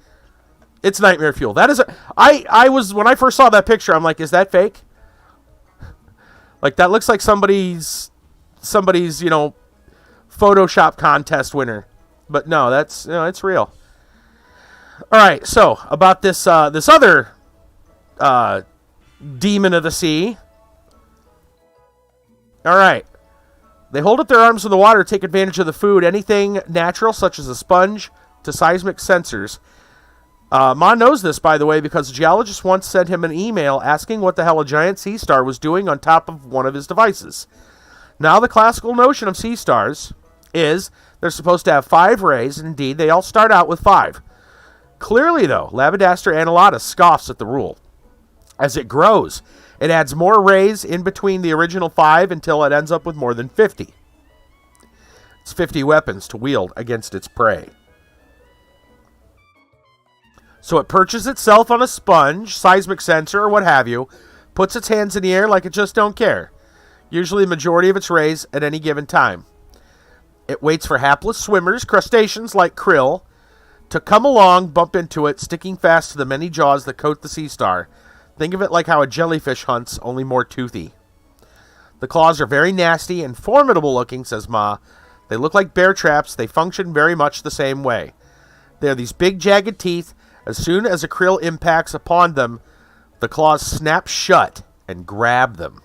It's nightmare fuel. That is I was when I first saw that picture, I'm like, is that fake? Like that looks like somebody's Photoshop contest winner. But no, that's it's real. All right, so about this other demon of the sea. All right. They hold up their arms in the water to take advantage of the food. Anything natural, such as a sponge, to seismic sensors. Ma knows this, by the way, because a geologist once sent him an email asking what the hell a giant sea star was doing on top of one of his devices. Now, the classical notion of sea stars is they're supposed to have 5 rays, and indeed, they all start out with 5. Clearly, though, Labidaster annulatus scoffs at the rule. As it grows, it adds more rays in between the original 5 until it ends up with more than 50. It's 50 weapons to wield against its prey. So it perches itself on a sponge, seismic sensor, or what have you, puts its hands in the air like it just don't care. Usually the majority of its rays at any given time. It waits for hapless swimmers, crustaceans like krill, to come along, bump into it, sticking fast to the many jaws that coat the sea star. Think of it like how a jellyfish hunts, only more toothy. The claws are very nasty and formidable looking, says Ma. They look like bear traps. They function very much the same way. They are these big, jagged teeth. As soon as a krill impacts upon them, the claws snap shut and grab them.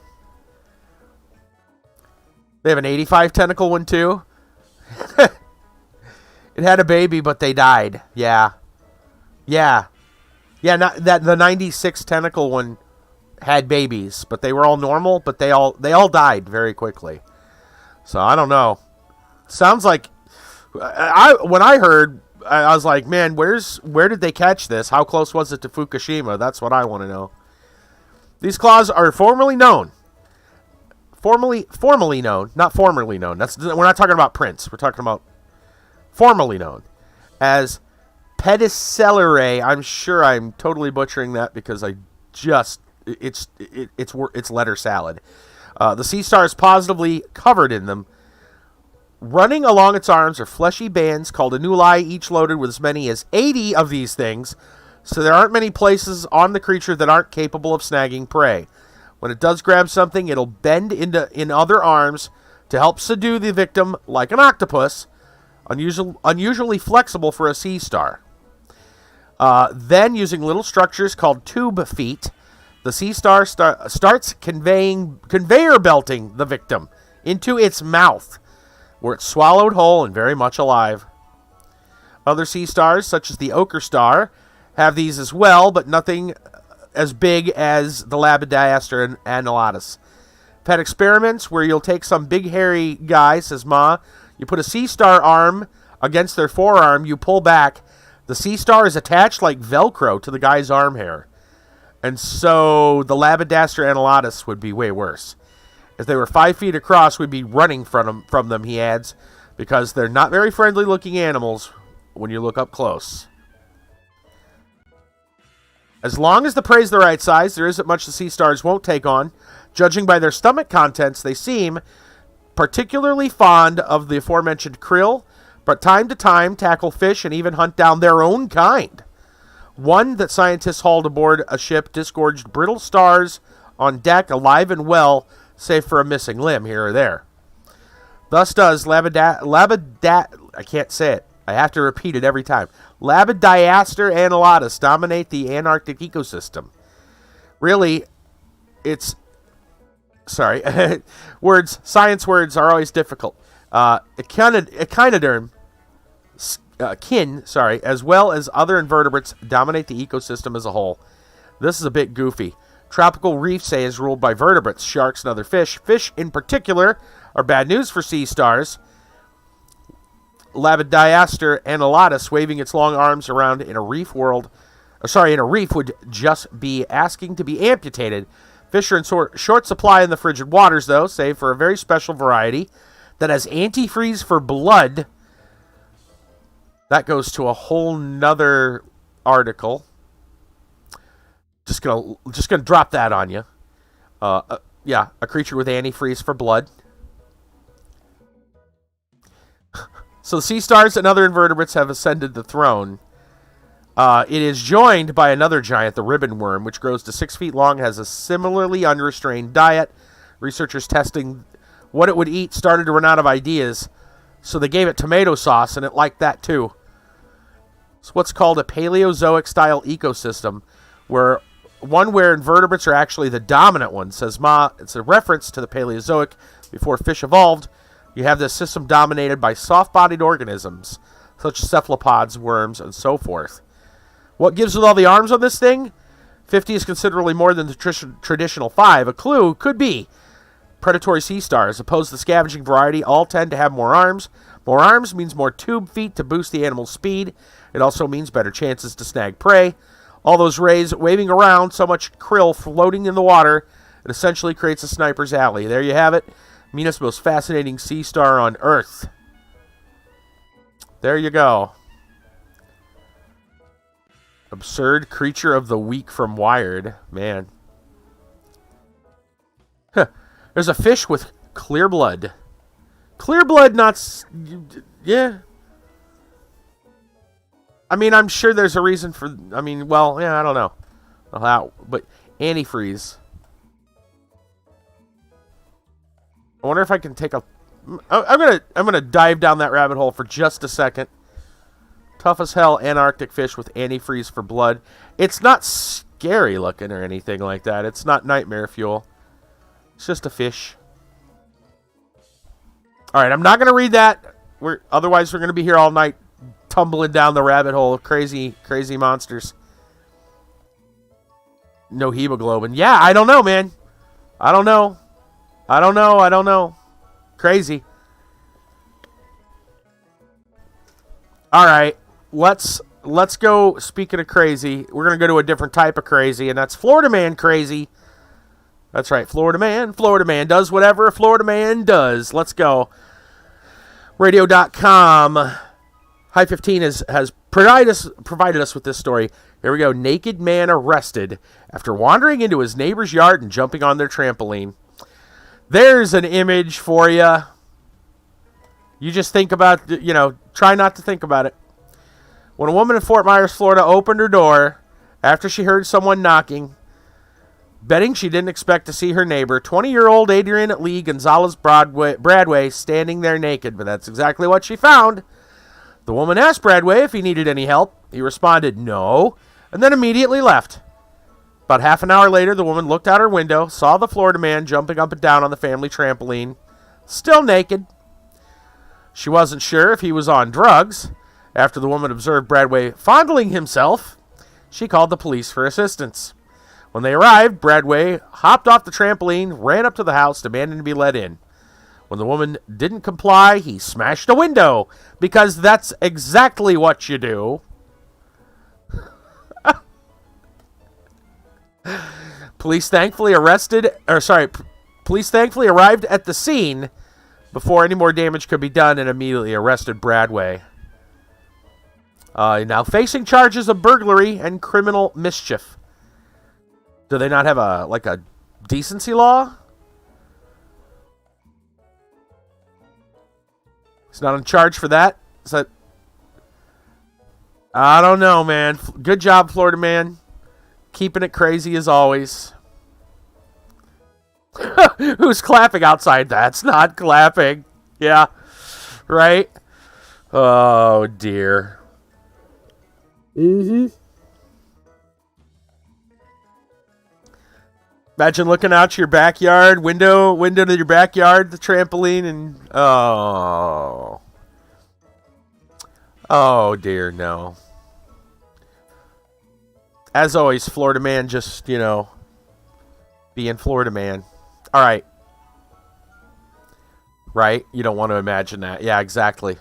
They have an 85 tentacle one, too. It had a baby, but they died. Yeah. Not that the 96 tentacle one had babies, but they were all normal, but they all died very quickly. So I don't know. Sounds like when I heard, I was like, man, where did they catch this? How close was it to Fukushima? That's what I want to know. These claws are formerly known. Formerly known, not formerly known. We're not talking about Prince. We're talking about formerly known as Pedicellare. I'm sure I'm totally butchering that because it's letter salad. The sea star is positively covered in them. Running along its arms are fleshy bands called annuli, each loaded with as many as 80 of these things, so there aren't many places on the creature that aren't capable of snagging prey. When it does grab something, it'll bend in other arms to help subdue the victim like an octopus, unusually flexible for a sea star. Then, using little structures called tube feet, the sea star starts conveyor belting the victim into its mouth, where it's swallowed whole and very much alive. Other sea stars, such as the ochre star, have these as well, but nothing as big as the Labidaster annulatus. I've had experiments where you'll take some big hairy guy, says Ma, you put a sea star arm against their forearm, you pull back, the sea star is attached like Velcro to the guy's arm hair. And so the Labidaster annulatus would be way worse. If they were 5 feet across, we'd be running from them, he adds, because they're not very friendly looking animals when you look up close. As long as the prey's the right size, there isn't much the sea stars won't take on. Judging by their stomach contents, they seem particularly fond of the aforementioned krill, but time to time tackle fish and even hunt down their own kind. One that scientists hauled aboard a ship disgorged brittle stars on deck, alive and well, save for a missing limb here or there. Thus does I can't say it. I have to repeat it every time. Labidiaster annilatus dominate the Antarctic ecosystem. Really, it's... Sorry. Science words are always difficult. Echinoderm, as well as other invertebrates, dominate the ecosystem as a whole. This is a bit goofy. Tropical reef say is ruled by vertebrates, sharks, and other fish. Fish, in particular, are bad news for sea stars. Labidiaster annilatus, waving its long arms around in a reef would just be asking to be amputated. Fish are in short supply in the frigid waters, though, save for a very special variety that has antifreeze for blood. That goes to a whole nother article. Just gonna drop that on you. Yeah, a creature with antifreeze for blood. So the sea stars and other invertebrates have ascended the throne. It is joined by another giant, the ribbon worm, which grows to 6 feet long, has a similarly unrestrained diet. Researchers testing what it would eat started to run out of ideas, so they gave it tomato sauce, and it liked that too. It's what's called a Paleozoic-style ecosystem, where invertebrates are actually the dominant ones. Says Ma, it's a reference to the Paleozoic before fish evolved. You have this system dominated by soft-bodied organisms, such as cephalopods, worms, and so forth. What gives it all the arms on this thing? 50 is considerably more than the traditional 5. A clue could be predatory sea stars. Opposed to the scavenging variety, all tend to have more arms. More arms means more tube feet to boost the animal's speed. It also means better chances to snag prey. All those rays waving around, so much krill floating in the water, it essentially creates a sniper's alley. There you have it. Meanest, most fascinating sea star on Earth. There you go. Absurd creature of the week from Wired. Man. Huh. There's a fish with clear blood. Clear blood, not... Yeah. I mean, I'm sure there's a reason for... I mean, well, yeah, I don't know. How, but antifreeze. I wonder if I can take a... I'm gonna dive down that rabbit hole for just a second. Tough as hell Antarctic fish with antifreeze for blood. It's not scary looking or anything like that. It's not nightmare fuel. It's just a fish. Alright, I'm not gonna read that. Otherwise we're gonna be here all night tumbling down the rabbit hole of crazy monsters. No hemoglobin. Yeah, I don't know, man. I don't know. Crazy. Alright, let's go. Speaking of crazy, we're going to go to a different type of crazy, and that's Florida man crazy. That's right, Florida man does whatever a Florida man does. Let's go. Radio.com. High 15 has provided us with this story. Here we go. Naked man arrested after wandering into his neighbor's yard and jumping on their trampoline. There's an image for you. You just think about, try not to think about it. When a woman in Fort Myers, Florida opened her door after she heard someone knocking, betting she didn't expect to see her neighbor, 20-year-old Adrian Lee Gonzalez Bradway, standing there naked. But that's exactly what she found. The woman asked Bradway if he needed any help. He responded, no, and then immediately left. About half an hour later, the woman looked out her window, saw the Florida man jumping up and down on the family trampoline, still naked. She wasn't sure if he was on drugs. After the woman observed Bradway fondling himself, she called the police for assistance. When they arrived, Bradway hopped off the trampoline, ran up to the house, demanding to be let in. When the woman didn't comply, he smashed a window, because that's exactly what you do. Police thankfully arrived at the scene before any more damage could be done and immediately arrested Bradway. Now facing charges of burglary and criminal mischief. Do they not have a decency law? He's not on charge for that? Is that... I don't know, man. Good job, Florida man. Keeping it crazy as always. Who's clapping outside? That's not clapping. Yeah. Right? Oh, dear. Mm-hmm. Imagine looking out your backyard, window to your backyard, the trampoline, and oh dear, no. As always, Florida man, just being Florida man. All right, right? You don't want to imagine that. Yeah, exactly.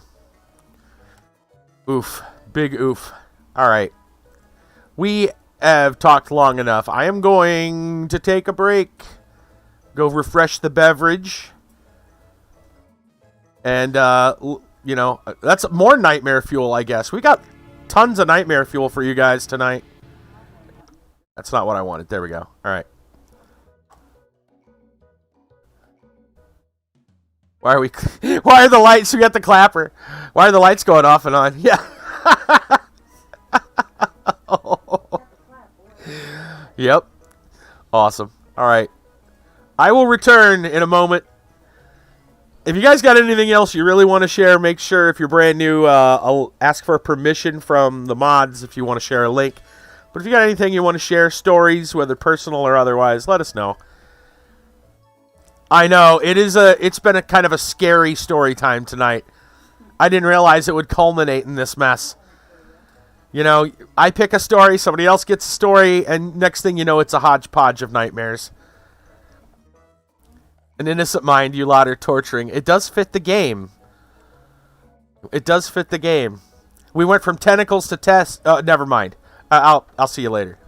Oof, big oof. All right, we have talked long enough. I am going to take a break, go refresh the beverage, and that's more nightmare fuel, I guess. We got tons of nightmare fuel for you guys tonight. That's not what I wanted. There we go. All right. Why are the lights? We got the clapper. Why are the lights going off and on? Yeah. Yep. Awesome. All right. I will return in a moment. If you guys got anything else you really want to share, make sure if you're brand new, I'll ask for permission from the mods if you want to share a link. But if you got anything you want to share, stories, whether personal or otherwise, let us know. I know it's been a kind of a scary story time tonight. I didn't realize it would culminate in this mess. I pick a story, somebody else gets a story, and next thing you know, it's a hodgepodge of nightmares. An innocent mind you lot are torturing. It does fit the game. It does fit the game. We went from tentacles to tests. Never mind. I'll see you later.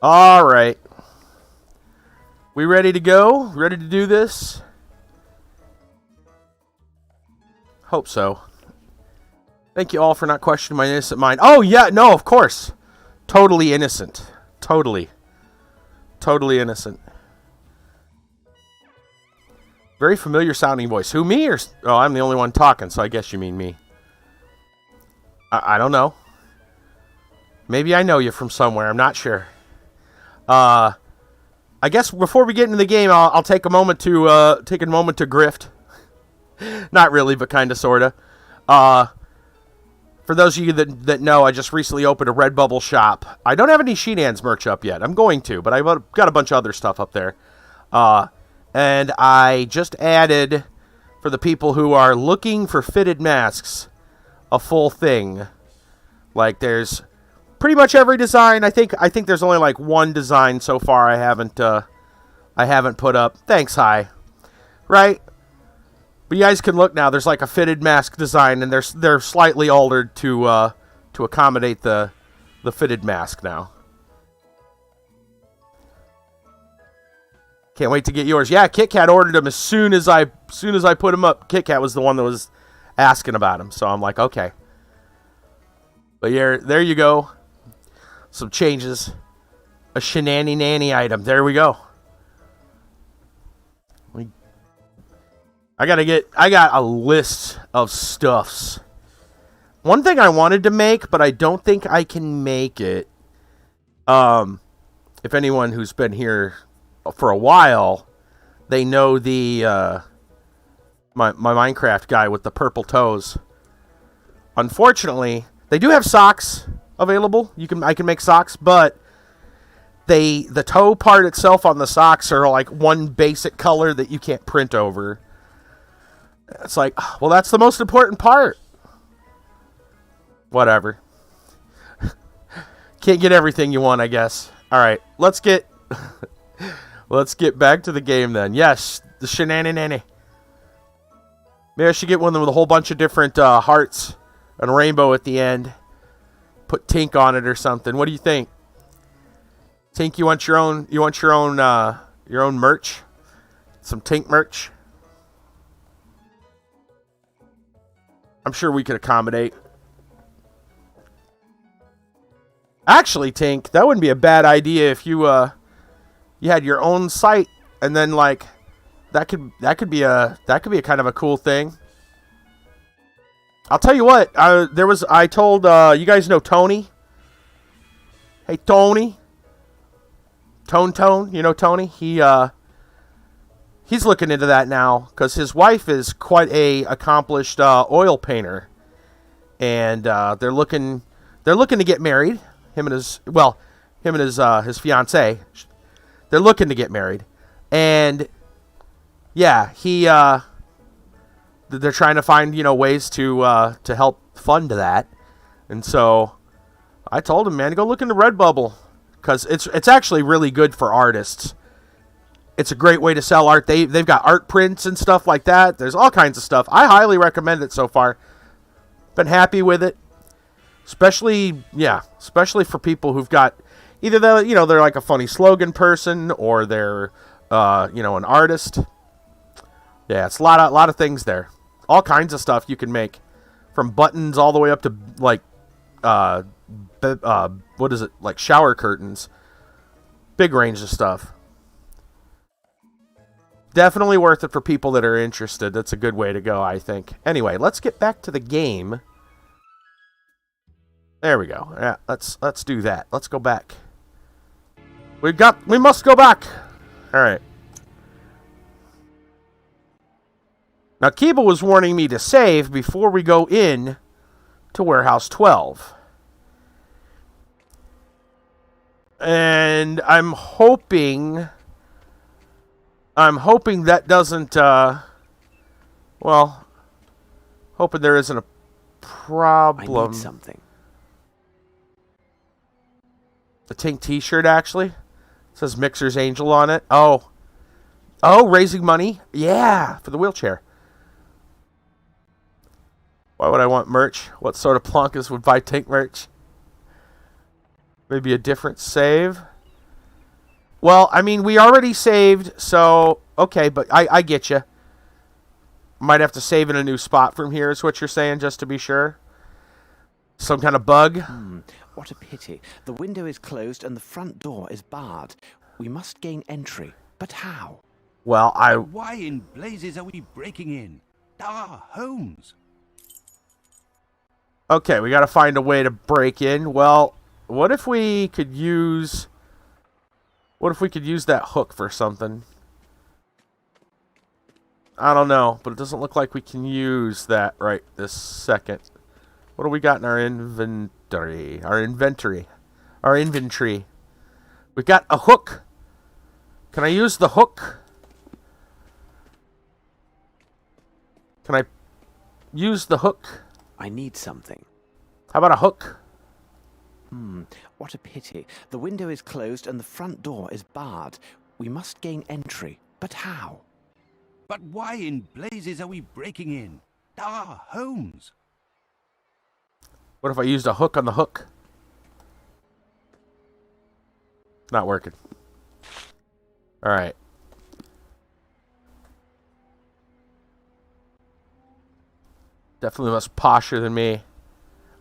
All right. We ready to go? Ready to do this? Hope so. Thank you all for not questioning my innocent mind. Oh, yeah, no, of course. Totally innocent. Totally. Totally innocent. Very familiar sounding voice. Who, me? Or oh, I'm the only one talking, so I guess you mean me. I don't know. Maybe I know you from somewhere. I'm not sure. I guess before we get into the game, I'll take a moment to grift. Not really, but kind of, sort of. For those of you that know, I just recently opened a Redbubble shop. I don't have any Sheenan's merch up yet. I'm going to, but I've got a bunch of other stuff up there. And I just added, for the people who are looking for fitted masks, a full thing. Like, there's pretty much every design. I think there's only like one design so far I haven't put up. Thanks, hi. Right? But you guys can look now. There's like a fitted mask design, and they're slightly altered to accommodate the fitted mask now. Can't wait to get yours. Yeah, Kit Kat ordered them as soon as I put them up. Kit Kat was the one that was asking about them, so I'm like, okay. But yeah, there you go. Some changes. A shenanny nanny item. There we go. I got a list of stuffs. One thing I wanted to make, but I don't think I can make it. If anyone who's been here for a while, they know the my Minecraft guy with the purple toes. Unfortunately, they do have socks available. I can make socks, but the toe part itself on the socks are like one basic color that you can't print over. It's like, well, that's the most important part. Whatever. Can't get everything you want, I guess. All right, let's get back to the game then. Yes, the shenanigans. Maybe I should get one with a whole bunch of different hearts and a rainbow at the end. Put Tink on it or something. What do you think? Tink, you want your own merch? Some Tink merch? I'm sure we could accommodate. Actually, Tink, that wouldn't be a bad idea if you had your own site, and then like that could be a kind of a cool thing. I'll tell you what. I told you guys know Tony. Hey Tony. Tone. You know Tony. He's looking into that now because his wife is quite a accomplished oil painter, and they're looking to get married. Him and his fiance. They're looking to get married, and yeah, they're trying to find ways to help fund that, and so I told him, man, go look into Redbubble because it's actually really good for artists. It's a great way to sell art. They've got art prints and stuff like that. There's all kinds of stuff. I highly recommend it so far. Been happy with it. Especially for people who've got either they're like a funny slogan person or they're an artist. Yeah, it's a lot of things there. All kinds of stuff you can make, from buttons all the way up to like what is it, like shower curtains. Big range of stuff. Definitely worth it for people that are interested. That's a good way to go, I think. Anyway, let's get back to the game. There we go. Yeah, let's do that. Let's go back. We must go back. All right. Now, Kiba was warning me to save before we go in to Warehouse 12. And I'm hoping that doesn't, hoping there isn't a problem. I need something. The Tink t-shirt, actually. It says Mixer's Angel on it. Oh, raising money? Yeah, for the wheelchair. Why would I want merch? What sort of plonkus would buy Tink merch? Maybe a different save? Well, I mean, we already saved, so... Okay, but I get you. Might have to save in a new spot from here, is what you're saying, just to be sure. Some kind of bug? What a pity. The window is closed and the front door is barred. We must gain entry. But how? Well, Why in blazes are we breaking in? Holmes! Okay, we gotta find a way to break in. Well, what if we could use... What if we could use that hook for something? I don't know, but it doesn't look like we can use that right this second. What do we got in our inventory? Our inventory. We've got a hook. Can I use the hook? Can I use the hook? I need something. How about a hook? What a pity. The window is closed and the front door is barred. We must gain entry. But how? But why in blazes are we breaking in? Holmes! What if I used a hook on the hook? Not working. Alright. Definitely much posher than me.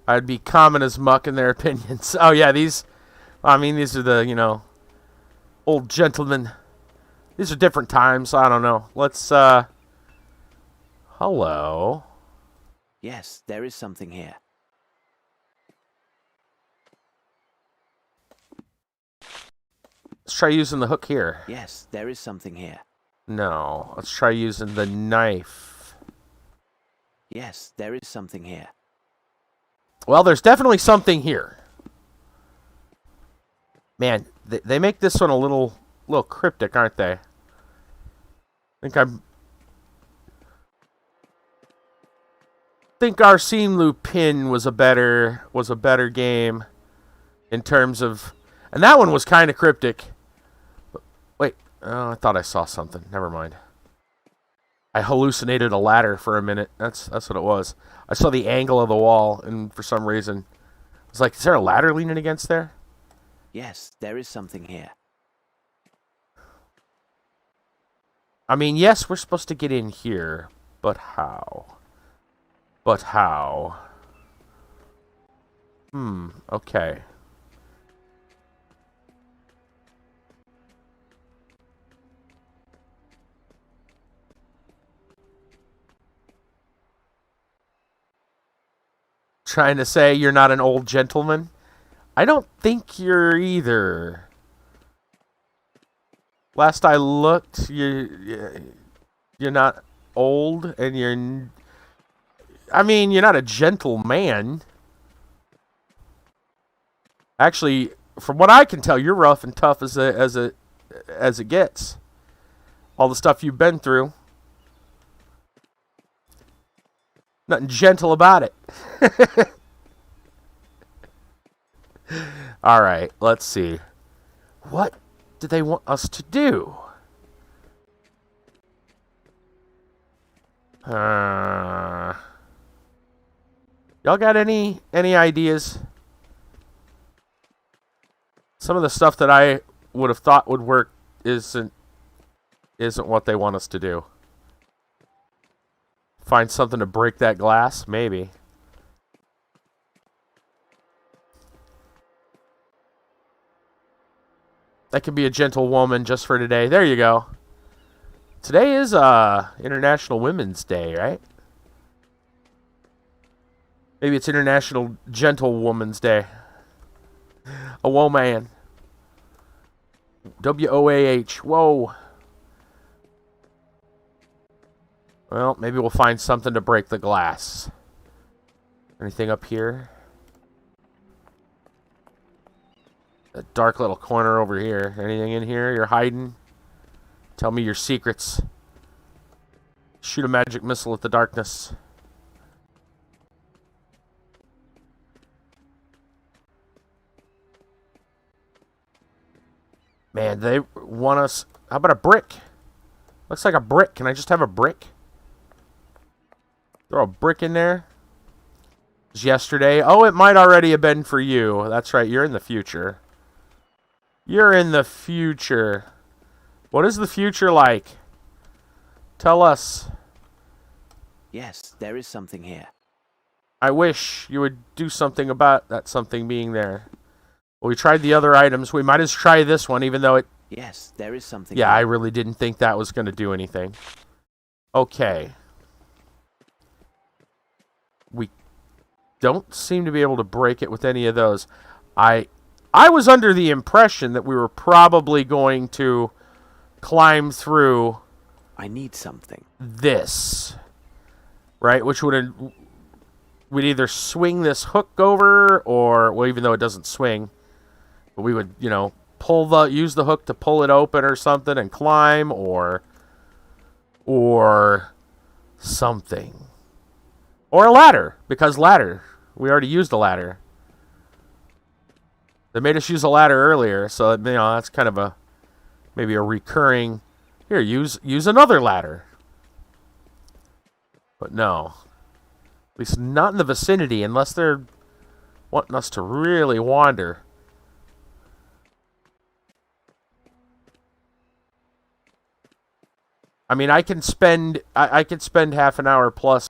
I'd be common as muck in their opinions. Oh yeah, these are the, old gentlemen. These are different times, I don't know. Let's, hello. Yes, there is something here. Let's try using the hook here. Yes, there is something here. No, let's try using the knife. Yes, there is something here. Well, there's definitely something here. Man, they make this one a little cryptic, aren't they? I think Arsène Lupin was a better game in terms of, and that one was kind of cryptic. Wait, oh, I thought I saw something. Never mind. I hallucinated a ladder for a minute. That's what it was. I saw the angle of the wall, and for some reason, I was like, "Is there a ladder leaning against there?" Yes, there is something here. I mean, yes, we're supposed to get in here, but how? Okay. Trying to say you're not an old gentleman? I don't think you're either. Last I looked, you're not old, and you're not a gentleman. Actually, from what I can tell, you're rough and tough as it gets. All the stuff you've been through. Nothing gentle about it. All right, let's see. What do they want us to do? Y'all got any ideas? Some of the stuff that I would have thought would work isn't what they want us to do. Find something to break that glass? Maybe. That could be a gentle woman just for today. There you go. Today is International Women's Day, right? Maybe it's International Gentle Woman's Day. A woman. W-O-A-H. Whoa. Well, maybe we'll find something to break the glass. Anything up here? A dark little corner over here. Anything in here you're hiding? Tell me your secrets. Shoot a magic missile at the darkness. Man, they want us... How about a brick? Looks like a brick. Can I just have a brick? Throw a brick in there. It was yesterday. Oh, it might already have been for you. That's right. You're in the future. You're in the future. What is the future like? Tell us. Yes, there is something here. I wish you would do something about that something being there. Well, we tried the other items. We might as well try this one, even though it... Yes, there is something Yeah, here. I really didn't think that was going to do anything. Okay. We don't seem to be able to break it with any of those. I was under the impression that we were probably going to climb through... I need something. This. Right? Which would... We'd either swing this hook over, or... Well, even though it doesn't swing... But we would, you know, use the hook to pull it open or something and climb, or something. Or a ladder, because ladder. We already used a ladder. They made us use a ladder earlier, so, you know, that's kind of maybe a recurring... Here, use another ladder. But no. At least not in the vicinity, unless they're wanting us to really wander. I mean, I can spend half an hour plus.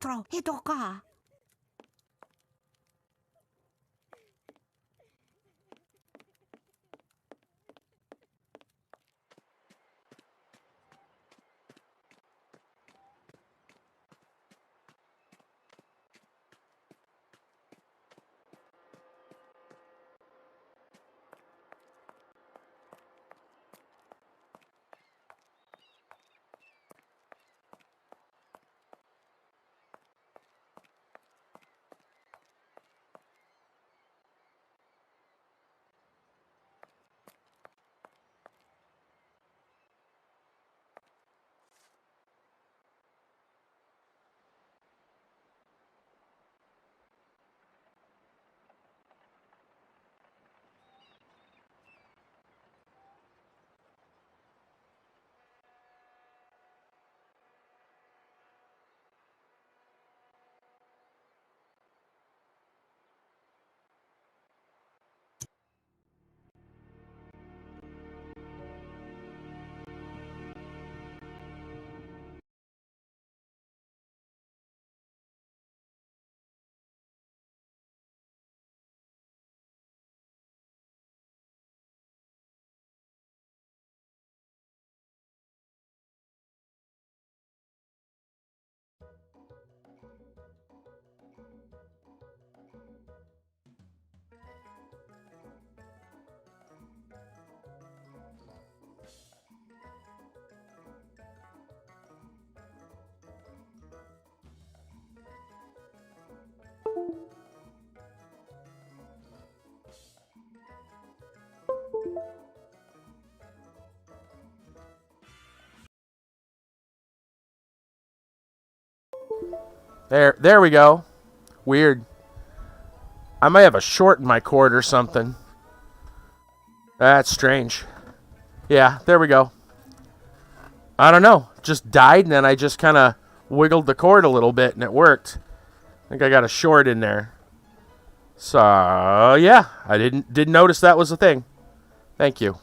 teatro hitoka. There we go. Weird. I might have a short in my cord or something. That's strange. Yeah, there we go. I don't know. Just died, and then I just kind of wiggled the cord a little bit, and it worked. I think I got a short in there. So, yeah. I didn't notice that was a thing. Thank you.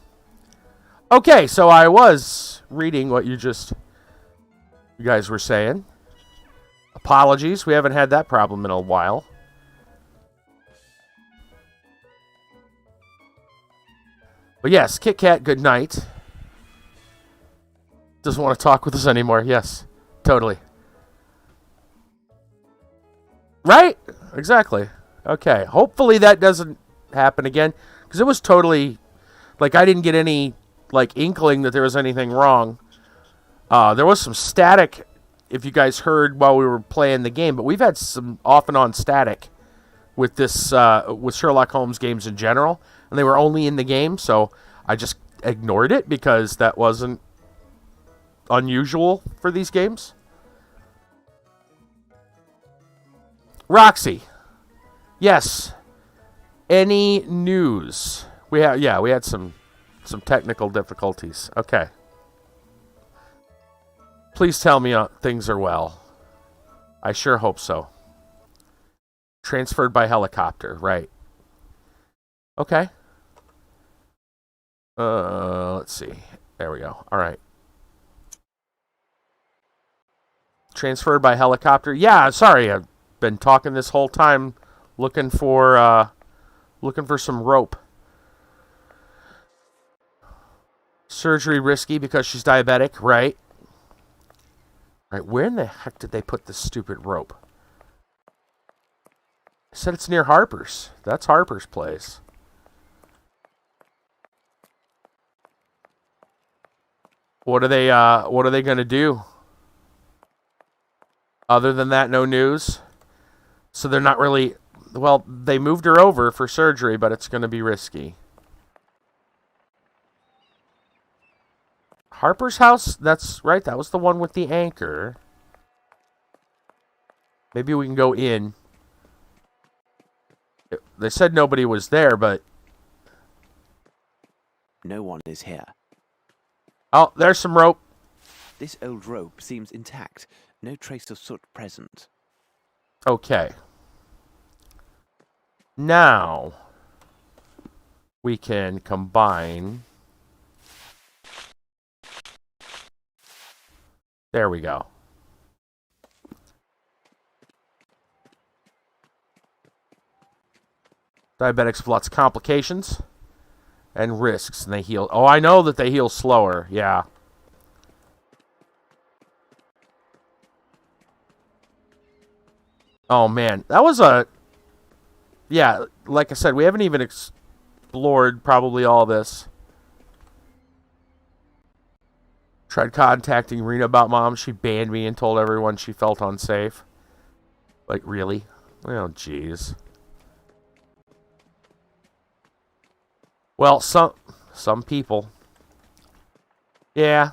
Okay, so I was reading what you guys were saying. Apologies, we haven't had that problem in a while. But yes, Kit Kat, good night. Doesn't want to talk with us anymore. Yes, totally. Right? Exactly. Okay, hopefully that doesn't happen again. Because it was totally... Like, I didn't get any, like, inkling that there was anything wrong. There was some static, if you guys heard while we were playing the game. But we've had some off and on static with this, with Sherlock Holmes games in general. And they were only in the game, so I just ignored it because that wasn't unusual for these games. Roxy. Yes. Any news? We had some technical difficulties. Okay. Please tell me things are well. I sure hope so. Transferred by helicopter, right. Okay. Let's see. There we go. All right. Transferred by helicopter. Yeah, sorry. I've been talking this whole time looking for some rope. Surgery risky because she's diabetic, right? Right, where in the heck did they put this stupid rope? I said it's near Harper's. That's Harper's place. What are they gonna do? Other than that, no news. So they're not really... Well, they moved her over for surgery, but it's gonna be risky. Harper's house? That's right, that was the one with the anchor. Maybe we can go in. They said nobody was there, but... No one is here. Oh, there's some rope. This old rope seems intact. No trace of soot present. Okay. Now, we can combine... There we go. Diabetics have lots of complications and risks, and they heal. Oh, I know that they heal slower. Yeah. Oh, man. That was a... Yeah, like I said, we haven't even explored probably all this. Tried contacting Rena about Mom. She banned me and told everyone she felt unsafe. Like, really? Oh, jeez. Well, some people. Yeah.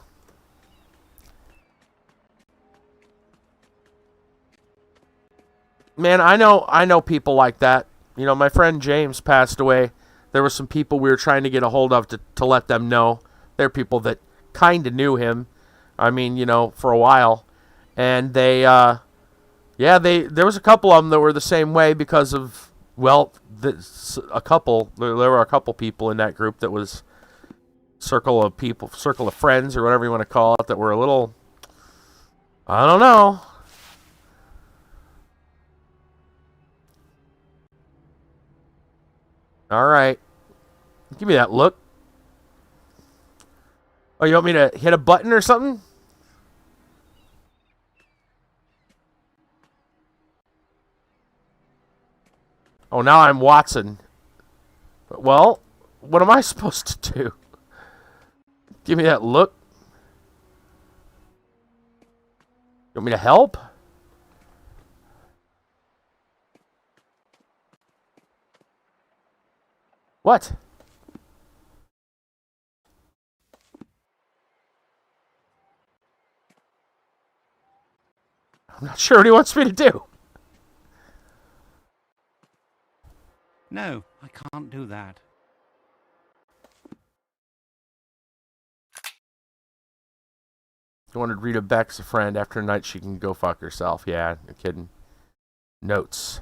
Man, I know people like that. You know, my friend James passed away. There were some people we were trying to get a hold of to let them know. They're people that kind of knew him. I mean, you know, for a while. And they, there was a couple of them that were the same way because of, well, there were a couple people in that group that was circle of friends or whatever you want to call it, that were a little, I don't know. All right. Give me that look. Oh, you want me to hit a button or something? Oh, now I'm Watson. Well, what am I supposed to do? Give me that look. You want me to help? What? I'm not sure what he wants me to do. No, I can't do that. I wanted Rita back as a friend. After a night, she can go fuck herself. Yeah, no kidding. Notes.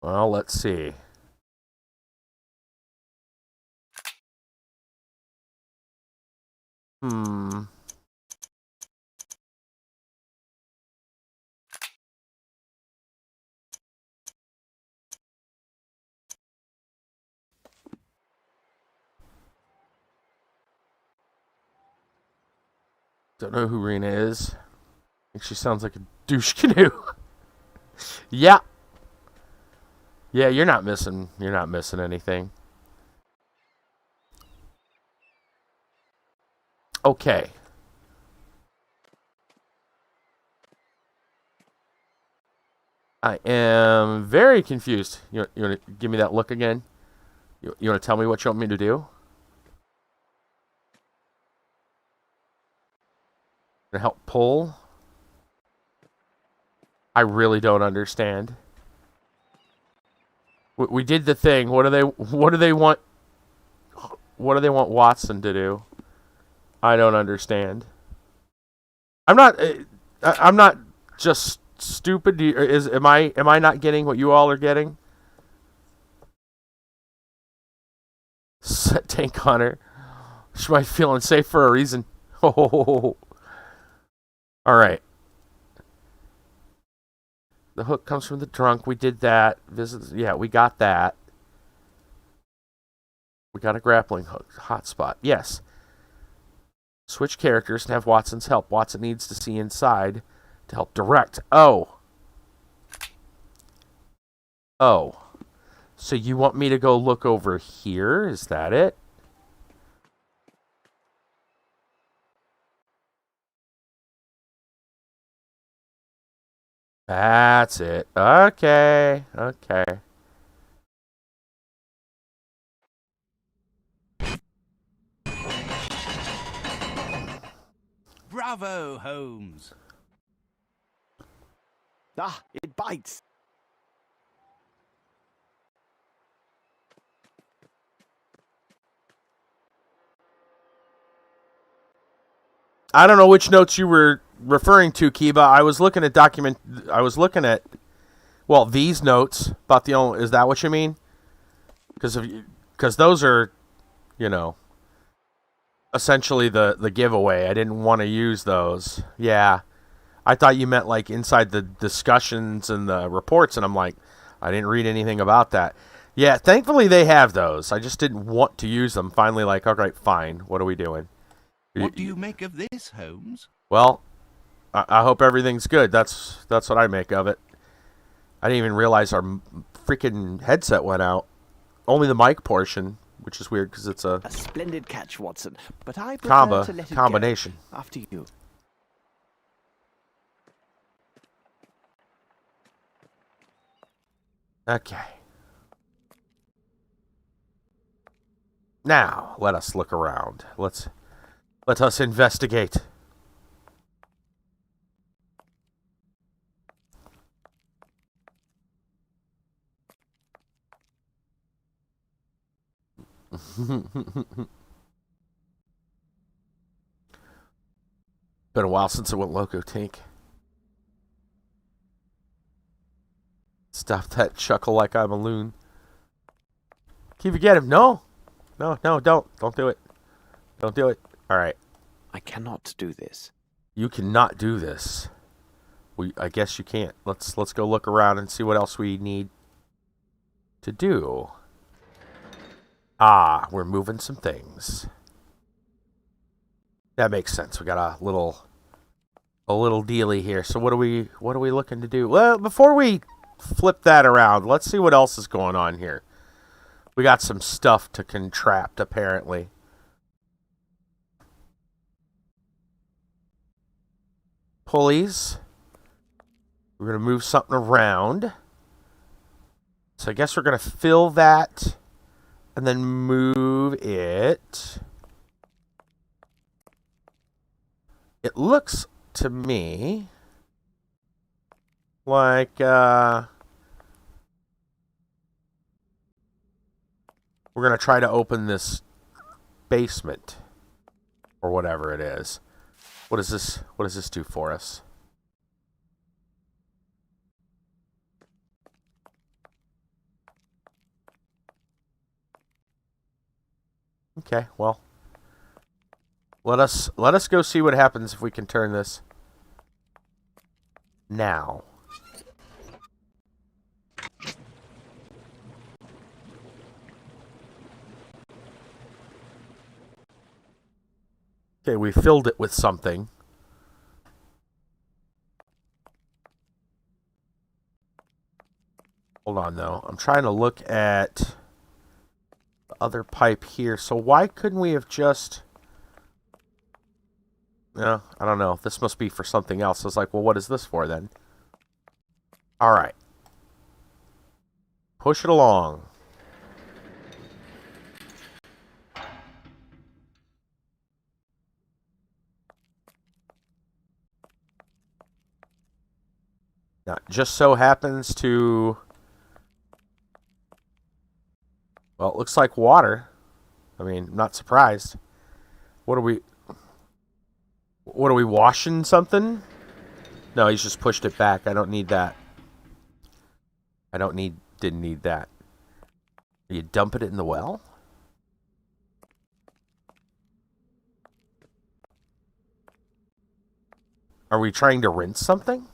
Well, let's see. Don't know who Rena is. I think she sounds like a douche canoe. Yeah. Yeah, you're not missing anything. Okay. I am very confused. You want to give me that look again? You want to tell me what you want me to do? To help pull? I really don't understand. We did the thing. What do they want? What do they want Watson to do? I don't understand. I'm not just stupid. Am I not getting what you all are getting? Set tank on her. She might feel unsafe for a reason. Oh. All right. The hook comes from the trunk. We did that. Yeah, we got that. We got a grappling hook. Hotspot. Yes. Switch characters and have Watson's help. Watson needs to see inside to help direct. Oh. Oh. So you want me to go look over here? Is that it? That's it. Okay. Okay. Bravo, Holmes. Ah, it bites. I don't know which notes you were referring to, Kiba. I was looking at well, these notes about the only. Is that what you mean? Because those are, you know, essentially the giveaway. I didn't want to use those. Yeah, I thought you meant like inside the discussions and the reports, and I'm like, I didn't read anything about that. Yeah, thankfully they have those. I just didn't want to use them. Finally, like, all right, fine. What are we doing? What do you make of this, Holmes? Well, I hope everything's good. That's what I make of it. I didn't even realize our freaking headset went out. Only the mic portion, which is weird because it's a splendid catch, Watson. But I prefer to let it combination. Go. After you. Okay. Now, let us look around. Let us investigate. Been a while since I went Loco Tank. Stop that chuckle like I'm a loon. Can you get him? No, don't do it. Don't do it. All right. I cannot do this. You cannot do this. I guess you can't. Let's go look around and see what else we need to do. Ah, we're moving some things. That makes sense. We got a little dealy here. So what are we looking to do? Well, before we flip that around, let's see what else is going on here. We got some stuff to contract, apparently. Pulleys. We're going to move something around. So I guess we're going to fill that and then move it. It looks to me like we're going to try to open this basement or whatever it is. What does this do for us? Okay, well, let us go see what happens if we can turn this now. Okay, we filled it with something. Hold on, though. I'm trying to look at the other pipe here. So why couldn't we have just... No, I don't know. This must be for something else. I was like, well, what is this for, then? All right. Push it along. Now, it just so happens to... Well, it looks like water. I mean, I'm not surprised. What are we washing something? No, he's just pushed it back. I don't need that. Didn't need that. Are you dumping it in the well? Are we trying to rinse something?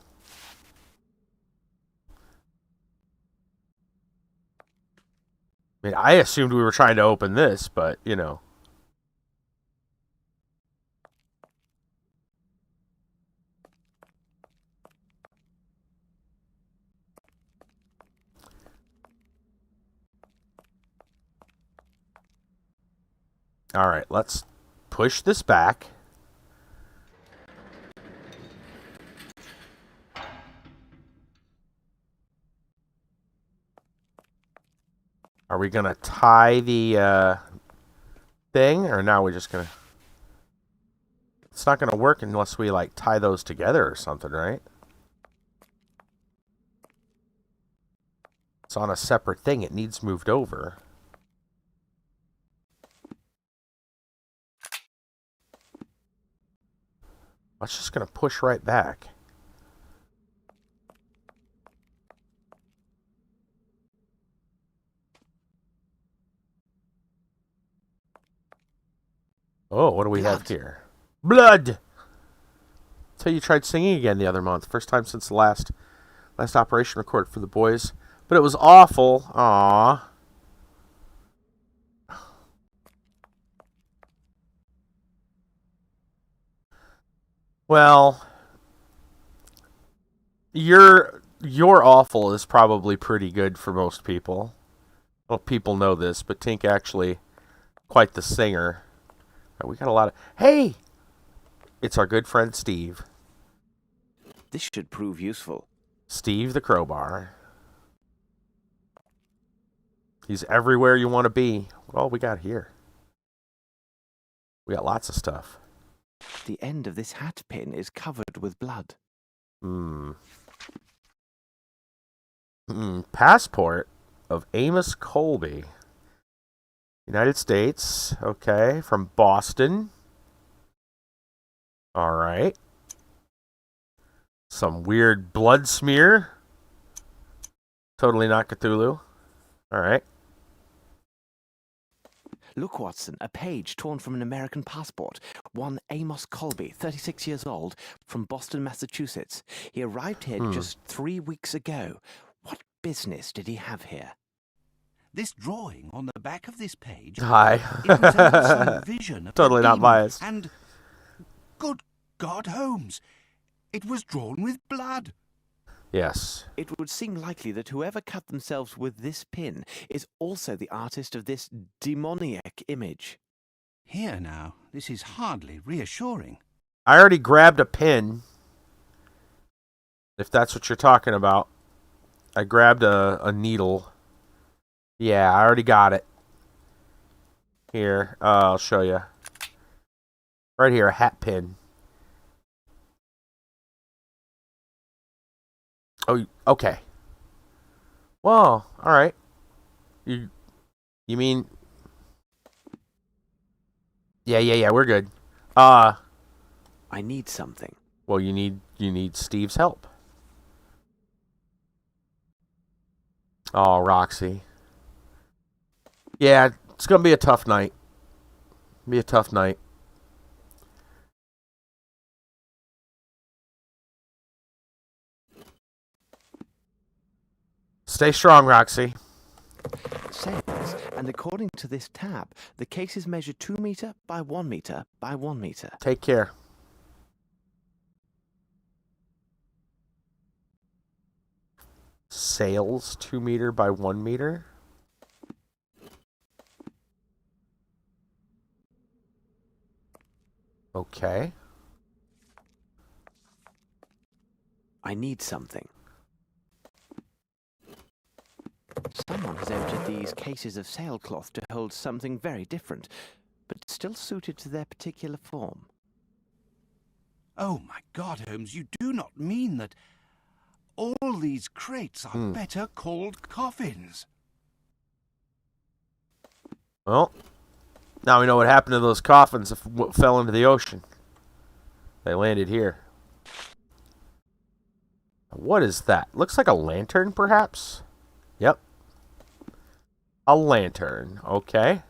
I mean, I assumed we were trying to open this, but, you know. All right, let's push this back. Are we going to tie the thing, or now we're just going to... It's not going to work unless we, like, tie those together or something, right? It's on a separate thing. It needs moved over. That's just going to push right back. Oh, what do we have here? Blood! So you tried singing again the other month. First time since the last operation recorded for the boys. But it was awful. Aww. Well, your awful is probably pretty good for most people. Well, people know this, but Tink actually quite the singer. We got a lot of... Hey! It's our good friend Steve. This should prove useful. Steve the Crowbar. He's everywhere you want to be. What all we got here? We got lots of stuff. The end of this hat pin is covered with blood. Passport of Amos Colby. United States. Okay, from Boston. All right. Some weird blood smear. Totally not Cthulhu. All right. Look, Watson, a page torn from an American passport. One Amos Colby, 36 years old, from Boston, Massachusetts. He arrived here just 3 weeks ago. What business did he have here? This drawing on the back of this page... Hi. It presents some vision of Totally the not demon, biased. And... Good God, Holmes! It was drawn with blood. Yes. It would seem likely that whoever cut themselves with this pin is also the artist of this demoniac image. Here now, this is hardly reassuring. I already grabbed a pin. If that's what you're talking about. I grabbed a needle. Yeah, I already got it. Here, I'll show you. Right here, a hat pin. Oh, okay. Well, all right. You mean? Yeah. We're good. I need something. Well, you need Steve's help. Oh, Roxy. Yeah, it's gonna be a tough night. Be a tough night. Stay strong, Roxy. It says, and according to this tab, the case is measured 2 meter by 1 meter by 1 meter. Take care. Sails 2 meter by 1 meter. Okay. I need something. Someone has emptied these cases of sailcloth to hold something very different, but still suited to their particular form. Oh, my God, Holmes, you do not mean that all these crates are better called coffins? Well, now we know what happened to those coffins that fell into the ocean. They landed here. What is that? Looks like a lantern, perhaps? Yep. A lantern. Okay.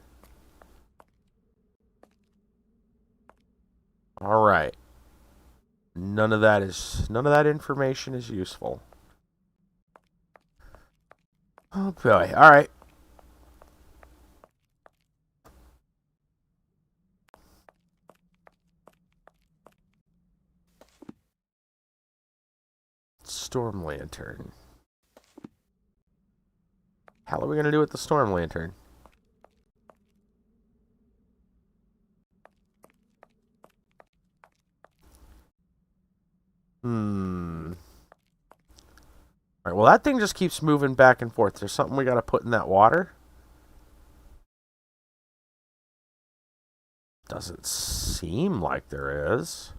All right. None of that information is useful. Oh boy. All right. Storm lantern. Hell are we gonna do with the storm lantern? Alright, well that thing just keeps moving back and forth. There's something we gotta put in that water? Doesn't seem like there is.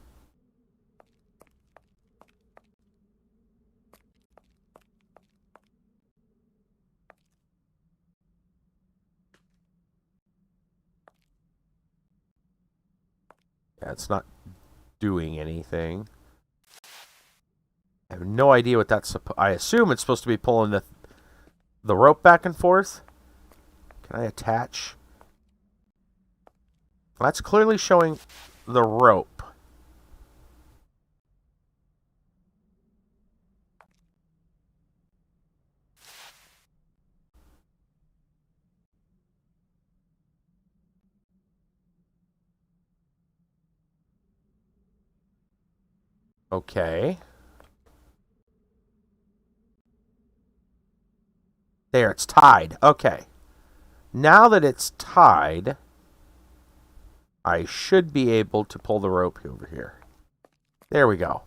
Yeah, it's not doing anything. I have no idea what that's I assume it's supposed to be pulling the rope back and forth. Can I attach? Well, that's clearly showing the rope. Okay. There, it's tied. Okay. Now that it's tied, I should be able to pull the rope over here. There we go.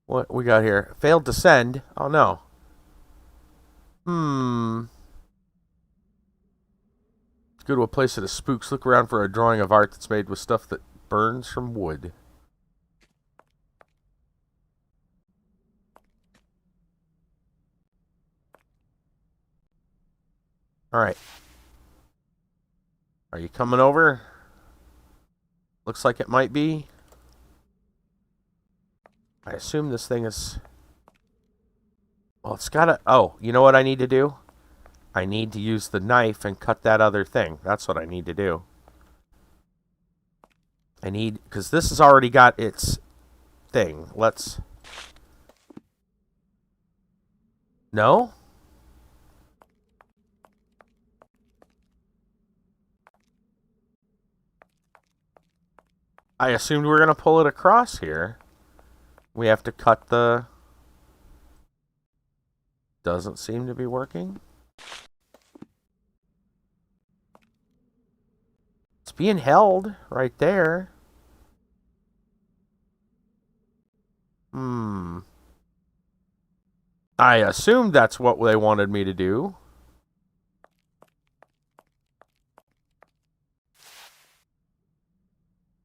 What we got here? Failed to send. Oh, no. Go to a place that has spooks. Look around for a drawing of art that's made with stuff that burns from wood. Alright. Are you coming over? Looks like it might be. I assume this thing is... Well, it's gotta... Oh, you know what I need to do? I need to use the knife and cut that other thing. That's what I need to do. I need... Because this has already got its thing. Let's... No? I assumed we were going to pull it across here. We have to cut the... Doesn't seem to be working. It's being held right there. I assumed that's what they wanted me to do.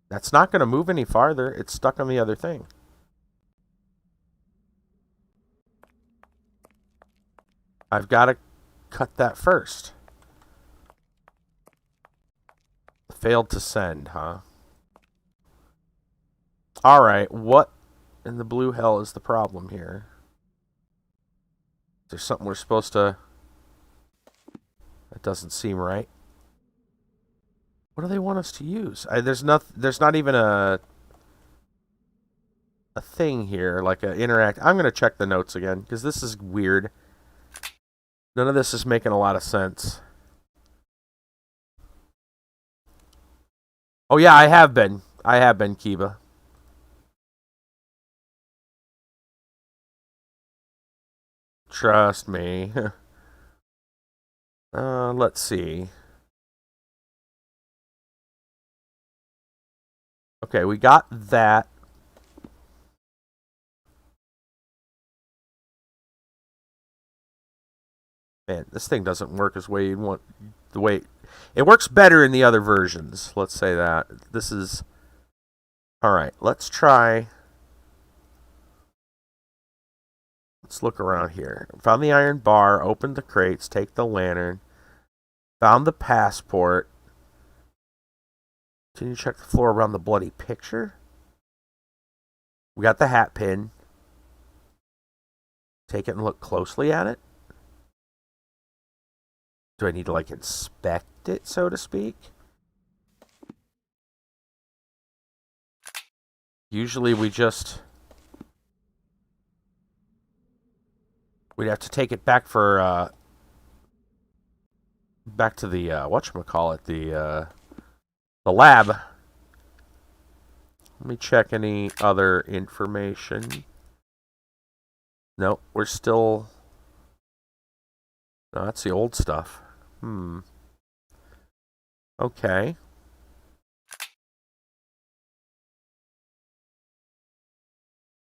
That's not going to move any farther. It's stuck on the other thing. I've got to cut that first. Failed to send, huh? Alright, what in the blue hell is the problem here? Is there something we're supposed to... That doesn't seem right. What do they want us to use? There's not even a thing here, like a interact. I'm going to check the notes again, because this is weird. None of this is making a lot of sense. Oh yeah, I have been, Kiba. Trust me. Let's see. Okay, we got that. Man, this thing doesn't work as way you'd want. The way it works better in the other versions. Let's say that. This is all right. Let's try. Let's look around here. Found the iron bar. Opened the crates. Take the lantern. Found the passport. Can you check the floor around the bloody picture? We got the hat pin. Take it and look closely at it. Do I need to, like, inspect it, so to speak? Usually we just... We'd have to take it back for, back to the, whatchamacallit, the lab. Let me check any other information. Nope, we're still... No, that's the old stuff. Okay.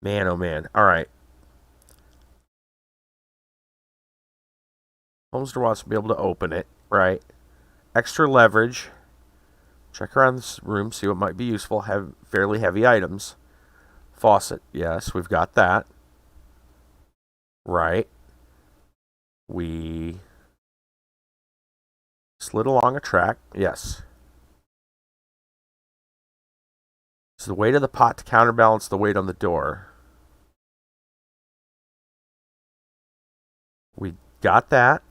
Man, oh man. Alright. Holmes wants to be able to open it, right? Extra leverage. Check around this room, see what might be useful. Have fairly heavy items. Faucet, yes, we've got that. Right. We slid along a track, yes. It's the weight of the pot to counterbalance the weight on the door. We got that.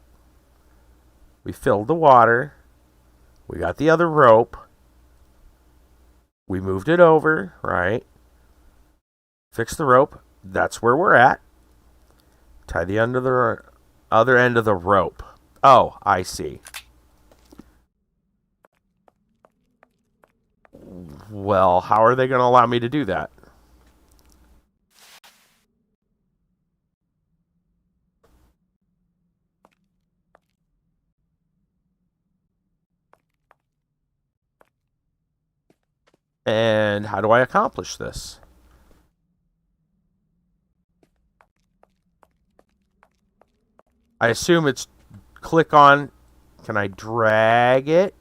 We filled the water. We got the other rope. We moved it over, right? Fix the rope. That's where we're at. Tie the end of the other end of the rope. Oh, I see. Well, how are they going to allow me to do that? And how do I accomplish this? I assume it's click on... Can I drag it?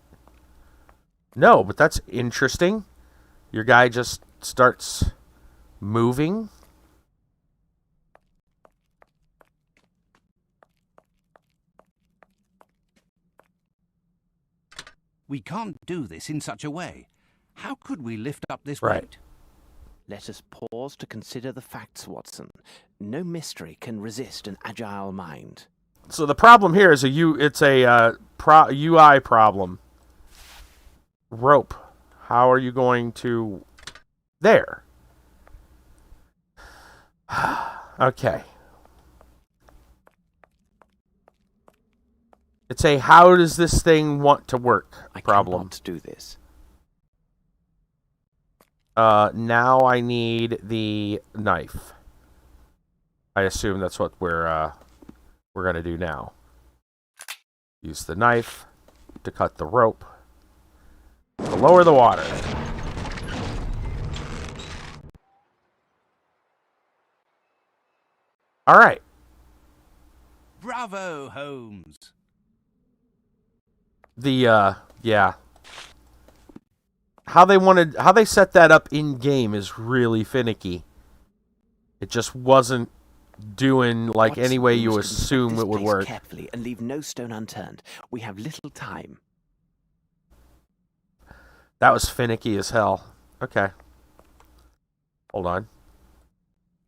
No, but that's interesting. Your guy just starts moving. We can't do this in such a way. How could we lift up this Right. weight? Let us pause to consider the facts, Watson. No mystery can resist an agile mind. So the problem here is it's a UI problem. Rope. How are you going to... There. Okay. It's a how does this thing want to work I problem. cannot do this. Now I need the knife. I assume that's what we're gonna do now. Use the knife to cut the rope to lower the water. All right. Bravo, Holmes. Yeah. How they set that up in game is really finicky. It just wasn't doing like Watson, any way we you must assume inspect it would this place work. carefully and leave no stone unturned. We have little time. That was finicky as hell. Okay. Hold on.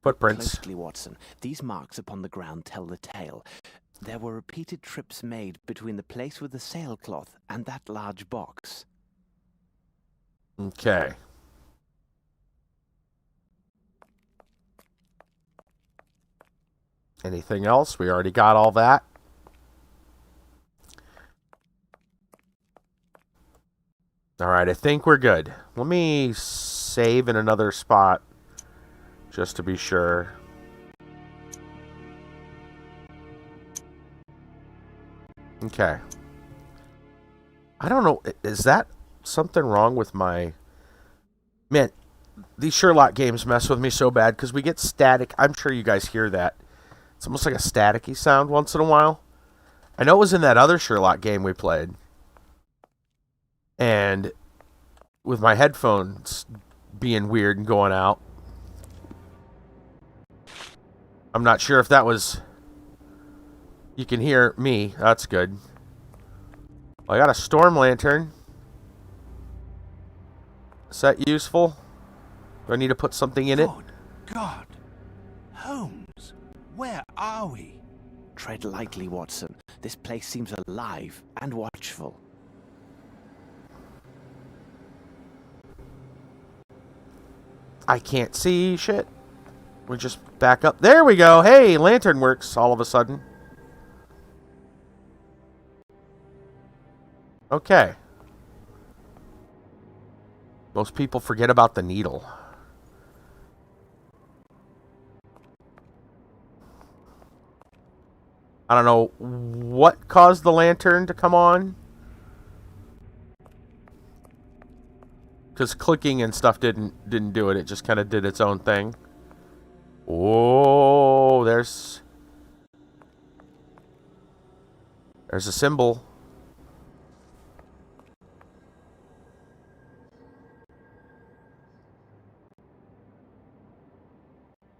Footprints. Closely, Watson. These marks upon the ground tell the tale. There were repeated trips made between the place with the sailcloth and that large box. Okay. Anything else? We already got all that. All right, I think we're good. Let me save in another spot just to be sure. Okay. I don't know. Is that something wrong with my... Man, these Sherlock games mess with me so bad because we get static. I'm sure you guys hear that. It's almost like a staticky sound once in a while. I know it was in that other Sherlock game we played. And with my headphones being weird and going out. I'm not sure if that was... You can hear me. That's good. Well, I got a storm lantern. Is that useful? Do I need to put something in it? Good God. Holmes, where are we? Tread lightly, Watson. This place seems alive and watchful. I can't see shit. We just back up. There we go. Hey, lantern works all of a sudden. Okay. Most people forget about the needle. I don't know what caused the lantern to come on. Because clicking and stuff didn't do it. It just kind of did its own thing. Oh, there's a symbol.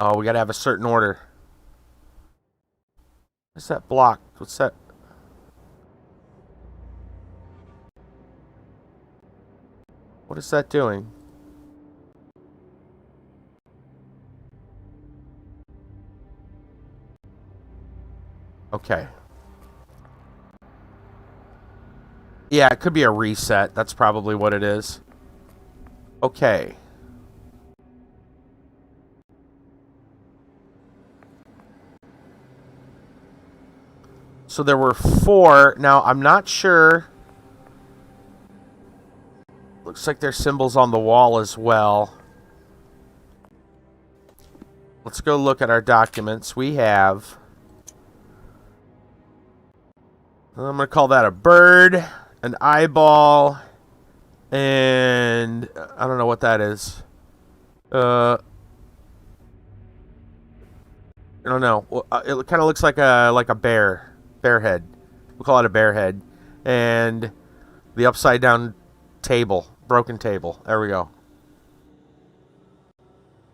Oh, we gotta have a certain order. What's that block? What's that? What is that doing? Okay. Yeah, it could be a reset. That's probably what it is. Okay. So there were 4. Now, I'm not sure. Looks like there's symbols on the wall as well. Let's go look at our documents. We have... I'm going to call that a bird, an eyeball, And I don't know what that is. I don't know. It kind of looks like a bear head. We'll call it a bear head. And the upside down table, broken table. There we go.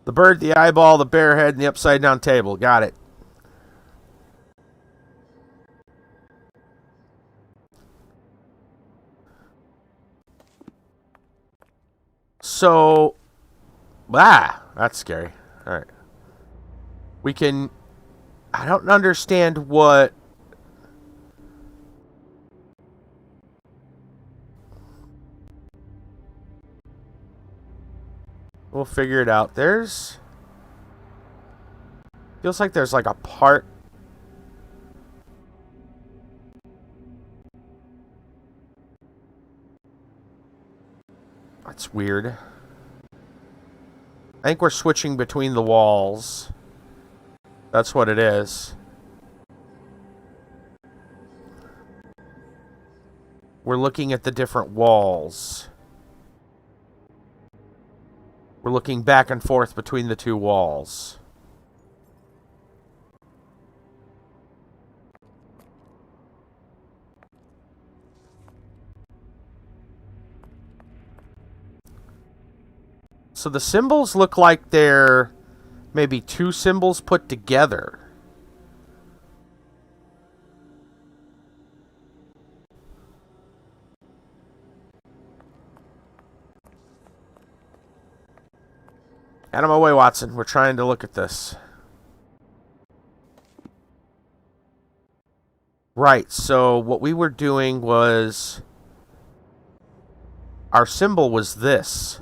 The bird, the eyeball, the bear head, and the upside down table. Got it. So, that's scary. All right. We can... I don't understand what... We'll figure it out. There's... Feels like there's like a part... That's weird. I think we're switching between the walls. That's what it is. We're looking at the different walls. We're looking back and forth between the two walls. So the symbols look like they're maybe two symbols put together. Out of my way, Watson. We're trying to look at this. Right, so what we were doing was... Our symbol was this.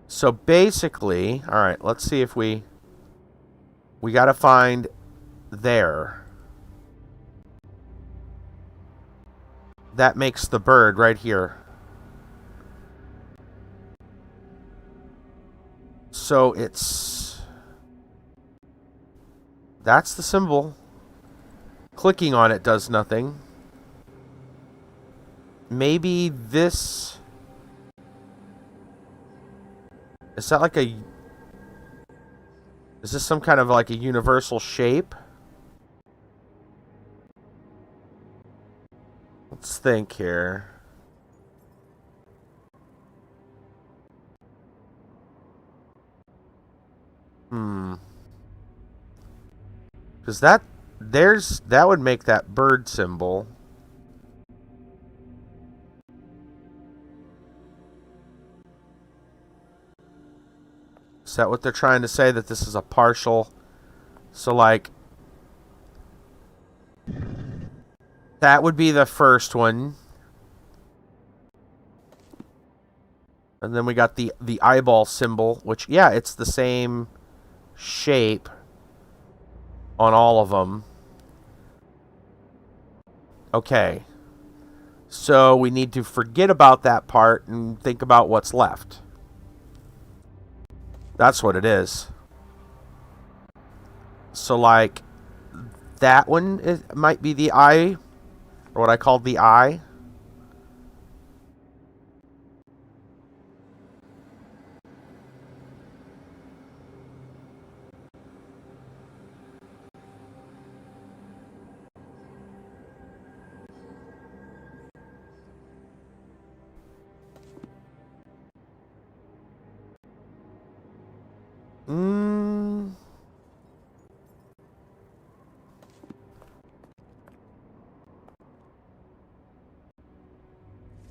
So basically... Alright, let's see if we... We gotta find... There. That makes the bird right here. So it's... That's the symbol. Clicking on it does nothing. Maybe this... Is that like a... Is this some kind of like a universal shape? Let's think here. Because that would make that bird symbol. Is that what they're trying to say? That this is a partial? So like that would be the first one. And then we got the eyeball symbol, which, yeah, it's the same shape on all of them. Okay. So we need to forget about that part and think about what's left. That's what it is. So, like, that one might be the eye, or what I called the eye.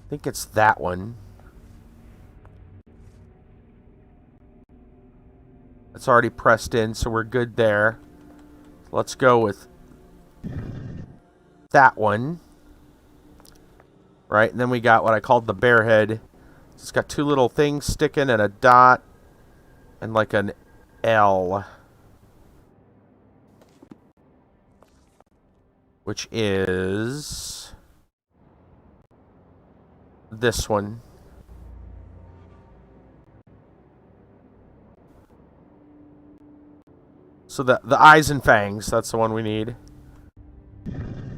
I think it's that one. It's already pressed in, so we're good there. Let's go with that one. Right, and then we got what I called the bear head. It's got two little things sticking and a dot and like an L. Which is... this one. So the eyes and fangs, that's the one we need.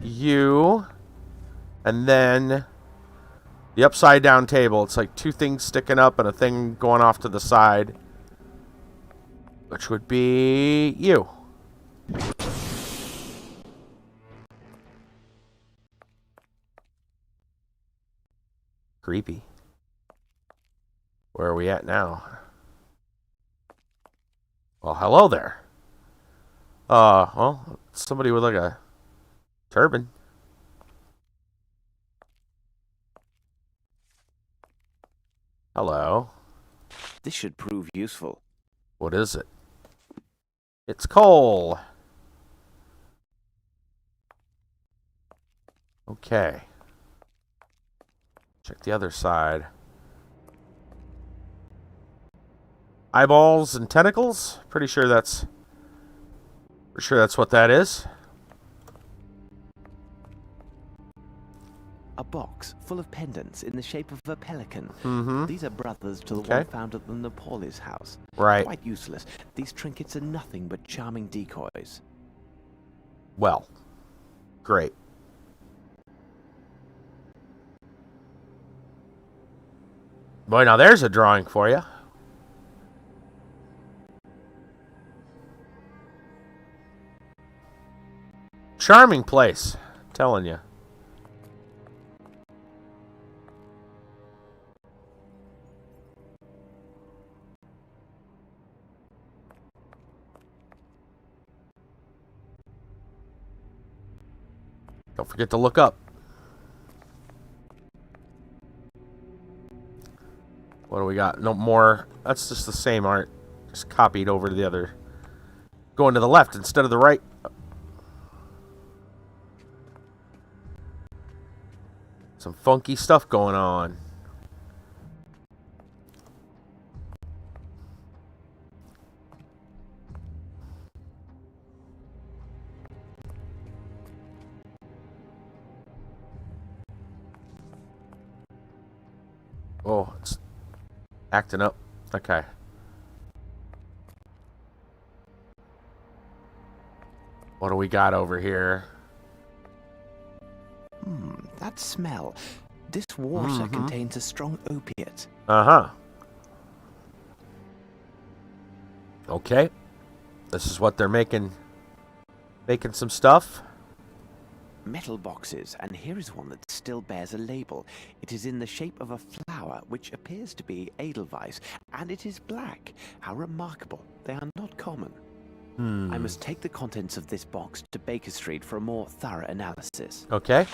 U. And then The upside down table. It's like two things sticking up and a thing going off to the side. Which would be you. Creepy. Where are we at now? Well, hello there. Well, somebody with like a turban. Hello. This should prove useful. What is it? It's coal. Okay. Check the other side. Eyeballs and tentacles? Pretty sure that's what that is. A box full of pendants in the shape of a pelican. Mm-hmm. These are brothers to the Okay. one found at the Nepalese house. Right. Quite useless. These trinkets are nothing but charming decoys. Well. Great. Boy, now there's a drawing for you. Charming place, telling you. Don't forget to look up. What do we got? No more. That's just the same art. Just copied over to the other. Going to the left instead of the right. Some funky stuff going on. Oh, it's acting up. Okay. What do we got over here? That smell. This water contains a strong opiate. Uh-huh. Okay. This is what they're making some stuff. Metal boxes, and here is one that still bears a label. It is in the shape of a flower, which appears to be Edelweiss, and it is black. How remarkable. They are not common. I must take the contents of this box to Baker Street for a more thorough analysis. Okay.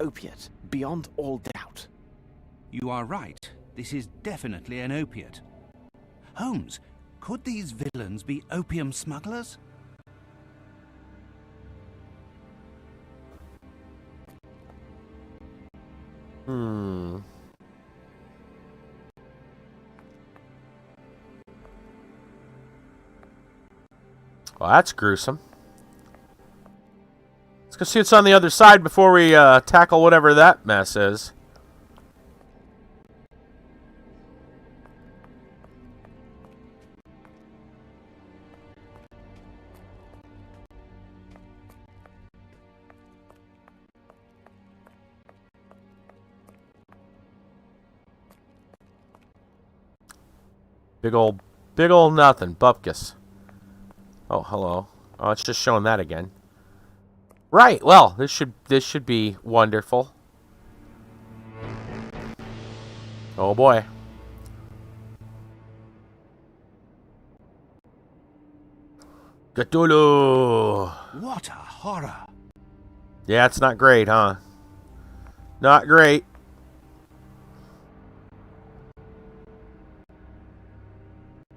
Opiate, beyond all doubt. You are right. This is definitely an opiate. Holmes, could these villains be opium smugglers? Well, that's gruesome. Let's go see what's on the other side before we tackle whatever that mess is. Big old nothing. Bupkis. Oh, hello. Oh, it's just showing that again. Right. Well, this should be wonderful. Oh boy. Cthulhu. What a horror! Yeah, it's not great, huh? Not great.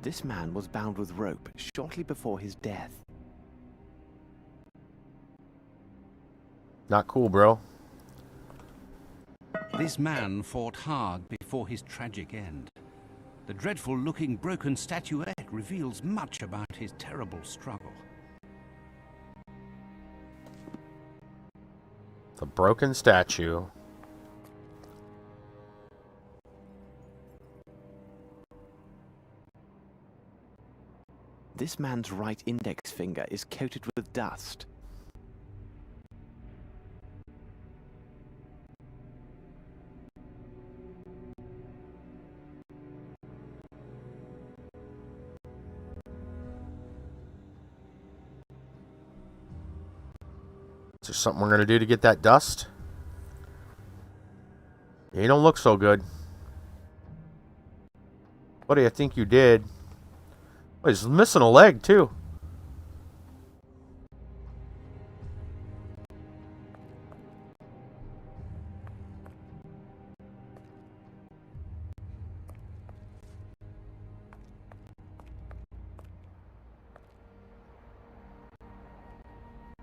This man was bound with rope shortly before his death. Not cool, bro. This man fought hard before his tragic end. The dreadful-looking broken statuette reveals much about his terrible struggle. The broken statue. This man's right index finger is coated with dust. there something we're going to do to get that dust? You don't look so good. What do you think you did? Oh, he's missing a leg, too.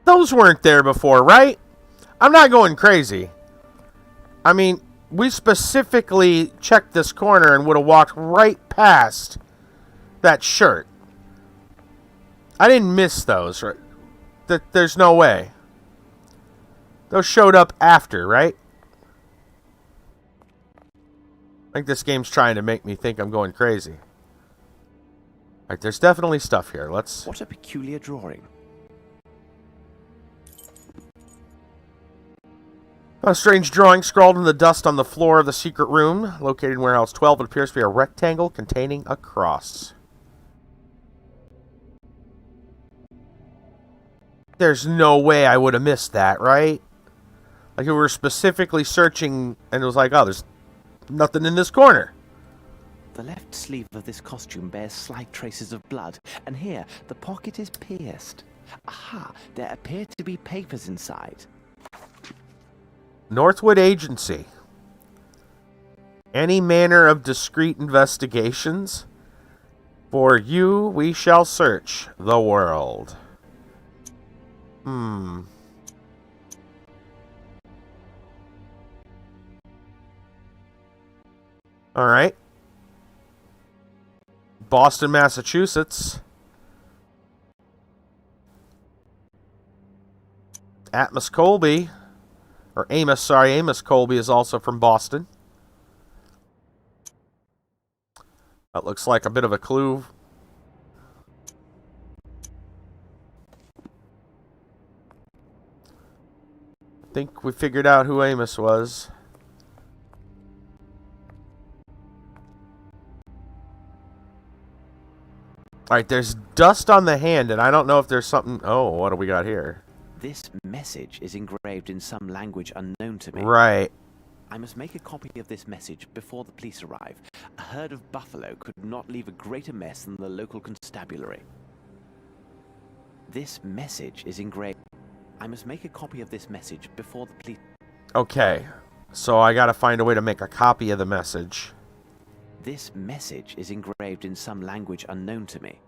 Those weren't there before, right? I'm not going crazy. I mean, we specifically checked this corner and would have walked right past that shirt. I didn't miss those. Right? There's no way. Those showed up after, right? I think this game's trying to make me think I'm going crazy. Right, there's definitely stuff here. Let's... What a peculiar drawing. A strange drawing scrawled in the dust on the floor of the secret room, located in Warehouse 12. It appears to be a rectangle containing a cross. There's no way I would have missed that, right? Like, we were specifically searching, and it was like, oh, there's nothing in this corner. The left sleeve of this costume bears slight traces of blood, and here, the pocket is pierced. Aha, there appear to be papers inside. Northwood Agency. Any manner of discreet investigations? For you we shall search the world. Alright. Boston, Massachusetts. Amos Colby. Or Amos, sorry, Amos Colby is also from Boston. That looks like a bit of a clue. I think we figured out who Amos was. Alright, there's dust on the hand, and I don't know if there's something... Oh, what do we got here? This message is engraved in some language unknown to me. Right. I must make a copy of this message before the police arrive. A herd of buffalo could not leave a greater mess than the local constabulary. This message is engraved... I must make a copy of this message before the police... Okay. So I gotta find a way to make a copy of the message. This message is engraved in some language unknown to me.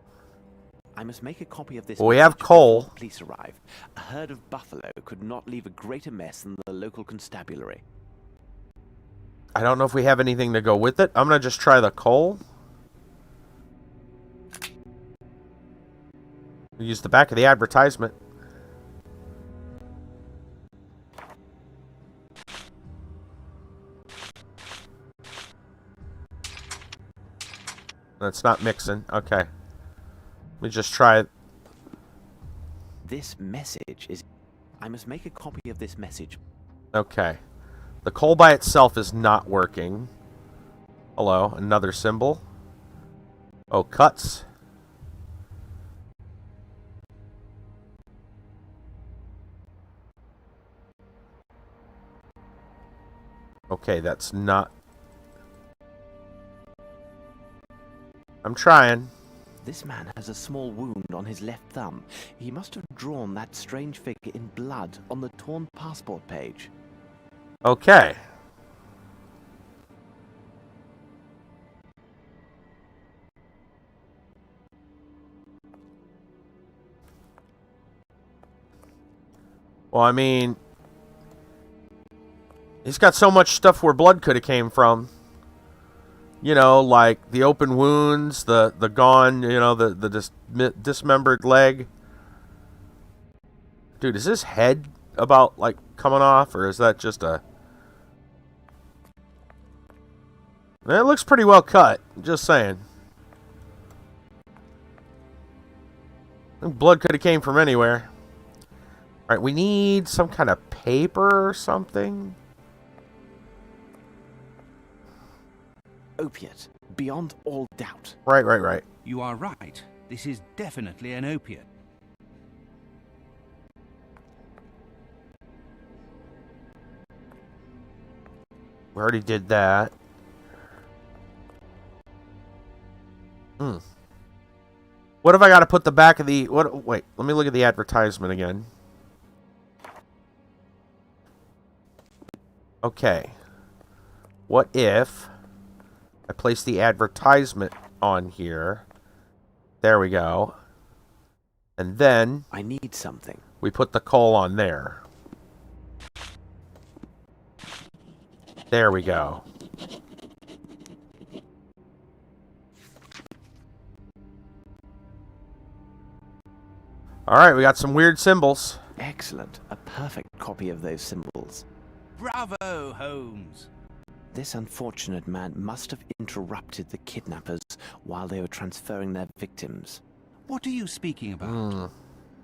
I must make a copy of this. Well, we have coal. Before the police arrive. A herd of buffalo could not leave a greater mess than the local constabulary. I don't know if we have anything to go with it. I'm gonna just try the coal. We use the back of the advertisement. That's not mixing. Okay. Let me just try it. This message is... I must make a copy of this message. Okay. The coal by itself is not working. Hello. Another symbol. Oh, cuts. Okay, that's not... I'm trying. This man has a small wound on his left thumb. He must have drawn that strange figure in blood on the torn passport page. Okay. Well, I mean... He's got so much stuff where blood could have came from. You know, like the open wounds, the gone, you know, the dismembered leg. Dude, is his head about, like, coming off? Or is that just a... It looks pretty well cut. Just saying. I think blood could have came from anywhere. Alright, we need some kind of paper or something. Opiate, beyond all doubt. Right. You are right. This is definitely an opiate. We already did that. What if I got to put the back of the... What? Wait, let me look at the advertisement again. Okay. What if I place the advertisement on here? There we go. And then... I need something. We put the coal on there. There we go. Alright, we got some weird symbols. Excellent. A perfect copy of those symbols. Bravo, Holmes. This unfortunate man must have interrupted the kidnappers while they were transferring their victims. What are you speaking about?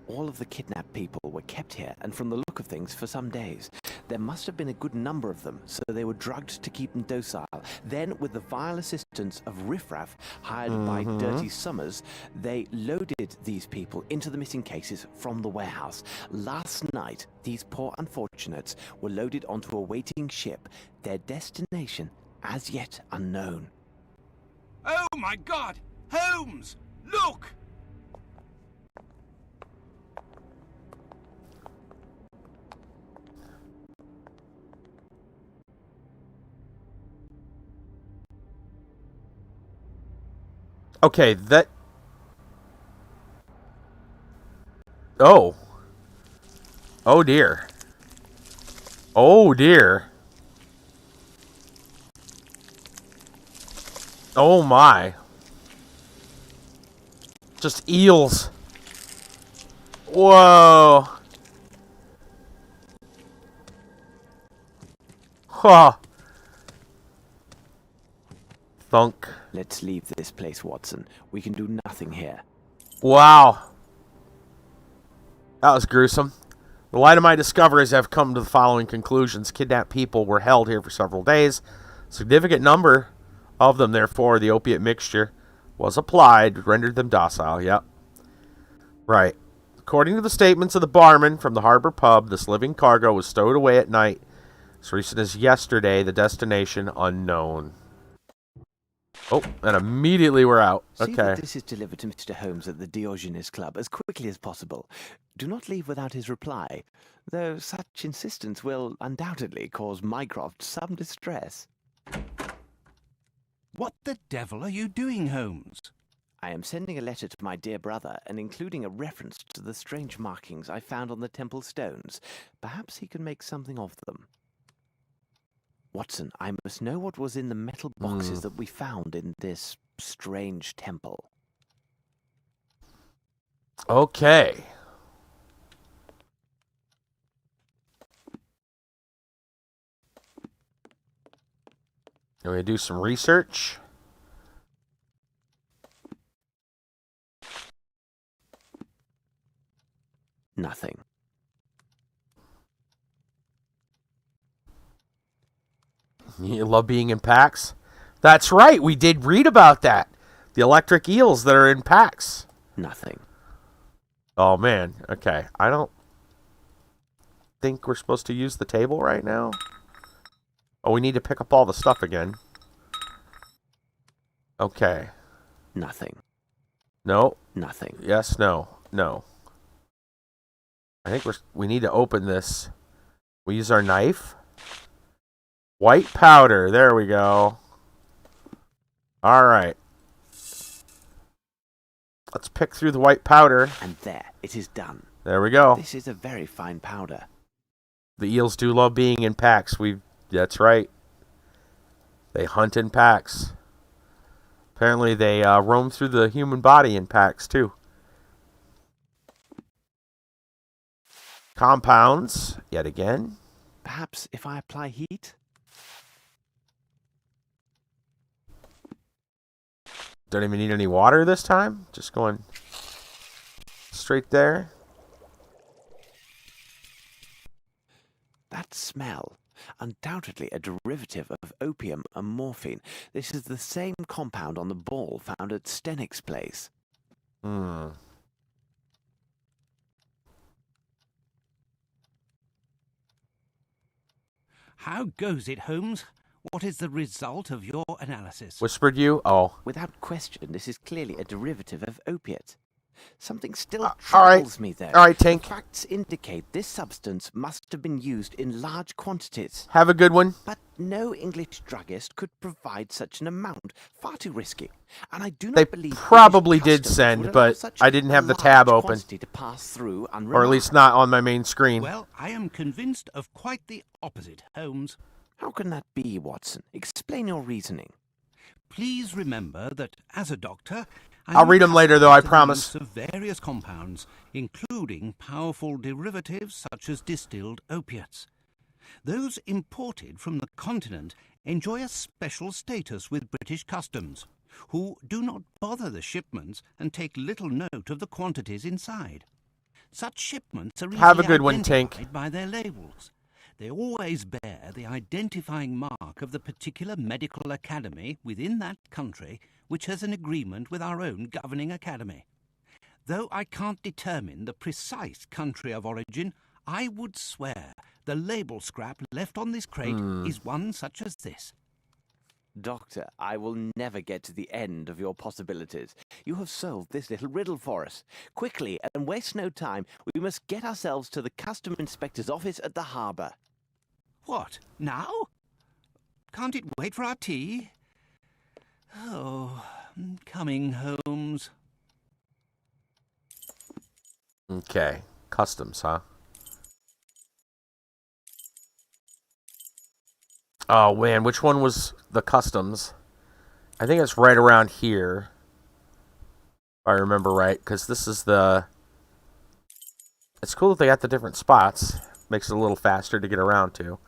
All of the kidnapped people were kept here, and from the look of things, for some days. There must have been a good number of them, so they were drugged to keep them docile. Then, with the vile assistance of riffraff hired by Dirty Summers, they loaded these people into the missing cases from the warehouse. Last night, these poor unfortunates were loaded onto a waiting ship, their destination as yet unknown. Oh my God! Holmes! Look! Okay, that... Oh. Oh dear. Oh dear. Oh my. Just eels. Whoa. Huh. Thunk. Let's leave this place, Watson. We can do nothing here. Wow. That was gruesome. The light of my discoveries, I've come to the following conclusions. Kidnapped people were held here for several days. A significant number of them, therefore, the opiate mixture was applied, rendered them docile. Yep. Right. According to the statements of the barman from the harbor pub, this living cargo was stowed away at night. As recent as yesterday, the destination unknown. Oh, and immediately we're out. See that Okay. this is delivered to Mr. Holmes at the Diogenes Club as quickly as possible. Do not leave without his reply, though such insistence will undoubtedly cause Mycroft some distress. What the devil are you doing, Holmes? I am sending a letter to my dear brother and including a reference to the strange markings I found on the temple stones. Perhaps he can make something of them. Watson, I must know what was in the metal boxes that we found in this strange temple. Okay. I'm going to do some research. Nothing. You love being in packs? That's right, we did read about that. The electric eels that are in packs. Nothing. Oh, man. Okay. I don't think we're supposed to use the table right now. Oh, we need to pick up all the stuff again. Okay. Nothing. No. Nothing. Yes, no. No. I think we need to open this. We use our knife. White powder. There we go. All right. Let's pick through the white powder. And there, it is done. There we go. This is a very fine powder. The eels do love being in packs. That's right. They hunt in packs. Apparently they roam through the human body in packs too. Compounds, yet again. Perhaps if I apply heat? Don't even need any water this time. Just going straight there. That smell. Undoubtedly a derivative of opium and morphine. This is the same compound on the ball found at Stennick's place. How goes it, Holmes? What is the result of your analysis? Whispered you? Oh. Without question, this is clearly a derivative of opiate. Something still all right. troubles me, though. All right, Tink. The facts indicate this substance must have been used in large quantities. Have a good one. But no English druggist could provide such an amount. Far too risky. And I do not They believe probably British did customs send, would allow but such I didn't have the large tab open. quantity to pass through Or at least not on my main screen. Well, I am convinced of quite the opposite, Holmes. How can that be, Watson? Explain your reasoning. Please remember that as a doctor, I'll read 'em later, though, I promise. Of various compounds, including powerful derivatives such as distilled opiates. Those imported from the continent enjoy a special status with British customs, who do not bother the shipments and take little note of the quantities inside. Such shipments are Have a easily good one, Tink. identified by their labels. They always bear the identifying mark of the particular medical academy within that country which has an agreement with our own governing academy. Though I can't determine the precise country of origin, I would swear the label scrap left on this crate is one such as this. Doctor, I will never get to the end of your possibilities. You have solved this little riddle for us. Quickly, and waste no time, we must get ourselves to the custom inspector's office at the harbour. What, now? Can't it wait for our tea? Oh, coming, Holmes. Okay. Customs, huh? Oh, man. Which one was the customs? I think it's right around here. If I remember right. Because this is the... It's cool that they got the different spots. Makes it a little faster to get around to.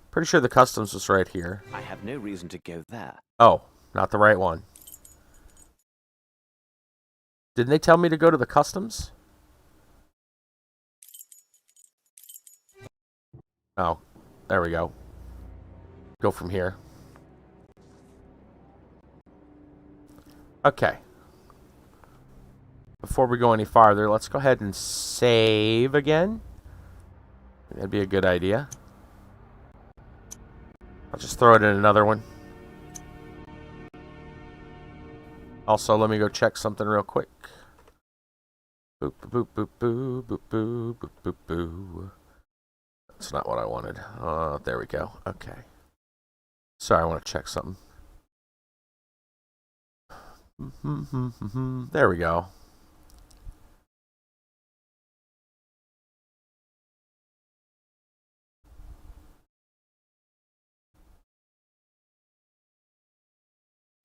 Pretty sure the customs was right here. I have no reason to go there. Oh, not the right one. Didn't they tell me to go to the customs? Oh, there we go. Go from here. Okay. Before we go any farther, let's go ahead and save again. That'd be a good idea. I'll just throw it in another one. Also, let me go check something real quick. Boop, boop, boop, boop, boop, boop, boop, boop, boop. That's not what I wanted. There we go. Okay. Sorry, I want to check something. There we go.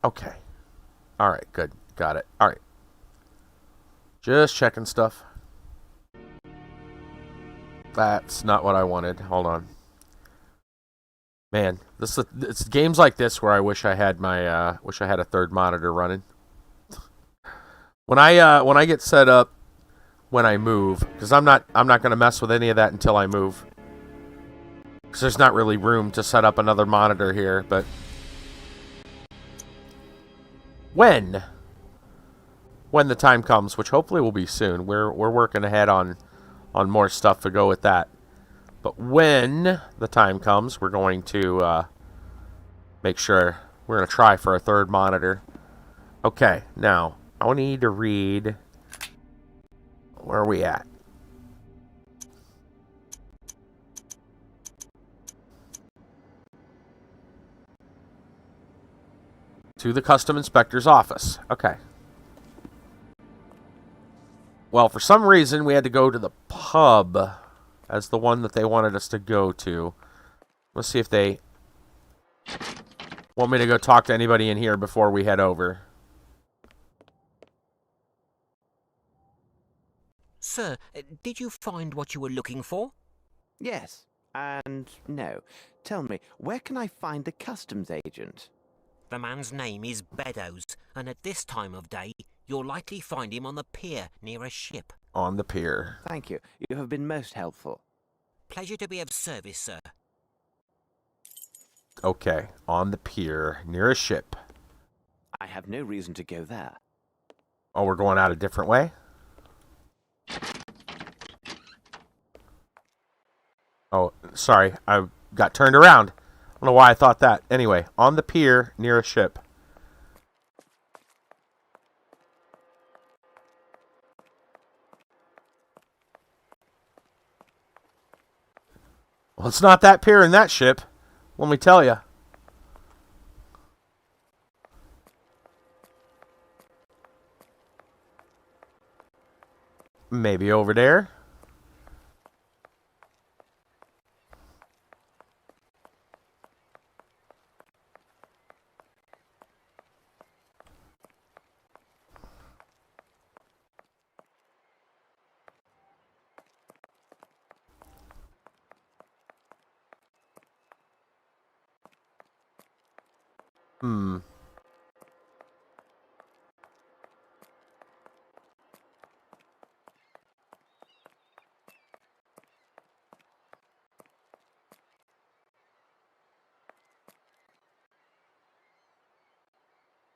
Okay. Alright, good. Got it. Alright. Just checking stuff. That's not what I wanted. Hold on. Man, it's games like this where I wish I had my a third monitor running. When I get set up when I move, because I'm not gonna mess with any of that until I move. Because there's not really room to set up another monitor here, but when the time comes, which hopefully will be soon, we're working ahead on more stuff to go with that. But when the time comes, we're going to make sure we're going to try for a third monitor. Okay, now I need to read. Where are we at? To the custom inspector's office. Okay. Well, for some reason, we had to go to the pub as the one that they wanted us to go to. Let's see if they want me to go talk to anybody in here before we head over. Sir, did you find what you were looking for? Yes, and no. Tell me, where can I find the customs agent? The man's name is Beddoes, and at this time of day, you'll likely find him on the pier near a ship. On the pier. Thank you. You have been most helpful. Pleasure to be of service, sir. Okay, on the pier near a ship. I have no reason to go there. Oh, we're going out a different way? Oh, sorry. I got turned around. don't know why I thought that. Anyway, on the pier near a ship. Well, it's not that pier and that ship. Let me tell you. Maybe over there.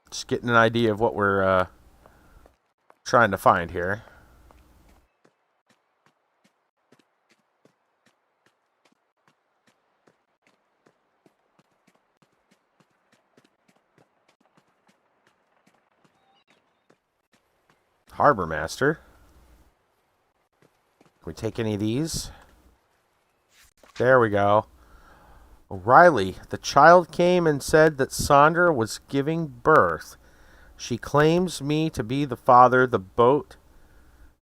Just getting an idea of what we're trying to find here. Harbor Master. Can we take any of these? There we go. O'Reilly, the child came and said that Sandra was giving birth. She claims me to be the father. The boat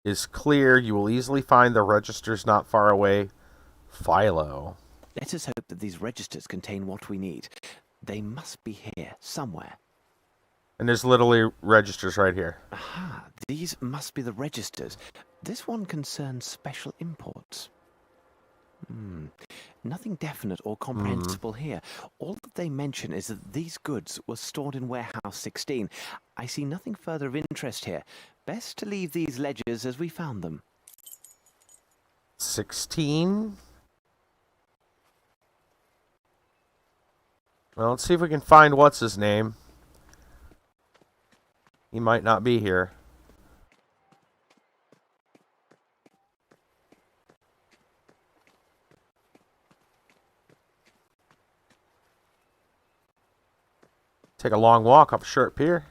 is clear. You will easily find the registers not far away. Philo. Let us hope that these registers contain what we need. They must be here, somewhere. And there's literally registers right here. Aha, these must be the registers. This one concerns special imports. Nothing definite or comprehensible here. All that they mention is that these goods were stored in warehouse 16. I see nothing further of interest here. Best to leave these ledgers as we found them. 16? Well, let's see if we can find what's his name. He might not be here. Take a long walk up a short pier.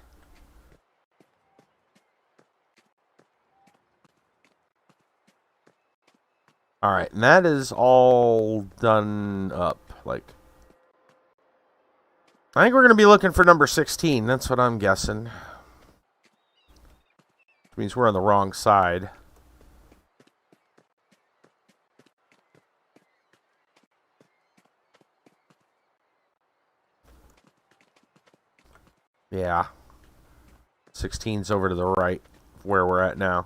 Alright, and that is all done up. Like, I think we're going to be looking for number 16. That's what I'm guessing. Which means we're on the wrong side. Yeah. 16's over to the right, where we're at now.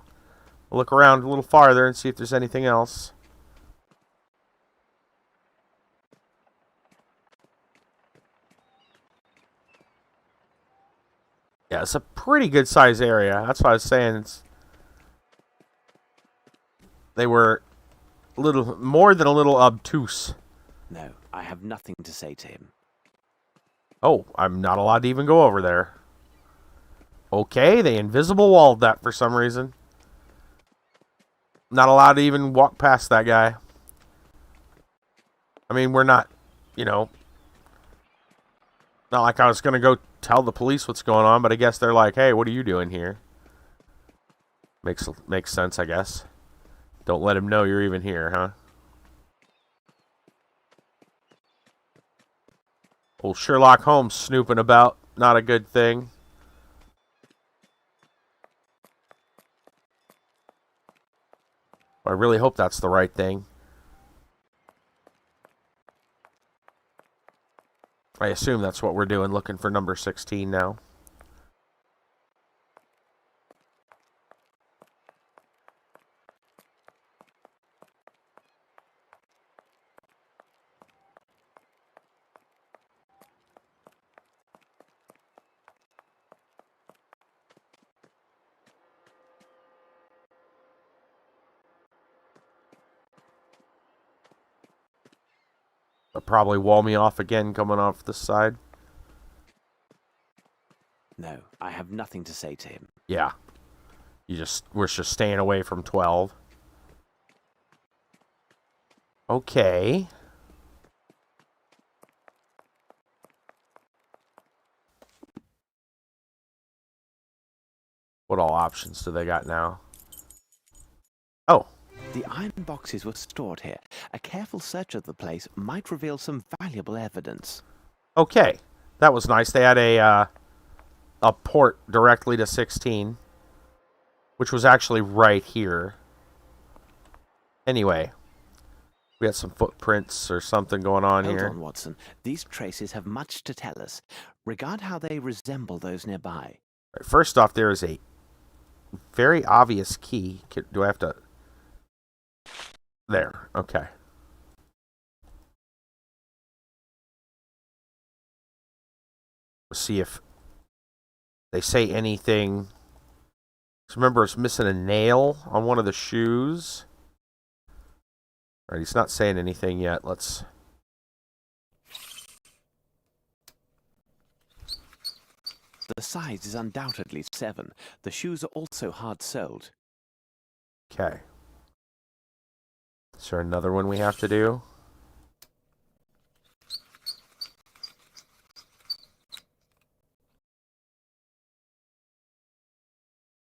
We'll look around a little farther and see if there's anything else. Yeah, it's a pretty good size area. That's what I was saying. They were a little more than a little obtuse. No, I have nothing to say to him. Oh, I'm not allowed to even go over there. Okay, they invisible walled that for some reason. Not allowed to even walk past that guy. I mean, we're not, you know, not like I was going to go tell the police what's going on, but I guess they're like, hey, what are you doing here? Makes sense, I guess. Don't let him know you're even here, huh? Old Sherlock Holmes snooping about. Not a good thing. I really hope that's the right thing. I assume that's what we're doing, looking for number 16 now. They'll probably wall me off again coming off this side. No, I have nothing to say to him. Yeah. We're just staying away from 12. Okay. options do they got now? Oh. The iron boxes were stored here. A careful search of the place might reveal some valuable evidence. Okay. That was nice. They had a port directly to 16, which was actually right here. Anyway, we got some footprints or something going on here. Hold on, Watson. These traces have much to tell us. Regard how they resemble those nearby. Right, first off, there is a very obvious key. Do I have to... There. Okay. Let's see if they say anything. Just remember, it's missing a nail on one of the shoes. All right, he's not saying anything yet. Let's... The size is undoubtedly 7. The shoes are also hard-soled. Okay. Is there another one we have to do?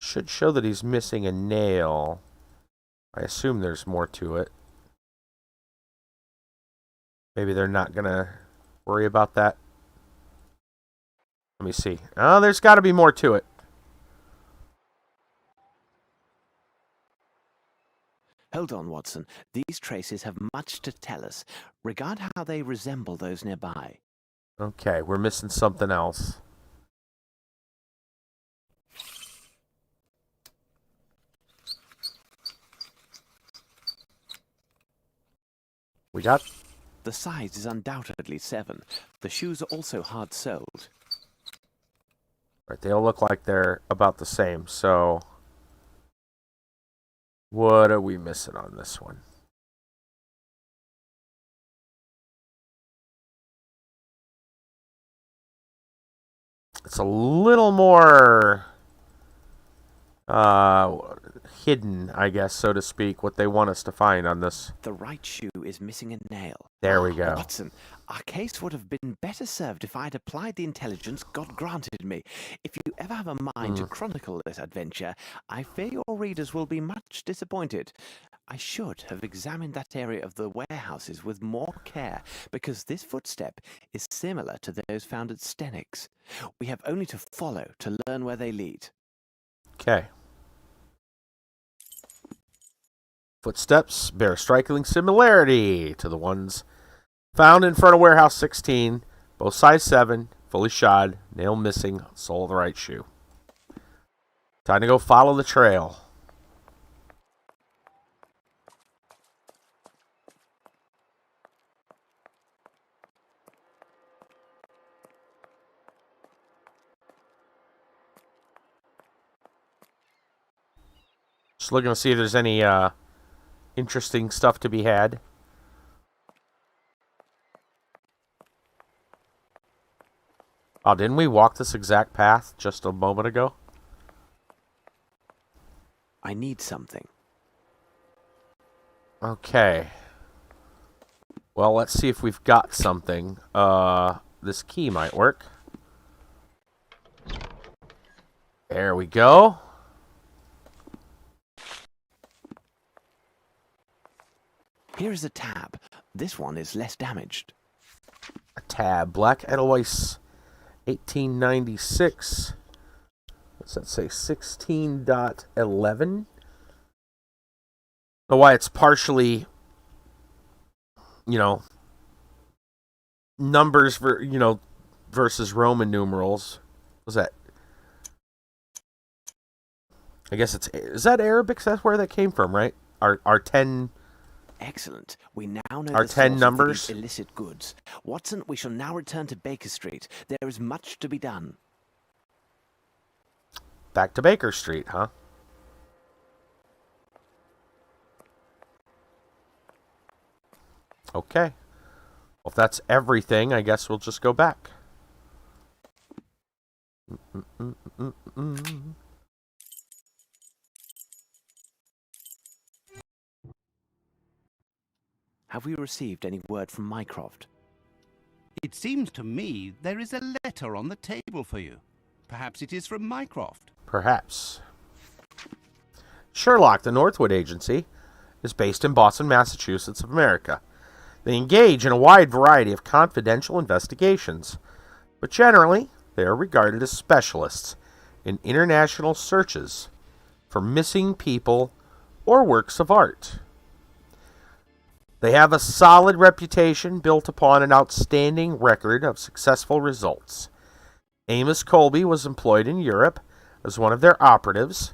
Should show that he's missing a nail. I assume there's more to it. Maybe they're not gonna worry about that. Let me see. Oh, there's got to be more to it. Hold on, Watson. These traces have much to tell us. Regard how they resemble those nearby. Okay, we're missing something else. We got... The size is undoubtedly 7. The shoes are also hard-soled. Right, they all look like they're about the same, so... What are we missing on this one? It's a little more... hidden, I guess, so to speak, what they want us to find on this. The right shoe is missing a nail. There we go. Watson, our case would have been better served if I'd applied the intelligence God granted me. If you ever have a mind to chronicle this adventure, I fear your readers will be much disappointed. I should have examined that area of the warehouses with more care, because this footstep is similar to those found at Stennick's. We have only to follow to learn where they lead. Okay. Footsteps bear striking similarity to the ones found in front of Warehouse 16, both size 7, fully shod, nail missing, sole of the right shoe. Time to go follow the trail. Just looking to see if there's any interesting stuff to be had. Oh, didn't we walk this exact path just a moment ago? I need something. Okay. Well, let's see if we've got something. This key might work. There we go. Here is a tab. This one is less damaged. A tab. Black Edelweiss 1896. What's that say? 16.11. Know why it's partially, numbers versus Roman numerals. What's that? I guess is that Arabic? That's where that came from, right? Our 10. Excellent. We now know our the 10 source numbers. Of these illicit goods. Watson, we shall now return to Baker Street. There is much to be done. Back to Baker Street, huh? Okay. Well, if that's everything, I guess we'll just go back. Have we received any word from Mycroft? It seems to me there is a letter on the table for you. Perhaps it is from Mycroft. Perhaps. Sherlock, the Northwood Agency, is based in Boston, Massachusetts of America. They engage in a wide variety of confidential investigations, but generally they are regarded as specialists in international searches for missing people or works of art. They have a solid reputation built upon an outstanding record of successful results. Amos Colby was employed in Europe as one of their operatives,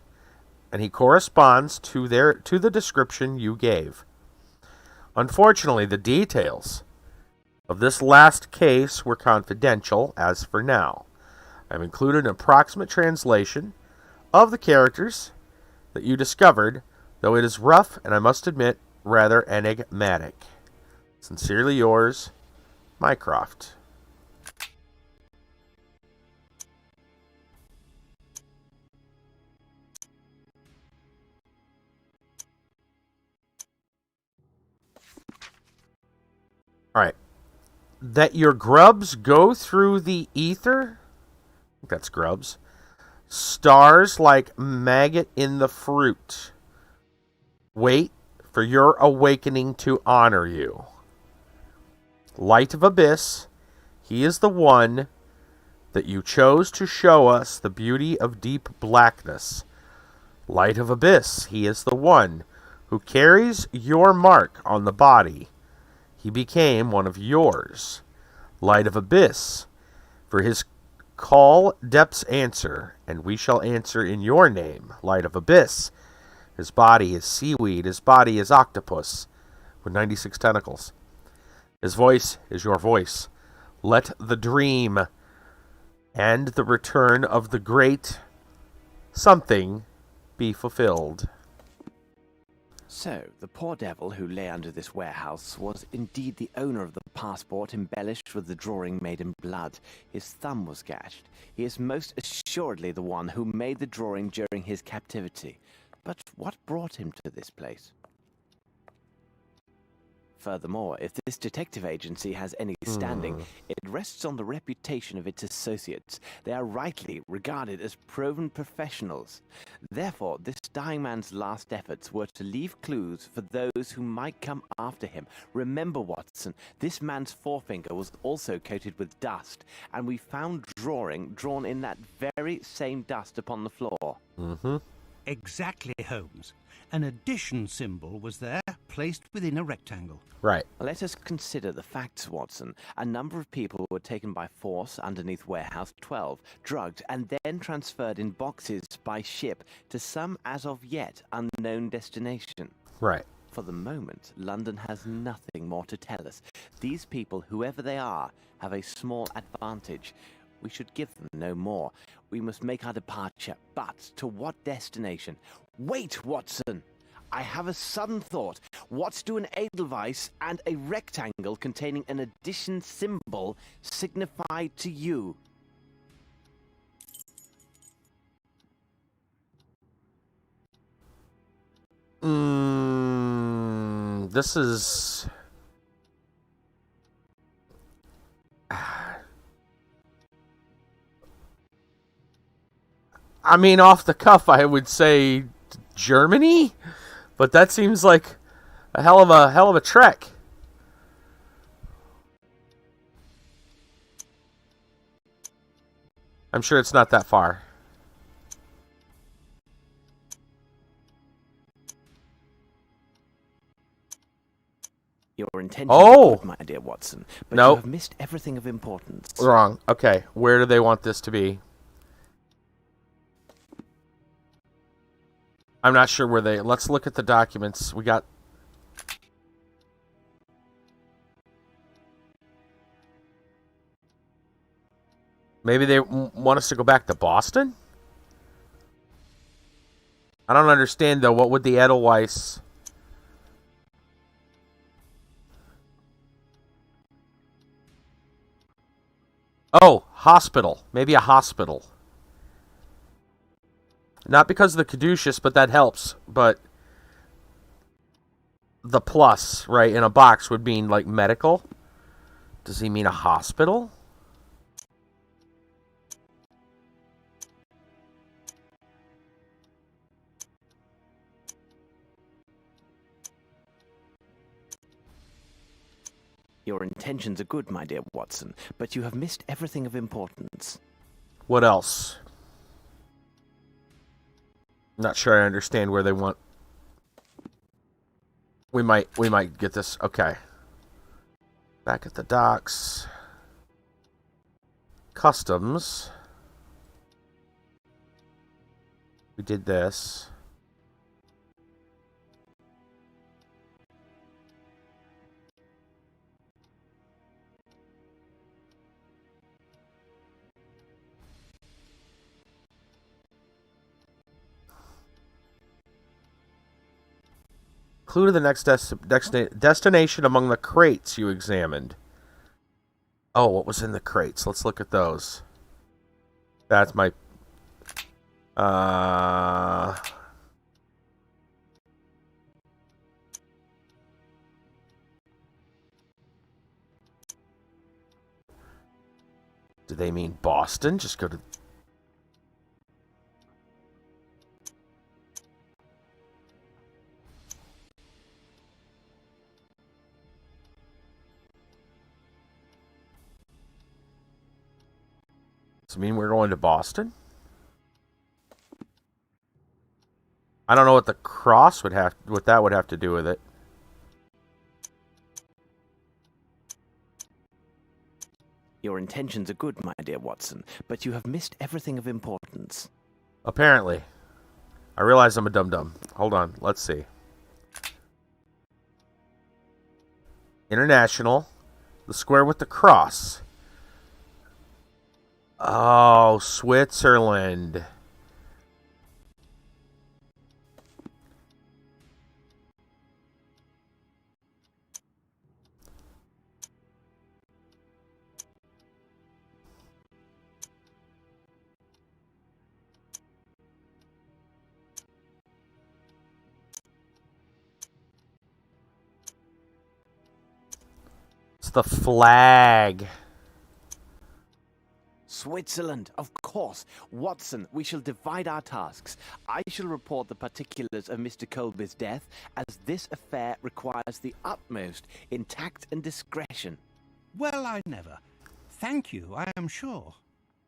and he corresponds to the description you gave. Unfortunately, the details of this last case were confidential as for now. I've included an approximate translation of the characters that you discovered, though it is rough and I must admit rather enigmatic. Sincerely yours, Mycroft. Alright. That your grubs go through the ether? I think that's grubs. Stars like maggot in the fruit. Wait for your awakening to honor you. Light of abyss, he is the one that you chose to show us the beauty of deep blackness. Light of abyss, he is the one who carries your mark on the body. He became one of yours. Light of abyss, for his call depths answer, and we shall answer in your name. Light of abyss, his body is seaweed, his body is octopus with 96 tentacles. His voice is your voice. Let the dream and the return of the great something be fulfilled. So, the poor devil who lay under this warehouse was indeed the owner of the passport embellished with the drawing made in blood. His thumb was gashed. He is most assuredly the one who made the drawing during his captivity. But what brought him to this place? Furthermore, if this detective agency has any standing, it rests on the reputation of its associates. They are rightly regarded as proven professionals. Therefore, this dying man's last efforts were to leave clues for those who might come after him. Remember, Watson, this man's forefinger was also coated with dust, and we found drawing drawn in that very same dust upon the floor. Exactly, Holmes. An addition symbol was there, placed within a rectangle. Right. Let us consider the facts, Watson. A number of people were taken by force underneath Warehouse 12, drugged, and then transferred in boxes by ship to some as of yet unknown destination. Right. For the moment, London has nothing more to tell us. These people, whoever they are, have a small advantage. We should give them no more. We must make our departure, but to what destination? Wait, Watson! I have a sudden thought. What do an edelweiss and a rectangle containing an addition symbol signify to you? This is... I mean, off the cuff, I would say Germany, but that seems like a hell of a trek. I'm sure it's not that far. Your intentions Oh! are good, my dear Watson, but Nope. you have missed everything of importance. Wrong. Okay, where do they want this to be? I'm not sure where they... Let's look at the documents. We got... Maybe they want us to go back to Boston? I don't understand, though. What would the Edelweiss... Oh, hospital. Maybe a hospital. Not because of the caduceus, but that helps. But the plus, right, in a box would mean, like, medical. Does he mean a hospital? Your intentions are good, my dear Watson, but you have missed everything of importance. What else? Not sure I understand where they want. We might get this. Okay. Back at the docks. Customs. We did this. Clue to the next destination among the crates you examined. Oh, what was in the crates? Let's look at those. That's my... Do they mean Boston? Just go to... Does it mean we're going to Boston? I don't know what the cross would have... what that would have to do with it. Your intentions are good, my dear Watson, but you have missed everything of importance. Apparently. I realize I'm a dum-dum. Hold on, let's see. International. The square with the cross. Oh, Switzerland. It's the flag. Switzerland, of course. Watson, we shall divide our tasks. I shall report the particulars of Mr. Colby's death, as this affair requires the utmost in tact and discretion. Well, I never. Thank you, I am sure.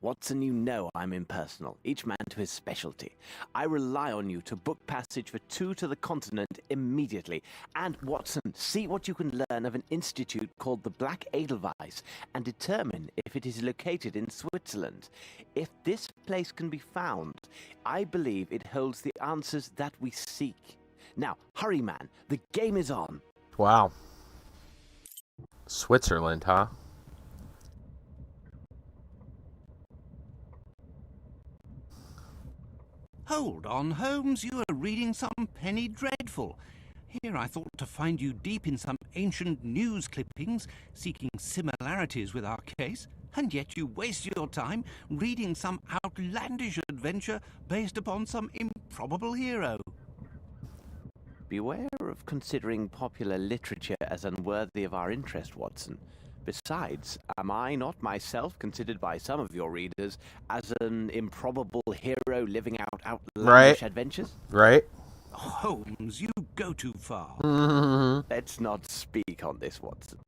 Watson, you know I'm impersonal, each man to his specialty. I rely on you to book passage for 2 to the continent immediately. And, Watson, see what you can learn of an institute called the Black Edelweiss and determine if it is located in Switzerland. If this place can be found, I believe it holds the answers that we seek. Now, hurry, man. The game is on. Wow. Switzerland, huh? Hold on, Holmes, you are reading some penny dreadful. Here I thought to find you deep in some ancient news clippings, seeking similarities with our case, and yet you waste your time reading some outlandish adventure based upon some improbable hero. Beware of considering popular literature as unworthy of our interest, Watson. Besides, am I not myself considered by some of your readers as an improbable hero living out outlandish adventures? Right. Holmes, you go too far. Let's not speak on this, Watson.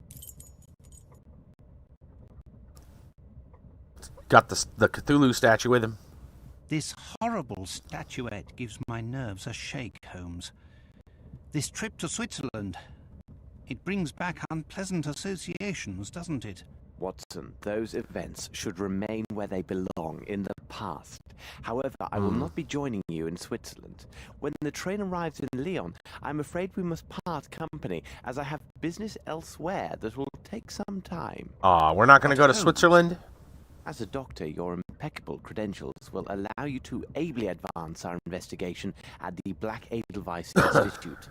Got the Cthulhu statue with him. This horrible statuette gives my nerves a shake, Holmes. This trip to Switzerland, it brings back unpleasant associations, doesn't it? Watson, those events should remain where they belong, in the past. However, I will not be joining you in Switzerland. When the train arrives in Lyon, I'm afraid we must part company, as I have business elsewhere that will take some time. We're not going to go to Switzerland? As a doctor, your impeccable credentials will allow you to ably advance our investigation at the Black Edelweiss Institute.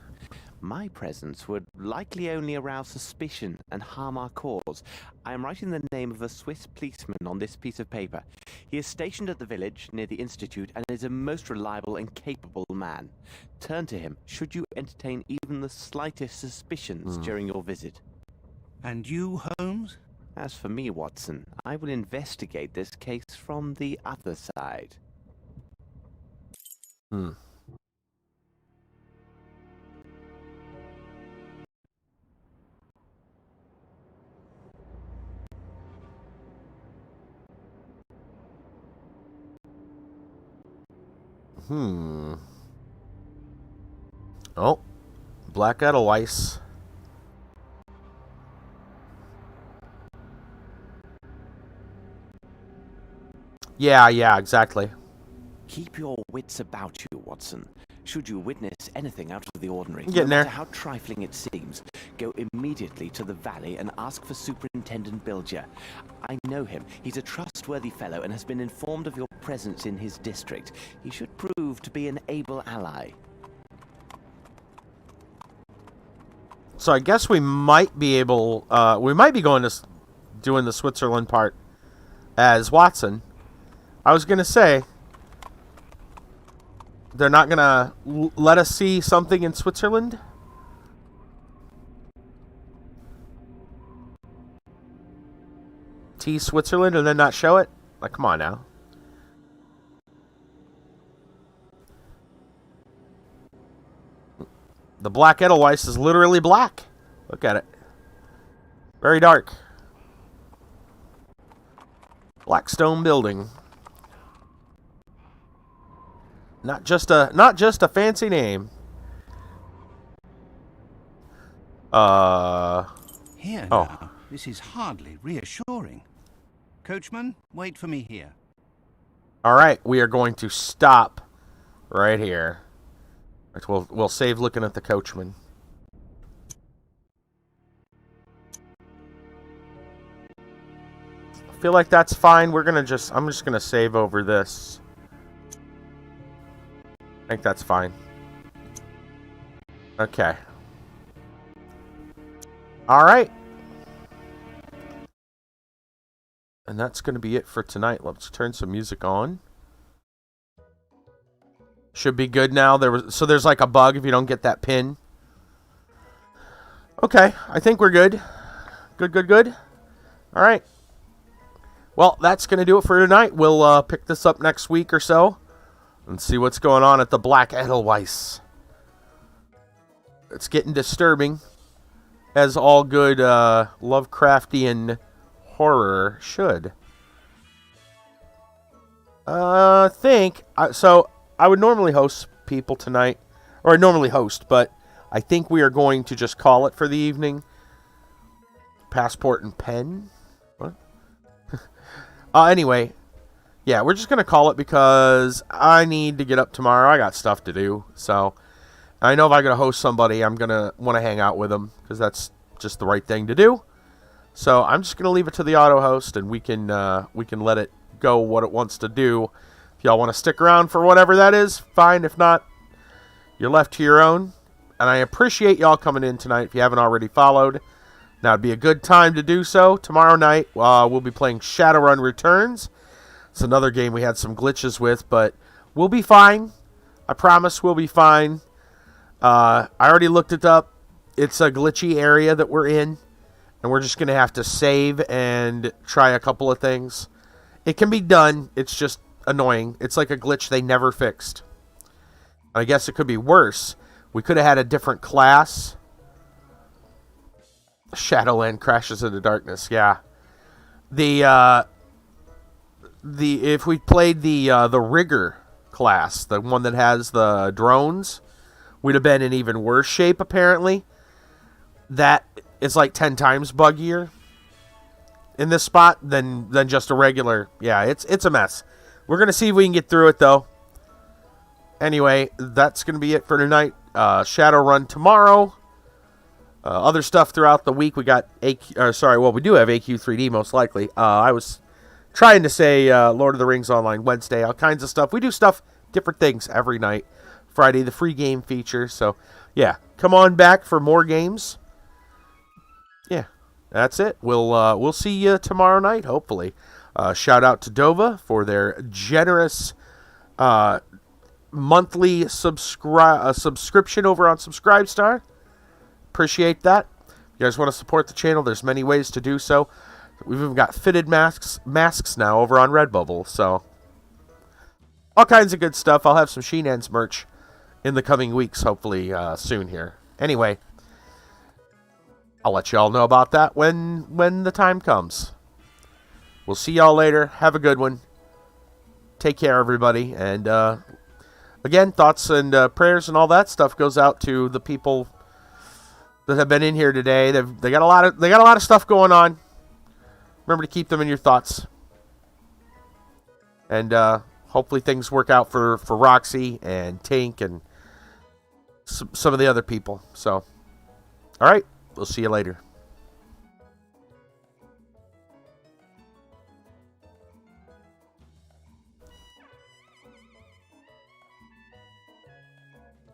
My presence would likely only arouse suspicion and harm our cause. I am writing the name of a Swiss policeman on this piece of paper. He is stationed at the village near the Institute and is a most reliable and capable man. Turn to him should you entertain even the slightest suspicions during your visit. And you, Holmes? As for me, Watson, I will investigate this case from the other side. Oh, Black Edelweiss. Yeah, exactly. Keep your wits about you, Watson. Should you witness anything out of the ordinary, Getting no there. matter how trifling it seems, go immediately to the valley and ask for Superintendent Bilger. I know him. He's a trustworthy fellow and has been informed of your presence in his district. He should prove to be an able ally. So I guess we might be able, we might be going to doing the Switzerland part as Watson. I was going to say, they're not going to let us see something in Switzerland? Tease Switzerland and then not show it? Like, come on now. The Black Edelweiss is literally black. Look at it. Very dark. Black stone building. Not just a fancy name. Here Oh. now. This is hardly reassuring. Coachman, wait for me here. All right, we are going to stop right here. We'll save looking at the coachman. I feel like that's fine. I'm just gonna save over this. I think that's fine. Okay. All right. And that's going to be it for tonight. Let's turn some music on. Should be good now. There's like a bug if you don't get that pin. Okay, I think we're good. Good. All right. Well, that's going to do it for tonight. We'll pick this up next week or so and see what's going on at the Black Edelweiss. It's getting disturbing, as all good Lovecraftian horror should. So I would normally host people tonight, or I normally host, but I think we are going to just call it for the evening. Passport and pen? What? Anyway, yeah, we're just going to call it because I need to get up tomorrow. I got stuff to do, so I know if I'm going to host somebody, I'm going to want to hang out with them because that's just the right thing to do. So I'm just going to leave it to the auto host, and we can let it go what it wants to do. If y'all want to stick around for whatever that is, fine. If not, you're left to your own. And I appreciate y'all coming in tonight. If you haven't already followed, now would be a good time to do so. Tomorrow night, we'll be playing Shadowrun Returns. It's another game we had some glitches with, but we'll be fine. I promise we'll be fine. I already looked it up. It's a glitchy area that we're in, and we're just going to have to save and try a couple of things. It can be done. It's just annoying. It's like a glitch they never fixed. I guess it could be worse. We could have had a different class. Shadowland crashes into darkness. Yeah. If we played the rigger class, the one that has the drones, we'd have been in even worse shape apparently. That is like 10 times buggier in this spot than just a regular. Yeah, it's a mess. We're gonna see if we can get through it though. Anyway, that's gonna be it for tonight. Shadowrun tomorrow. Other stuff throughout the week. We got we do have AQ3D most likely. I was trying to say Lord of the Rings Online Wednesday. All kinds of stuff. We do different things every night. Friday, the free game feature. So yeah, come on back for more games. Yeah, that's it. We'll see you tomorrow night, hopefully. Shout out to Dova for their generous monthly subscription over on Subscribestar. Appreciate that. If you guys want to support the channel, there's many ways to do so. We've even got fitted masks now over on Redbubble. So all kinds of good stuff. I'll have some Sheenan's merch in the coming weeks, hopefully soon here. Anyway, I'll let y'all know about that when the time comes. We'll see y'all later. Have a good one. Take care, everybody. And again, thoughts and prayers and all that stuff goes out to the people that have been in here today. They got a lot of stuff going on. Remember to keep them in your thoughts. And hopefully things work out for Roxy and Tink and some of the other people. So, all right, we'll see you later.